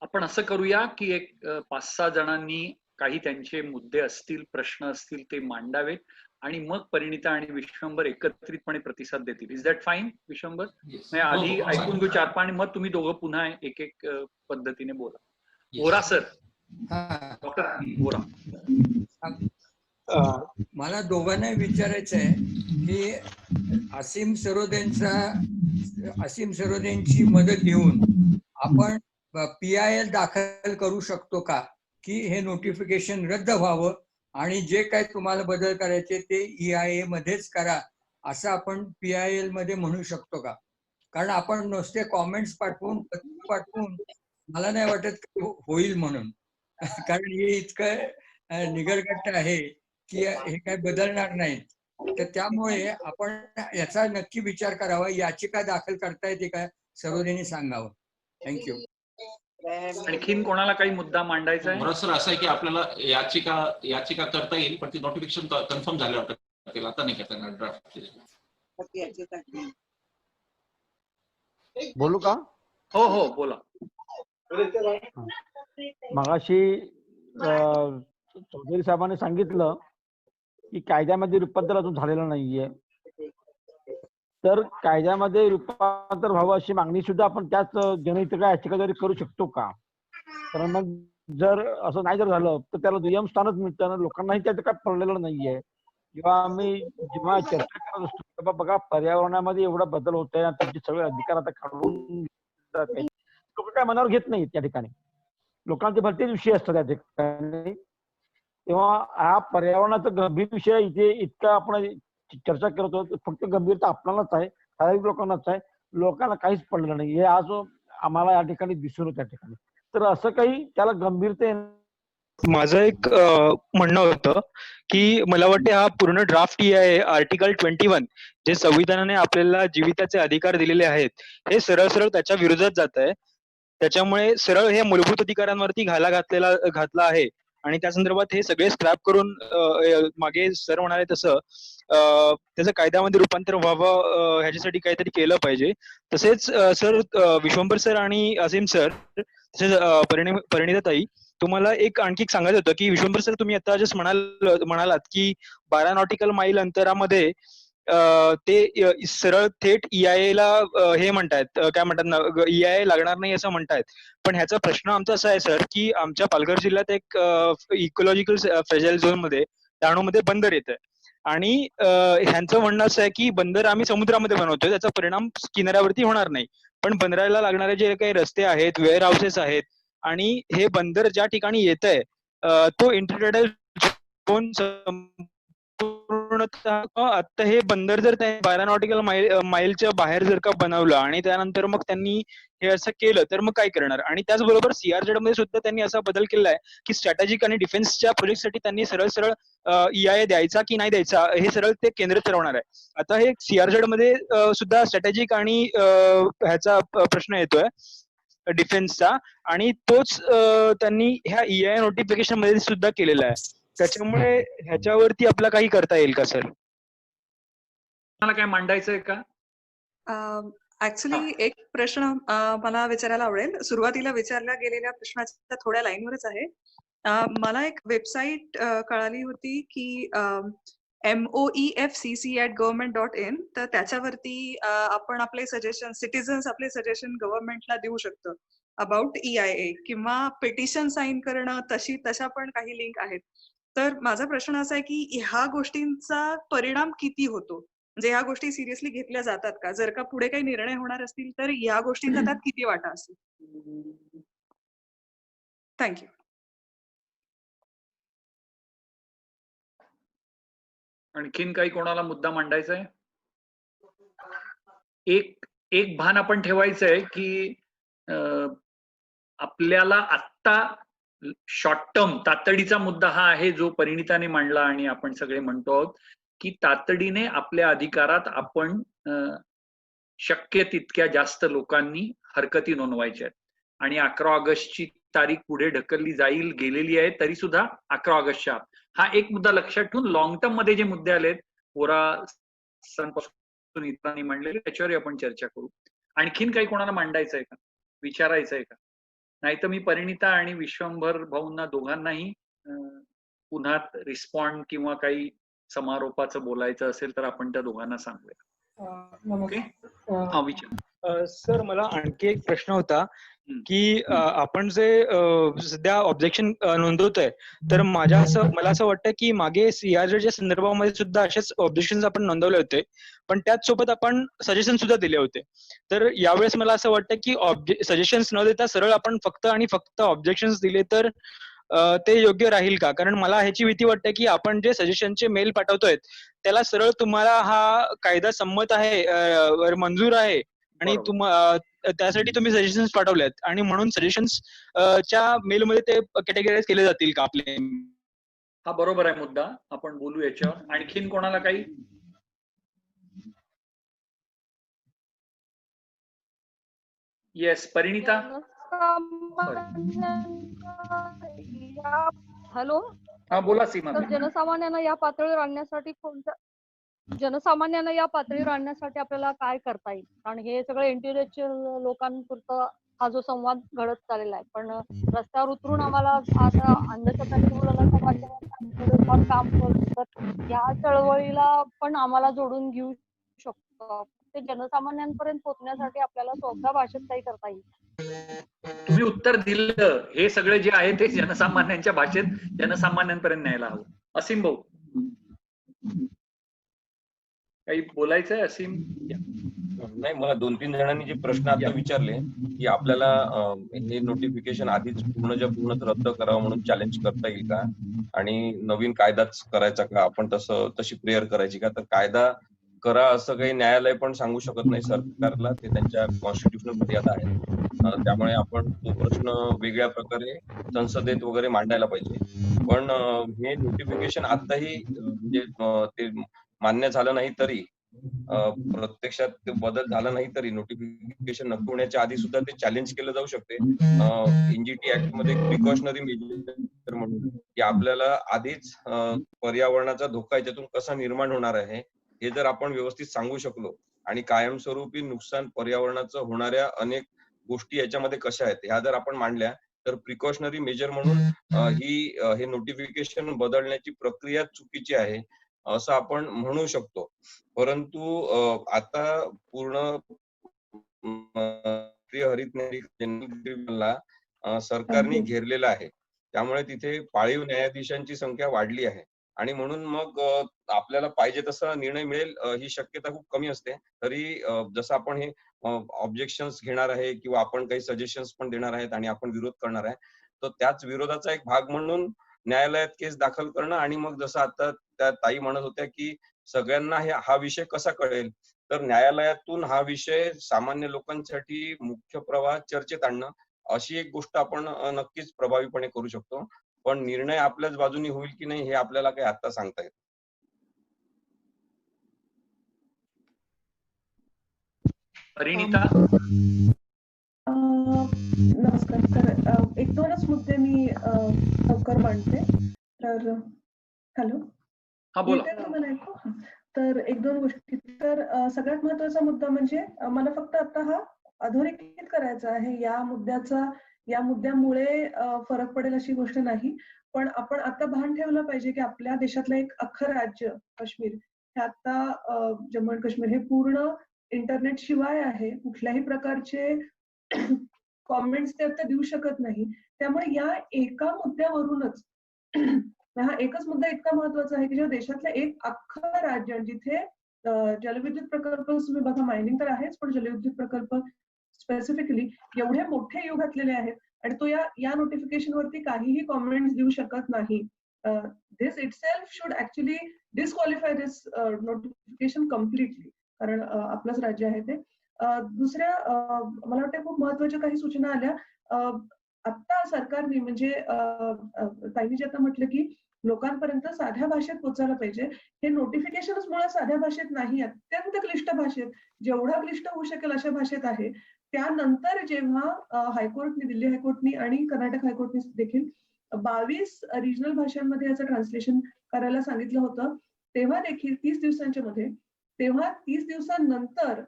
आपण असं करूया की एक 5-6 जणांनी काही त्यांचे मुद्दे असतील, प्रश्न असतील ते मांडावे आणि मग परिणिता आणि विश्वंभर एकत्रितपणे प्रतिसाद देतील. Is that fine Vishwambhar? आधी ऐकून घेऊ 4-5 आणि मग तुम्ही दोघं पुन्हा एक एक पद्धतीने बोला. बोरा सर. डॉक्टर बोरा. मला दोघांना विचारायचं आहे की असीम सरोदेंची मदत घेऊन आपण PIL दाखल करू शकतो का की हे नोटिफिकेशन रद्द व्हावं आणि जे काय तुम्हाला बदल करायचे ते EIA मध्येच करा, असं आपण PIL मध्ये म्हणू शकतो का? कारण आपण नुसते कॉमेंट्स पाठवून मला नाही वाटत होईल म्हणून. कारण हे इतकं निगरगट्ट आहे की हे काय बदलणार नाही. तर त्यामुळे आपण याचा नक्की विचार करावा. याचिका दाखल करता येते का, सरोदेनी सांगावं. थँक्यू. आणखीन कोणाला काही मुद्दा मांडायचा आहे? सर, असं आहे की आपल्याला याचिका करता येईल, पण ती नोटिफिकेशन कन्फर्म झाल्यावर करता, आता नाही करता येणार. ड्राफ्ट बोलू का? हो हो बोला. मगाशी चौधरी साहेबांनी सांगितलं की कायद्यामध्ये रूपांतर अजून झालेलं नाहीये, तर कायद्यामध्ये रूपांतर व्हावं अशी मागणी सुद्धा आपण त्याच जनहित याचिकाद्वारे करू शकतो का? कारण मग जर असं नाही जर झालं तर त्याला दुय्यम स्थानच मिळतं, लोकांनाही त्याचं काय पडलेलं नाहीये. किंवा आम्ही जेव्हा चर्चा करत असतो बघा पर्यावरणामध्ये एवढा बदल होत आहे, त्यांचे सगळे अधिकार आता काढून लोक काय मनावर घेत नाहीत त्या ठिकाणी, लोकांचे भलतेच विषय असतात त्या ठिकाणी. तेव्हा हा पर्यावरणाचा गंभीर विषय इथे इतका आपण चर्चा करतो, फक्त गंभीरता आपल्यालाच आहे, ठराविक लोकांनाच आहे, लोकांना काहीच पडलं नाही हे आज आम्हाला या ठिकाणी दिसून होतं. त्या ठिकाणी तर असं काही त्याला गंभीरते. माझं एक म्हणणं होतं की मला वाटते हा पूर्ण ड्राफ्ट EIA आर्टिकल 21 जे संविधानाने आपल्याला जीविताचे अधिकार दिलेले आहेत, हे सरळ सरळ त्याच्या विरोधात जात आहे. त्याच्यामुळे सरळ हे मूलभूत अधिकारांवरती घातला आहे आणि त्या संदर्भात हे सगळे स्क्रॅप करून मागे सर म्हणाले तसं त्याचं कायद्यामध्ये रूपांतर व्हावं ह्याच्यासाठी काहीतरी केलं पाहिजे. तसेच सर विश्वंभर सर आणि असीम सर तसेच परिणिताताई, तुम्हाला आणखी सांगायचं होतं की विश्वंभर सर तुम्ही आता जस्ट म्हणालात की 12 नॉटिकल माईल अंतरामध्ये ते सरळ थेट EIA ला हे म्हणतायत, काय म्हणतात ना, EIA लागणार नाही असं म्हणतायत. पण ह्याचा प्रश्न आमचा असा आहे सर की आमच्या पालघर जिल्ह्यात एक इकोलॉजिकल फ्रेजाईल झोन मध्ये डहाणूमध्ये बंदर येत आहे आणि ह्यांचं म्हणणं असं आहे की बंदर आम्ही समुद्रामध्ये बनवतोय, त्याचा परिणाम किनाऱ्यावरती होणार नाही, पण बंदराला लागणारे जे काही रस्ते आहेत, वेअर हाऊसेस आहेत आणि हे बंदर ज्या ठिकाणी येत आहे तो इंटरटेडल झोन आता हे बंदर जर 12 नॉटिकल माईलच्या बाहेर जर का बनवलं आणि त्यानंतर मग त्यांनी हे असं केलं तर मग काय करणार? आणि त्याचबरोबर CRZ मध्ये सुद्धा त्यांनी असा बदल केला आहे की स्ट्रॅटेजिक आणि डिफेन्सच्या प्रोजेक्टसाठी त्यांनी सरळ सरळ EIA द्यायचा की नाही द्यायचा हे सरळ ते केंद्र ठरवणार आहे. आता हे CRZ मध्ये सुद्धा स्ट्रॅटेजिक आणि ह्याचा प्रश्न येतोय डिफेन्सचा, आणि तोच त्यांनी ह्या EIA नोटिफिकेशन मध्ये सुद्धा केलेला आहे. त्याच्यामुळे ह्याच्यावरती आपला काही करता येईल का सर? तुम्हाला काय मांडायचंय का? ऍक्च्युली एक प्रश्न मला विचारायला आवडेल. सुरुवातीला विचारल्या गेलेल्या प्रश्नाच्या थोड्या लाईनवरच आहे. मला एक वेबसाईट कळाली होती की moefcc@government.in, तर त्याच्यावरती आपण आपले सजेशन, सिटीजन्स आपले सजेशन गव्हर्नमेंटला देऊ शकतो अबाउट EIA, किंवा पिटिशन साईन करणं, तशा पण काही लिंक आहेत. तर माझा प्रश्न असा आहे की ह्या गोष्टींचा परिणाम किती होतो, म्हणजे ह्या गोष्टी सिरियसली घेतल्या जातात का? जर का पुढे काही निर्णय होणार असतील तर ह्या गोष्टींचा त्यात किती वाटा असेल? थँक्यू. आणखीन काही कोणाला मुद्दा मांडायचा आहे? एक भान आपण ठेवायचं आहे की आपल्याला आत्ता शॉर्ट टर्म तातडीचा मुद्दा हा आहे जो परिणिताने मांडला आणि आपण सगळे म्हणतो आहोत की तातडीने आपल्या अधिकारात आपण शक्य तितक्या जास्त लोकांनी हरकती नोंदवायच्या आहेत. आणि 11 ऑगस्टची तारीख पुढे ढकलली जाईल, गेलेली आहे तरी सुद्धा 11 ऑगस्टच्या हा एक मुद्दा लक्षात ठेवून लॉंग टर्म मध्ये जे मुद्दे आलेत पोरा सणापासून इतरांनी मांडलेले त्याच्यावर आपण चर्चा करू. आणखीन काही कोणाला मांडायचं आहे का, विचारायचं आहे का? नाही तर मी परिणिता आणि विश्वंभर भाऊंना दोघांनाही पुन्हा रिस्पॉन्ड किंवा काही समारोपाचं बोलायचं असेल तर आपण त्या दोघांना सांगूया. ओके, हा विचार. सर मला आणखी एक प्रश्न होता की आपण जे सध्या ऑब्जेक्शन नोंदवतोय तर मला असं वाटतं की मागे CRZच्या संदर्भामध्ये सुद्धा असेच ऑब्जेक्शन आपण नोंदवले होते, पण त्याच सोबत आपण सजेशन सुद्धा दिले होते. तर यावेळेस मला असं वाटतं की सजेशन्स न देता सरळ आपण फक्त आणि फक्त ऑब्जेक्शन्स दिले तर ते योग्य राहील का? कारण मला ह्याची भीती वाटते की आपण जे सजेशनचे मेल पाठवतोय त्याला सरळ तुम्हाला हा कायदा संमत आहे, मंजूर आहे आणि त्यासाठी तुम्ही सजेशन्स पाठवलेत आणि म्हणून सजेशन्स च्या मेलमध्ये ते कॅटेगराईज केले जातील का आपले? हा बरोबर आहे मुद्दा, आपण बोलू याच्यावर. आणखीन कोणाला काही? येस परिणिता. हॅलो, हा बोला सीमा. तर जनसामान्यांना या पातळीवर आणण्यासाठी आपल्याला काय करता येईल? कारण हे सगळं इंटेलेक्च्युअल लोकांपुरतं हा जो संवाद घडत चाललेला आहे, पण रस्त्यावर उतरून आम्हाला आता अंधश्रद्धा निर्मूलनाच्या माध्यमातून काम करतो, तर ह्या चळवळीला पण आम्हाला जोडून घेऊ शकतो. ते जनसामान्यांपर्यंत पोहोचण्यासाठी आपल्याला सोप्या भाषेत काही करता येईल? तुम्ही उत्तर दिलं, हे सगळे जे आहे ते जनसामान्यांच्या भाषेत जनसामान्यांपर्यंत न्यायला हवं. असीम भाऊ काही बोलायचंय? असीम. नाही, मला 2-3 जणांनी जे प्रश्न आता विचारले की आपल्याला हे नोटिफिकेशन आधीच पूर्ण रद्द करावं म्हणून चॅलेंज करता येईल का, आणि नवीन कायदाच करायचा का, आपण तशी प्रेयर करायची का? तर कायदा करा असं काही न्यायालय पण सांगू शकत नाही सरकारला, ते त्यांच्या कॉन्स्टिट्युशनल मर्यादा आहे. त्यामुळे आपण तो प्रश्न वेगळ्या प्रकारे संसदेत वगैरे मांडायला पाहिजे. पण हे नोटिफिकेशन आताही म्हणजे ते मान्य झालं नाही तरी, प्रत्यक्षात ते बदल झाला नाही तरी नोटिफिकेशन नको होण्याच्या आधी सुद्धा ते चॅलेंज केलं जाऊ शकते. NGT ऍक्ट मध्ये प्रिकॉशनरी मेजर म्हणून की आपल्याला आधीच पर्यावरणाचा धोका याच्यातून कसा निर्माण होणार आहे हे जर आपण व्यवस्थित सांगू शकलो, आणि कायमस्वरूपी नुकसान पर्यावरणाचं होणाऱ्या अनेक गोष्टी याच्यामध्ये कशा आहेत ह्या जर आपण मांडल्या, तर प्रिकॉशनरी मेजर म्हणून हे नोटिफिकेशन बदलण्याची प्रक्रिया चुकीची आहे असं आपण म्हणू शकतो. परंतु आता पूर्ण हरित सरकारने घेरलेला आहे, त्यामुळे तिथे पाळीव न्यायाधीशांची संख्या वाढली आहे आणि म्हणून मग आपल्याला पाहिजे तसा निर्णय मिळेल ही शक्यता खूप कमी असते. तरी जसं आपण हे ऑब्जेक्शन्स घेणार आहे किंवा आपण काही सजेशन्स पण देणार आहेत आणि आपण विरोध करणार आहे, तर त्याच विरोधाचा एक भाग म्हणून न्यायालयात केस दाखल करणं, आणि मग जसं आता त्या ताई म्हणत होत्या की सगळ्यांना हा विषय कसा कळेल, तर न्यायालयातून हा विषय सामान्य लोकांसाठी मुख्य प्रवाहात चर्चेत आणणं अशी एक गोष्ट आपण नक्कीच प्रभावीपणे करू शकतो. पण निर्णय आपल्याच बाजूनी होईल की नाही हे आपल्याला काही आता सांगता येत. परिणिता. नमस्कार सर, 1-2च मुद्दे मी लवकर मांडते. तर हॅलो, हा बोला. तर तर एक दोन गोष्टी. तर सगळ्यात महत्वाचा मुद्दा म्हणजे मला फक्त आता हा अधोरेखित करायचा आहे. या मुद्द्यामुळे फरक पडेल अशी गोष्ट नाही. पण आपण आता भान ठेवलं पाहिजे की आपल्या देशातलं एक अख्खं राज्य काश्मीर हे आता जम्मू आणि काश्मीर हे पूर्ण इंटरनेट शिवाय आहे. कुठल्याही प्रकारचे कॉमेंट्स ते आता देऊ शकत नाही. त्यामुळे या एका मुद्द्यावरूनच हा एकच मुद्दा इतका महत्वाचा आहे की जेव्हा देशातलं एक अख्खं राज्य जिथे जलविद्युत प्रकल्प तुम्ही बघा, मायनिंग तर आहेच, पण जलविद्युत प्रकल्प स्पेसिफिकली एवढे मोठे येऊ घातलेले आहेत आणि तो या नोटिफिकेशन वरती काहीही कॉमेंट्स देऊ शकत नाही. This itself should actually disqualify this notification completely, कारण आपलंच राज्य आहे ते. दुसऱ्या मला वाटतं खूप महत्वाच्या काही सूचना आल्या. आता सरकारने म्हणजे ताईंनी जे आता म्हटलं की लोकांपर्यंत साध्या भाषेत पोहोचायला पाहिजे. हे नोटिफिकेशनच मुळात साध्या भाषेत नाही, अत्यंत क्लिष्ट भाषेत, जेवढा क्लिष्ट होऊ शकेल अशा भाषेत आहे. त्यानंतर जेव्हा हायकोर्टने, दिल्ली हायकोर्टनी आणि कर्नाटक हायकोर्टने देखील 22 रिजनल भाषांमध्ये याचं ट्रान्सलेशन करायला सांगितलं होतं, तेव्हा देखील 30 दिवसांच्या मध्ये, तेव्हा 30 दिवसांनंतर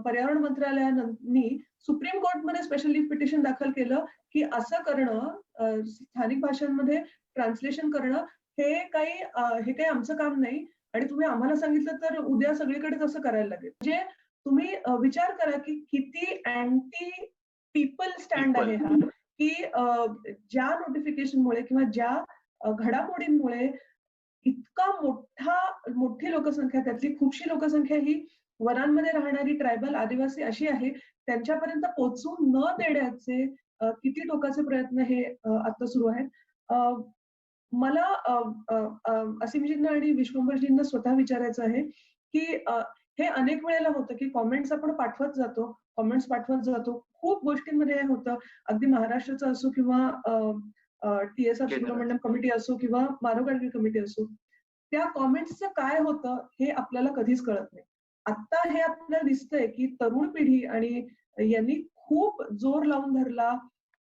पर्यावरण मंत्रालयाने सुप्रीम कोर्टमध्ये स्पेशल लीव्ह पिटिशन दाखल केलं की असं करणं, स्थानिक भाषांमध्ये ट्रान्सलेशन करणं हे काही आमचं काम नाही आणि तुम्ही आम्हाला सांगितलं तर उद्या सगळीकडे तसं करायला लागेल. म्हणजे तुम्ही विचार करा की किती अँटी पीपल स्टँड आहे हा, की ज्या नोटिफिकेशनमुळे किंवा ज्या घडामोडींमुळे इतका मोठी लोकसंख्या, त्यातली खूपशी लोकसंख्या ही वनांमध्ये राहणारी ट्रायबल आदिवासी अशी आहे, त्यांच्यापर्यंत पोहोचू न देण्याचे किती टोकाचे प्रयत्न हे आता सुरू आहेत. मला असीमजींना आणि विश्वंभरजींना स्वतः विचारायचं आहे की हे अनेक वेळेला होतं की कॉमेंट्स आपण पाठवत जातो, खूप गोष्टींमध्ये हे होतं, अगदी महाराष्ट्राचं असो किंवा TSR सुब्रमण्यम कमिटी असो किंवा मानव गाडगीळ कमिटी असो, त्या कॉमेंट्सचं काय होतं हे आपल्याला कधीच कळत नाही. आता हे आपल्याला दिसतंय की तरुण पिढी आणि यांनी खूप जोर लावून धरला,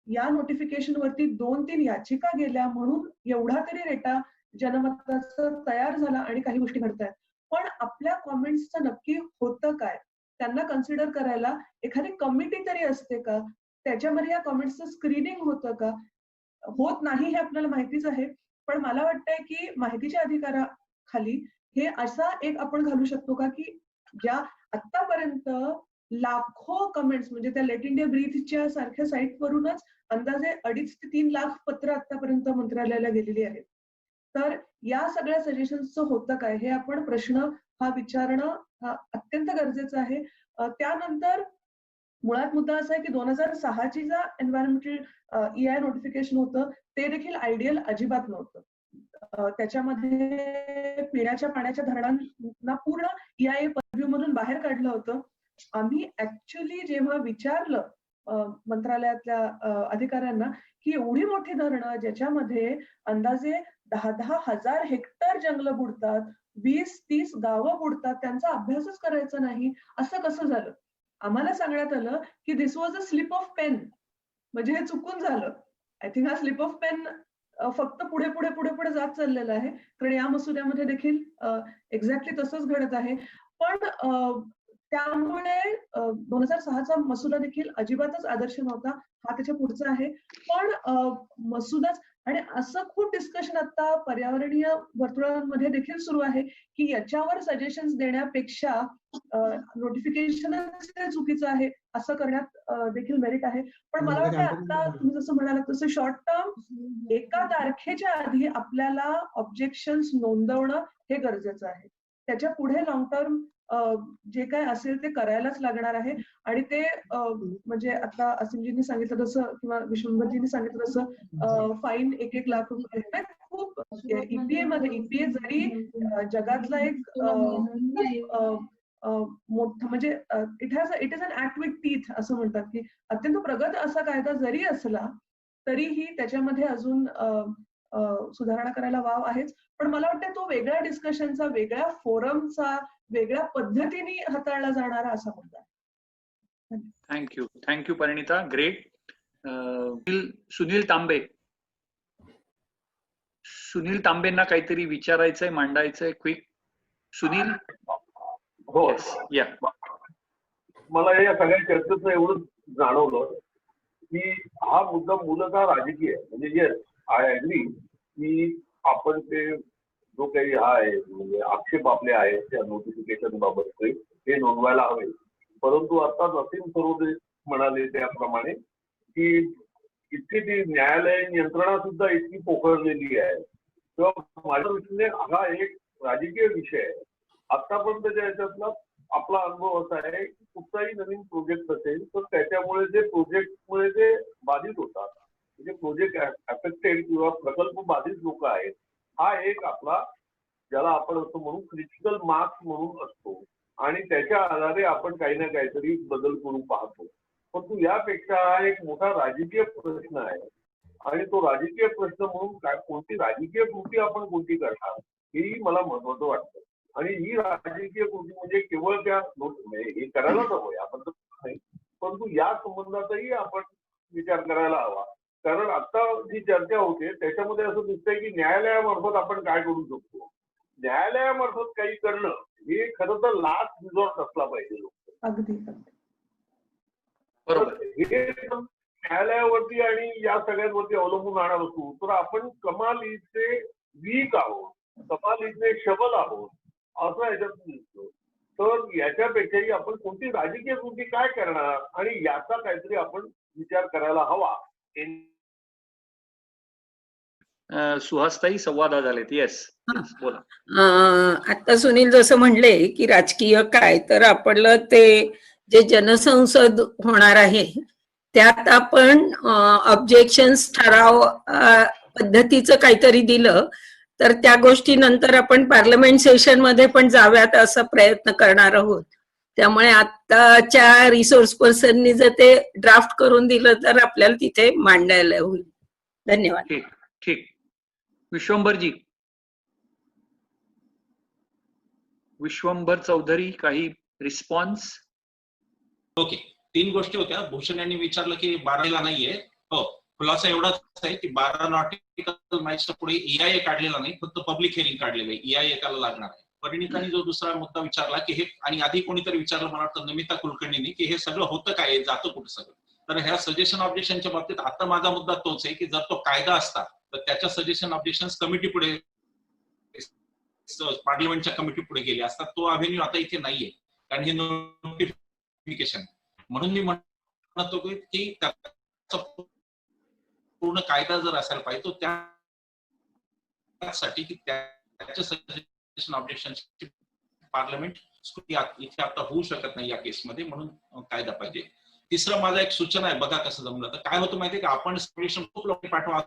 या नोटिफिकेशन वरती 2-3 याचिका गेल्या म्हणून एवढा तरी रेटा जनमताचा तयार झाला आणि काही गोष्टी घडतायत. पण आपल्या कॉमेंट्सचं नक्की होतं काय? त्यांना कन्सिडर करायला एखादी कमिटी तरी असते का? त्याच्यामध्ये या कॉमेंट्सचं स्क्रीनिंग होतं का? होत नाही हे आपल्याला माहितीच आहे, पण मला वाटतंय की माहितीच्या अधिकाराखाली हे असा एक आपण घालू शकतो का की ज्या आतापर्यंत लाखो कमेंट्स, म्हणजे त्या लेट इंडिया ब्रीथच्या सारख्या साईटवरूनच अंदाजे 2.5 ते 3 लाख पत्र आतापर्यंत मंत्रालयाला गेलेली आहेत. तर या सगळ्या सजेशन्सचं होतं काय हे आपण प्रश्न हा विचारणं हा अत्यंत गरजेचं आहे. त्यानंतर मुळात मुद्दा असा आहे की 2006ची ज्या एन्व्हायरमेंटल EIA नोटिफिकेशन होतं ते देखील आयडियल अजिबात नव्हतं. त्याच्यामध्ये पिण्याच्या पाण्याच्या धरणांना पूर्ण EIA पर्व्ह्यू मधून बाहेर काढलं होतं. आम्ही ऍक्च्युअली जेव्हा विचारलं मंत्रालयातल्या अधिकाऱ्यांना की एवढी मोठी धरणं ज्याच्यामध्ये अंदाजे 10-10 हजार हेक्टर जंगलं बुडतात, 20-30 गावं बुडतात, त्यांचा अभ्यासच करायचा नाही, असं कसं झालं? आम्हाला सांगण्यात आलं की this was a slip of pen, म्हणजे हे चुकून झालं. आय थिंक हा स्लिप ऑफ पेन फक्त पुढे जात चाललेला आहे, कारण या मसुद्यामध्ये देखील एक्झॅक्टली तसंच घडत आहे. पण त्यामुळे 2006चा मसुदा देखील अजिबातच आदर्श नव्हता, हा त्याच्या पुढचा आहे. पण मसुदाच, आणि असं खूप डिस्कशन आता पर्यावरणीय वर्तुळांमध्ये देखील सुरू आहे की याच्यावर सजेशन्स देण्यापेक्षा नोटिफिकेशनच चुकीचं आहे असं करण्यात देखील मेरिट आहे. पण मला वाटतं आता तुम्ही जसं म्हणालात तसं शॉर्ट टर्म 1 तारखेच्या आधी आपल्याला ऑब्जेक्शन्स नोंदवणं हे गरजेचं आहे. त्याच्या पुढे लॉंग टर्म जे काय असेल ते करायलाच लागणार आहे. आणि ते म्हणजे आता असीमजींनी सांगितलं तसं किंवा विश्वंभरजींनी सांगितलं तसं फाईन 1-1 लाख रुपये खूप EPA मध्ये, EPA जरी जगातला एक मोठं म्हणजे it is an act with teeth असं म्हणतात की अत्यंत प्रगत असा कायदा जरी असला तरीही त्याच्यामध्ये अजून सुधारणा करायला वाव आहेच. पण मला वाटतं तो वेगळ्या डिस्कशनचा, वेगळ्या फोरमचा, वेगळ्या पद्धतीने हाताळला जाणारा असा मुद्दा आहे. Thank you Parinita, great. सुनील तांबेंना काहीतरी विचारायचंय, मांडायचंय क्विक. सुनील. हो, या. मला या सगळ्या चर्चेतनं एवढं जाणवलं की हा मुद्दा मूलतः राजकीय आहे. म्हणजे येस, आय ऍग्री की आपण ते जो काही हा आहे म्हणजे आक्षेप आपले आहेत त्या नोटिफिकेशन बाबतचे ते नोंदवायला हवे. परंतु आता नसीम सरोदे म्हणाले त्याप्रमाणे की इतकी ती न्यायालयीन यंत्रणा सुद्धा इतकी पोखरलेली आहे. तेव्हा माझ्या दृष्टीने हा एक राजकीय विषय आहे. आतापर्यंतच्या याच्यातला आपला अनुभव असा आहे की कुठलाही नवीन प्रोजेक्ट असेल तर त्याच्यामुळे जे प्रोजेक्टमुळे जे बाधित होतात म्हणजे प्रोजेक्ट अफेक्टेड किंवा प्रकल्प बाधित लोक आहेत हा एक आपला ज्याला आपण असं म्हणू क्रिटिकल मार्क्स म्हणून असतो आणि त्याच्या आधारे आपण काही ना काहीतरी बदल करू पाहतो. परंतु यापेक्षा हा एक मोठा राजकीय प्रश्न आहे आणि तो राजकीय प्रश्न म्हणून काय कोणती राजकीय कृती आपण कोणती करणार हेही मला महत्वाचं वाटतं. आणि ही राजकीय कृती म्हणजे केवळ त्या हे करायलाच हवं आपण तर नाही, परंतु या संबंधातही आपण विचार करायला हवा. कारण आता जी चर्चा होते त्याच्यामध्ये असं दिसतंय की न्यायालयामार्फत आपण काय करू शकतो. न्यायालयामार्फत काही करणं हे खरं तर लास्ट रिसॉर्ट असला पाहिजे. अगदी बरोबर. हे न्यायालयावरती आणि या सगळ्यांवरती अवलंबून राहणार असू तर आपण कमालीचे वीक आहोत, कमालीचे शबल आहोत असं याच्यात दिसतो. तर याच्यापेक्षाही आपण कोणती राजकीय कृती काय करणार आणि याचा काहीतरी आपण विचार करायला हवा. सुहासताई संवाद झालेत. येस, बोला. आता सुनील जसं म्हणले की राजकीय काय, तर आपलं ते जे जनसंसद होणार आहे त्यात आपण ऑब्जेक्शन्स ठराव पद्धतीचं काहीतरी दिलं तर त्या गोष्टी नंतर आपण पार्लमेंट सेशन मध्ये पण जाव्यात असा प्रयत्न करणार आहोत. त्यामुळे आताच्या रिसोर्स पर्सननी जर ते ड्राफ्ट करून दिलं तर आपल्याला तिथे मांडायला होईल. धन्यवाद. ठीक ठीक. विश्वंभरजी. विश्वंभर चौधरी, काही रिस्पॉन्स? ओके, 3 गोष्टी होत्या. भूषण यांनी विचारलं की 12ला नाहीये. हो, खुलासा एवढाच आहे की 12 नॉटिकल माईल्सच्या पुढे EIA काढलेला नाही, फक्त पब्लिक हिअरिंग काढलेलं आहे. EIA एकाला लागणार आहे. परिणितांनी जो दुसरा मुद्दा विचारला की हे, आणि आधी कोणीतरी विचारलं मला वाटतं नमिता कुलकर्णींनी, की हे सगळं होतं काय, जातं कुठं सगळं. तर ह्या सजेशन ऑब्जेक्शनच्या बाबतीत आता माझा मुद्दा तोच आहे की जर तो कायदा असता तर त्याच्या सजेशन ऑब्जेक्शन कमिटी पुढे, पार्लमेंटच्या कमिटी पुढे गेले असतात. तो अव्हेन्यू आता इथे नाहीये कारण हे नोटिफिकेशन. म्हणून मी म्हणतो की त्याचा पूर्ण कायदा जर असायला पाहिजे तो त्यासाठी की त्याच्या सजेशन ऑब्जेक्शन पार्लमेंट इथे आता होऊ शकत नाही या केसमध्ये, म्हणून कायदा पाहिजे. तिसरं माझा एक सूचना आहे, बघा कसं जमलं तर. काय होतं माहितीये का, आपण सजेशन खूप लोकांनी पाठवा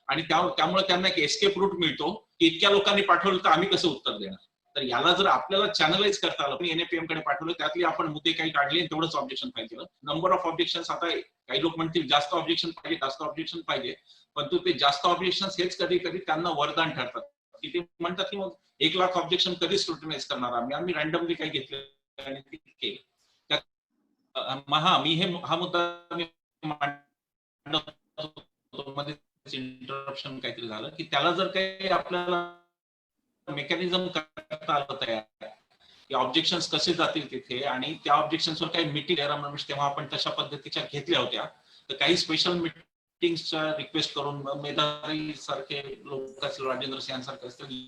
आणि त्यामुळे त्यांना एक एस्केप रूट मिळतो की इतक्या लोकांनी पाठवलं तर आम्ही कसं उत्तर देणार. तर याला जर आपल्याला चॅनलाइज करता आलं, NAPM कडे पाठवलं, त्यातली आपण मुद्दे काही काढले तेवढंच ऑब्जेक्शन फाईल केलं. नंबर ऑफ ऑब्जेक्शन, आता काही लोक म्हणतील जास्त ऑब्जेक्शन पाहिजे, परंतु ते जास्त ऑब्जेक्शन हेच कधी कधी त्यांना वरदान ठरतात की ते म्हणतात की मग 1 लाख ऑब्जेक्शन कधी स्क्रुटिनाइज करणार आम्ही रँडमली काही घेतलं आणि ते केलं. हा मुद्दा मी इंटरप्शन काहीतरी झालं की त्याला जर काही आपल्याला मेकॅनिझम करता आलं तयार की ऑब्जेक्शन कसे जातील तिथे आणि त्या ऑब्जेक्शन्सवर काही मीटिंग तेव्हा आपण तशा पद्धतीच्या घेतल्या होत्या. तर काही स्पेशल मीटिंगच्या रिक्वेस्ट करून मेधावी सारखे लोक असतील, राजेंद्र सिंह सारखे असतील,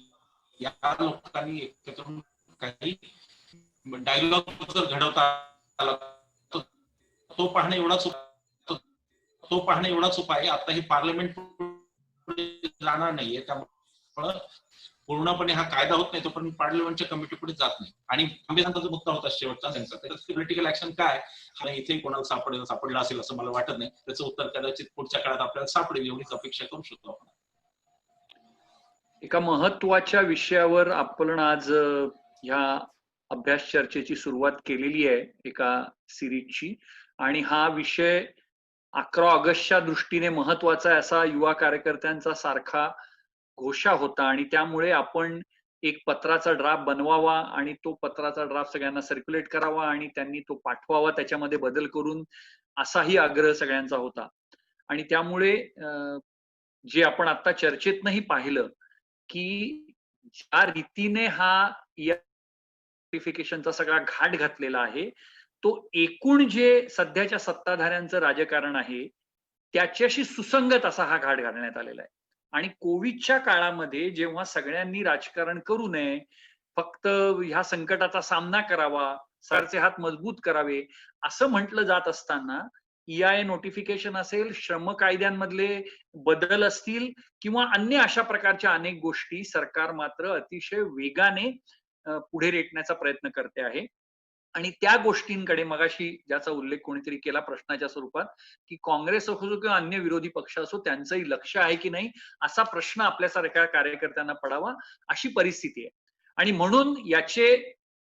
या लोकांनी एकत्र करून काही डायलॉग जर घडवता आला तो पाहणं एवढाच उपाय. आता हे पार्लमेंट जाणार नाहीये, त्यामुळे पूर्णपणे हा कायदा होत नाही तोपर्यंत पार्लमेंटच्या कमिटी पुढे जात नाही. आणि आंबेडकरांचा जो मुद्दा होता शेवटचा त्यांचा, त्याचं पॉलिटिकल ऍक्शन काय, इथे कोणाला सापडलं असेल असं मला वाटत नाही. त्याचं उत्तर कदाचित पुढच्या काळात आपल्याला सापडेल एवढीच अपेक्षा करू शकतो आपण. एका महत्वाच्या विषयावर आपण आज ह्या अभ्यास चर्चेची सुरुवात केलेली आहे, एका सिरीजची. आणि हा विषय 11 ऑगस्टच्या दृष्टीने महत्वाचा आहे असा युवा कार्यकर्त्यांचा सारखा घोषा होता. आणि त्यामुळे आपण एक पत्राचा ड्राफ्ट बनवावा आणि तो पत्राचा ड्राफ्ट सगळ्यांना सर्क्युलेट करावा आणि त्यांनी तो पाठवावा, त्याच्यामध्ये बदल करून, असाही आग्रह सगळ्यांचा होता. आणि त्यामुळे जे आपण आता चर्चेतनंही पाहिलं की ज्या रीतीने हा नोटिफिकेशनचा सगळा घाट घातलेला आहे तो एकूण जे सध्याच्या सत्ताधाऱ्यांचं राजकारण आहे त्याच्याशी सुसंगत असा हा घाट घालण्यात आलेला आहे. आणि कोविडच्या काळामध्ये जेव्हा सगळ्यांनी राजकारण करू नये, फक्त ह्या संकटाचा सामना करावा, सरकारचे हात मजबूत करावे असं म्हटलं जात असताना EIA नोटिफिकेशन असेल, श्रम कायद्यांमधले बदल असतील किंवा अन्य अशा प्रकारच्या अनेक गोष्टी सरकार मात्र अतिशय वेगाने पुढे रेटण्याचा प्रयत्न करते आहे. आणि त्या गोष्टींकडे मगाशी ज्याचा उल्लेख कोणीतरी केला प्रश्नाच्या स्वरूपात की काँग्रेस असो किंवा अन्य विरोधी पक्ष असो त्यांचंही लक्ष आहे की नाही असा प्रश्न आपल्यासारख्या कार्यकर्त्यांना पडावा अशी परिस्थिती आहे. आणि म्हणून याचे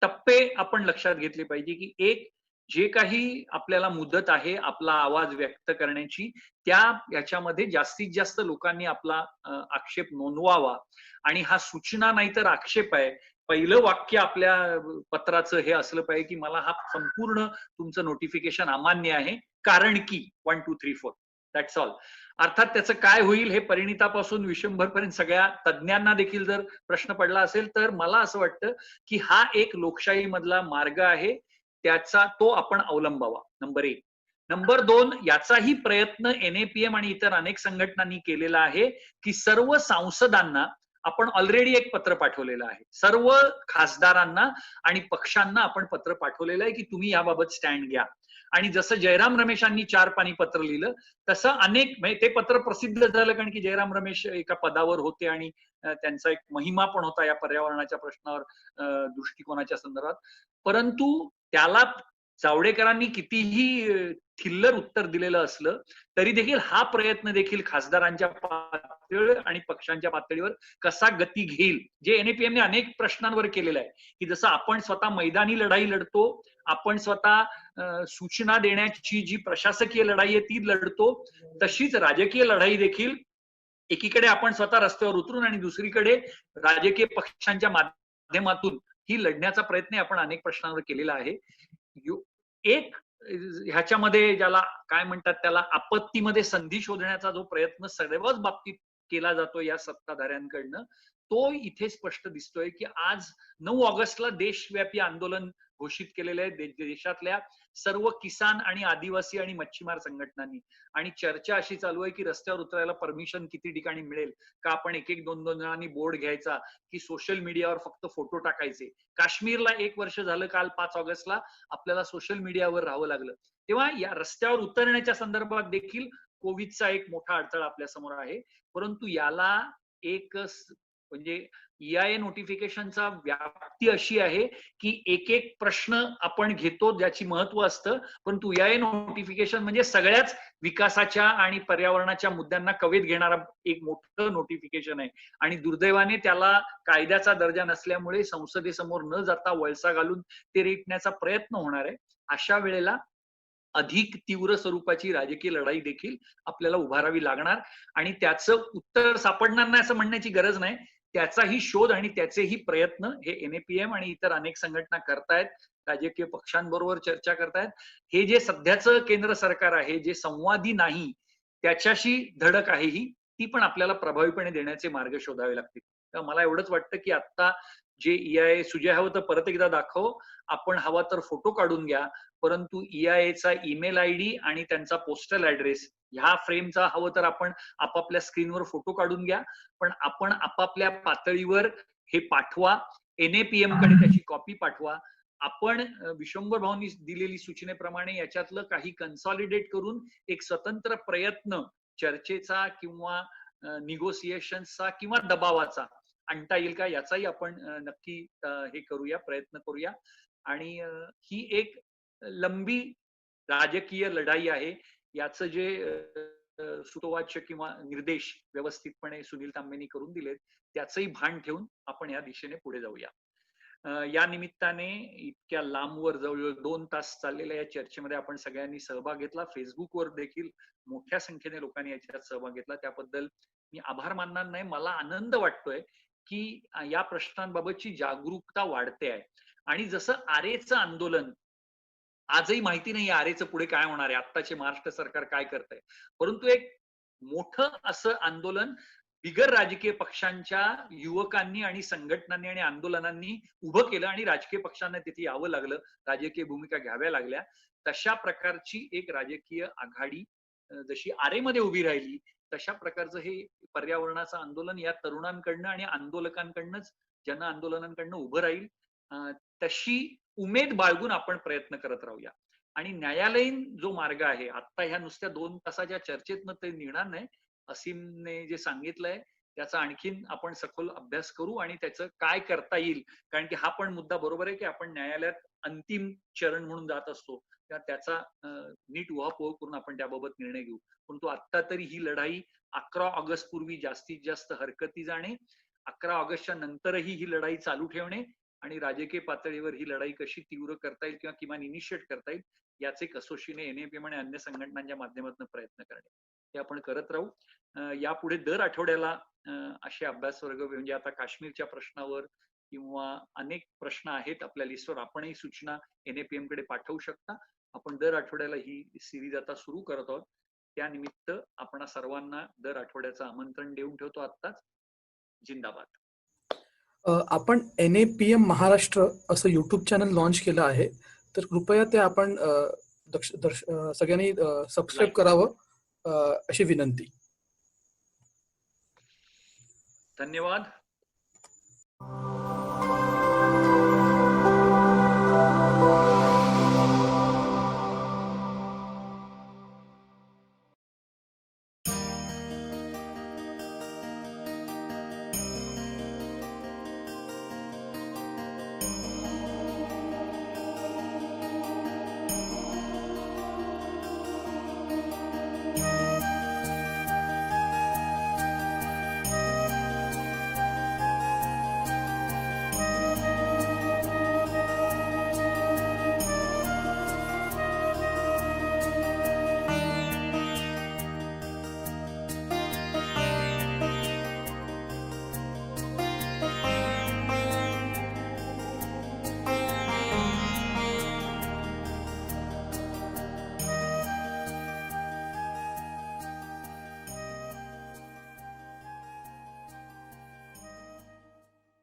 टप्पे आपण लक्षात घेतले पाहिजे की एक जे काही आपल्याला मुदत आहे आपला आवाज व्यक्त करण्याची याच्यामध्ये जास्तीत जास्त लोकांनी आपला आक्षेप नोंदवावा. आणि हा सूचना नाही तर आक्षेप आहे. पहिलं वाक्य आपल्या पत्राचं हे असलं पाहिजे की मला हा संपूर्ण तुमचं नोटिफिकेशन अमान्य आहे कारण की 1 2 3 4 दॅट्स ऑल. अर्थात त्याचं काय होईल हे परिणितापासून विशंभरपर्यंत सगळ्या तज्ज्ञांना देखील जर प्रश्न पडला असेल तर मला असं वाटतं की हा एक लोकशाही मधला मार्ग आहे त्याचा तो आपण अवलंबावा. नंबर 1. नंबर 2 याचाही प्रयत्न NAPM आणि इतर अनेक संघटनांनी केलेला आहे की सर्व सांसदांना आपण ऑलरेडी एक पत्र पाठवलेलं आहे. सर्व खासदारांना आणि पक्षांना आपण पत्र पाठवलेलं आहे की तुम्ही याबाबत स्टँड घ्या. आणि जसं जयराम रमेशांनी 4 पानी पत्र लिहिलं तसं अनेक ते पत्र प्रसिद्ध झालं कारण की जयराम रमेश एका पदावर होते आणि त्यांचा एक महिमा पण होता या पर्यावरणाच्या प्रश्नावर दृष्टिकोनाच्या संदर्भात. परंतु त्याला जावडेकरांनी कितीही थिल्लर उत्तर दिलेलं असलं तरी देखील हा प्रयत्न देखील खासदारांच्या पातळीवर आणि पक्षांच्या पातळीवर कसा गती घेईल जे NAPM ने अनेक प्रश्नांवर केलेलं आहे की जसं आपण स्वतः मैदानी लढाई लढतो, आपण स्वतः सूचना देण्याची जी प्रशासकीय लढाई आहे ती लढतो, तशीच राजकीय लढाई देखील एकीकडे आपण स्वतः रस्त्यावर उतरून आणि दुसरीकडे राजकीय पक्षांच्या माध्यमातून ही लढण्याचा प्रयत्न आपण अनेक प्रश्नांवर केलेला आहे. एक ह्याच्यामध्ये ज्याला काय म्हणतात त्याला आपत्तीमध्ये संधी शोधण्याचा जो प्रयत्न सर्वच बाबतीत केला जातो या सत्ताधाऱ्यांकडनं तो इथे स्पष्ट दिसतोय की आज 9 ऑगस्टला देशव्यापी आंदोलन घोषित केलेले आहे देशातल्या सर्व किसान आणि आदिवासी आणि मच्छीमार संघटनांनी. आणि चर्चा अशी चालू आहे की रस्त्यावर उतरायला परमिशन किती ठिकाणी मिळेल का, आपण 1-2 जणांनी बोर्ड घ्यायचा की सोशल मीडियावर फक्त फोटो टाकायचे. काश्मीरला 1 वर्ष झालं काल 5 ऑगस्टला आपल्याला सोशल मीडियावर राहावं लागलं. तेव्हा या रस्त्यावर उतरण्याच्या संदर्भात देखील कोविडचा एक मोठा अडथळा आपल्या समोर आहे. परंतु याला एक म्हणजे EIA नोटिफिकेशनचा व्याप्ती अशी आहे की एक प्रश्न आपण घेतो ज्याची महत्व असतं, परंतु EIA नोटिफिकेशन म्हणजे सगळ्याच विकासाच्या आणि पर्यावरणाच्या मुद्द्यांना कवेत घेणारा एक मोठं नोटिफिकेशन आहे. आणि दुर्दैवाने त्याला कायद्याचा दर्जा नसल्यामुळे संसदेसमोर न जाता वळसा घालून ते रेटण्याचा प्रयत्न होणार आहे. अशा वेळेला अधिक तीव्र स्वरूपाची राजकीय लढाई देखील आपल्याला उभारावी लागणार आणि त्याचं उत्तर सापडणार नाही असं म्हणण्याची गरज नाही. त्याचाही शोध आणि त्याचेही प्रयत्न हे NAPM आणि इतर अनेक संघटना करतायत, राजकीय पक्षांबरोबर चर्चा करतायत. हे जे सध्याचं केंद्र सरकार आहे जे संवादी नाही त्याच्याशी धडक आहे ही ती पण आपल्याला प्रभावीपणे देण्याचे मार्ग शोधावे लागतील. तर मला एवढंच वाटतं की आता जे EIA सुजय हवं तर परत एकदा दाखव, आपण हवा तर फोटो काढून घ्या, परंतु EIAचा ईमेल ID आणि त्यांचा पोस्टल ऍड्रेस ह्या फ्रेमचा हवं तर आपण आपापल्या स्क्रीनवर फोटो काढून घ्या, पण आपण आपापल्या पातळीवर हे पाठवा. NAPM कडे त्याची कॉपी पाठवा. आपण विश्वंभर भाऊंनी दिलेली सूचनेप्रमाणे याच्यातलं काही कन्सॉलिडेट करून एक स्वतंत्र प्रयत्न चर्चेचा किंवा निगोसिएशनचा किंवा दबावाचा आणता येईल का याचाही आपण नक्की हे करूया, प्रयत्न करूया. आणि ही एक लंबी राजकीय लढाई आहे. याचं जे सूतोवाच किंवा निर्देश व्यवस्थितपणे सुनील तांबेंनी करून दिलेत त्याचंही भान ठेवून आपण या दिशेने पुढे जाऊया. या निमित्ताने इतक्या लांबवर जवळजवळ 2 तास चाललेल्या या चर्चेमध्ये आपण सगळ्यांनी सहभाग घेतला. फेसबुकवर देखील मोठ्या संख्येने लोकांनी याच्यात सहभाग घेतला, त्याबद्दल मी आभार मानणार नाही. मला आनंद वाटतोय की या प्रश्नांबाबतची जागरूकता वाढते आहे. आणि जसं आरेचं आंदोलन आजही माहिती नाही आरेचं पुढे काय होणार आहे, आत्ताचे महाराष्ट्र सरकार काय करतंय, परंतु एक मोठं असं आंदोलन बिगर राजकीय पक्षांच्या युवकांनी आणि संघटनांनी आणि आंदोलनांनी उभं केलं आणि राजकीय पक्षांना तिथे यावं लागलं, राजकीय भूमिका घ्याव्या लागल्या. तशा प्रकारची एक राजकीय आघाडी जशी आरेमध्ये उभी राहिली, तशा प्रकारचं हे पर्यावरणाचं आंदोलन या तरुणांकडनं आणि आंदोलकांकडनंच, जन आंदोलनांकडनं उभं राहील. तशी उमेद बाळगून आपण प्रयत्न करत राहूया. आणि न्यायालयीन जो मार्ग आहे, आता ह्या नुसत्या 2 तासाच्या चर्चेतनं ते निघणार नाही. असीमने जे सांगितलंय त्याचा आणखीन आपण सखोल अभ्यास करू आणि त्याचं काय करता येईल. कारण की हा पण मुद्दा बरोबर आहे की आपण न्यायालयात अंतिम चरण म्हणून जात असतो, त्याचा नीट उहापोह करून आपण त्याबाबत निर्णय घेऊ. परंतु आता तरी ही लढाई 11 ऑगस्ट पूर्वी जास्तीत जास्त हरकती जाणे, 11 ऑगस्टच्या नंतरही ही लढाई चालू ठेवणे आणि राजकीय पातळीवर ही लढाई कशी तीव्र करता येईल किंवा किमान इनिशिएट करता येईल याचे कसोशीने NAPM आणि अन्य संघटनांच्या माध्यमातून प्रयत्न करणे हे आपण करत राहू. यापुढे दर आठवड्याला असे अभ्यास वर्ग, म्हणजे आता काश्मीरच्या प्रश्नावर किंवा अनेक प्रश्न आहेत आपल्या लिस्टवर, आपणही सूचना NAPM कडे पाठवू शकता. आपण दर आठवड्याला ही सिरीज आता सुरू करत आहोत. त्यानिमित्त आपण सर्वांना दर आठवड्याचं आमंत्रण देऊन ठेवतो. आत्ताच जिंदाबाद. आपण NAPM महाराष्ट्र असं YouTube चॅनल लॉन्च केलं आहे, तर कृपया ते आपण सगळ्यांनी सबस्क्राईब करावं अशी विनंती. धन्यवाद.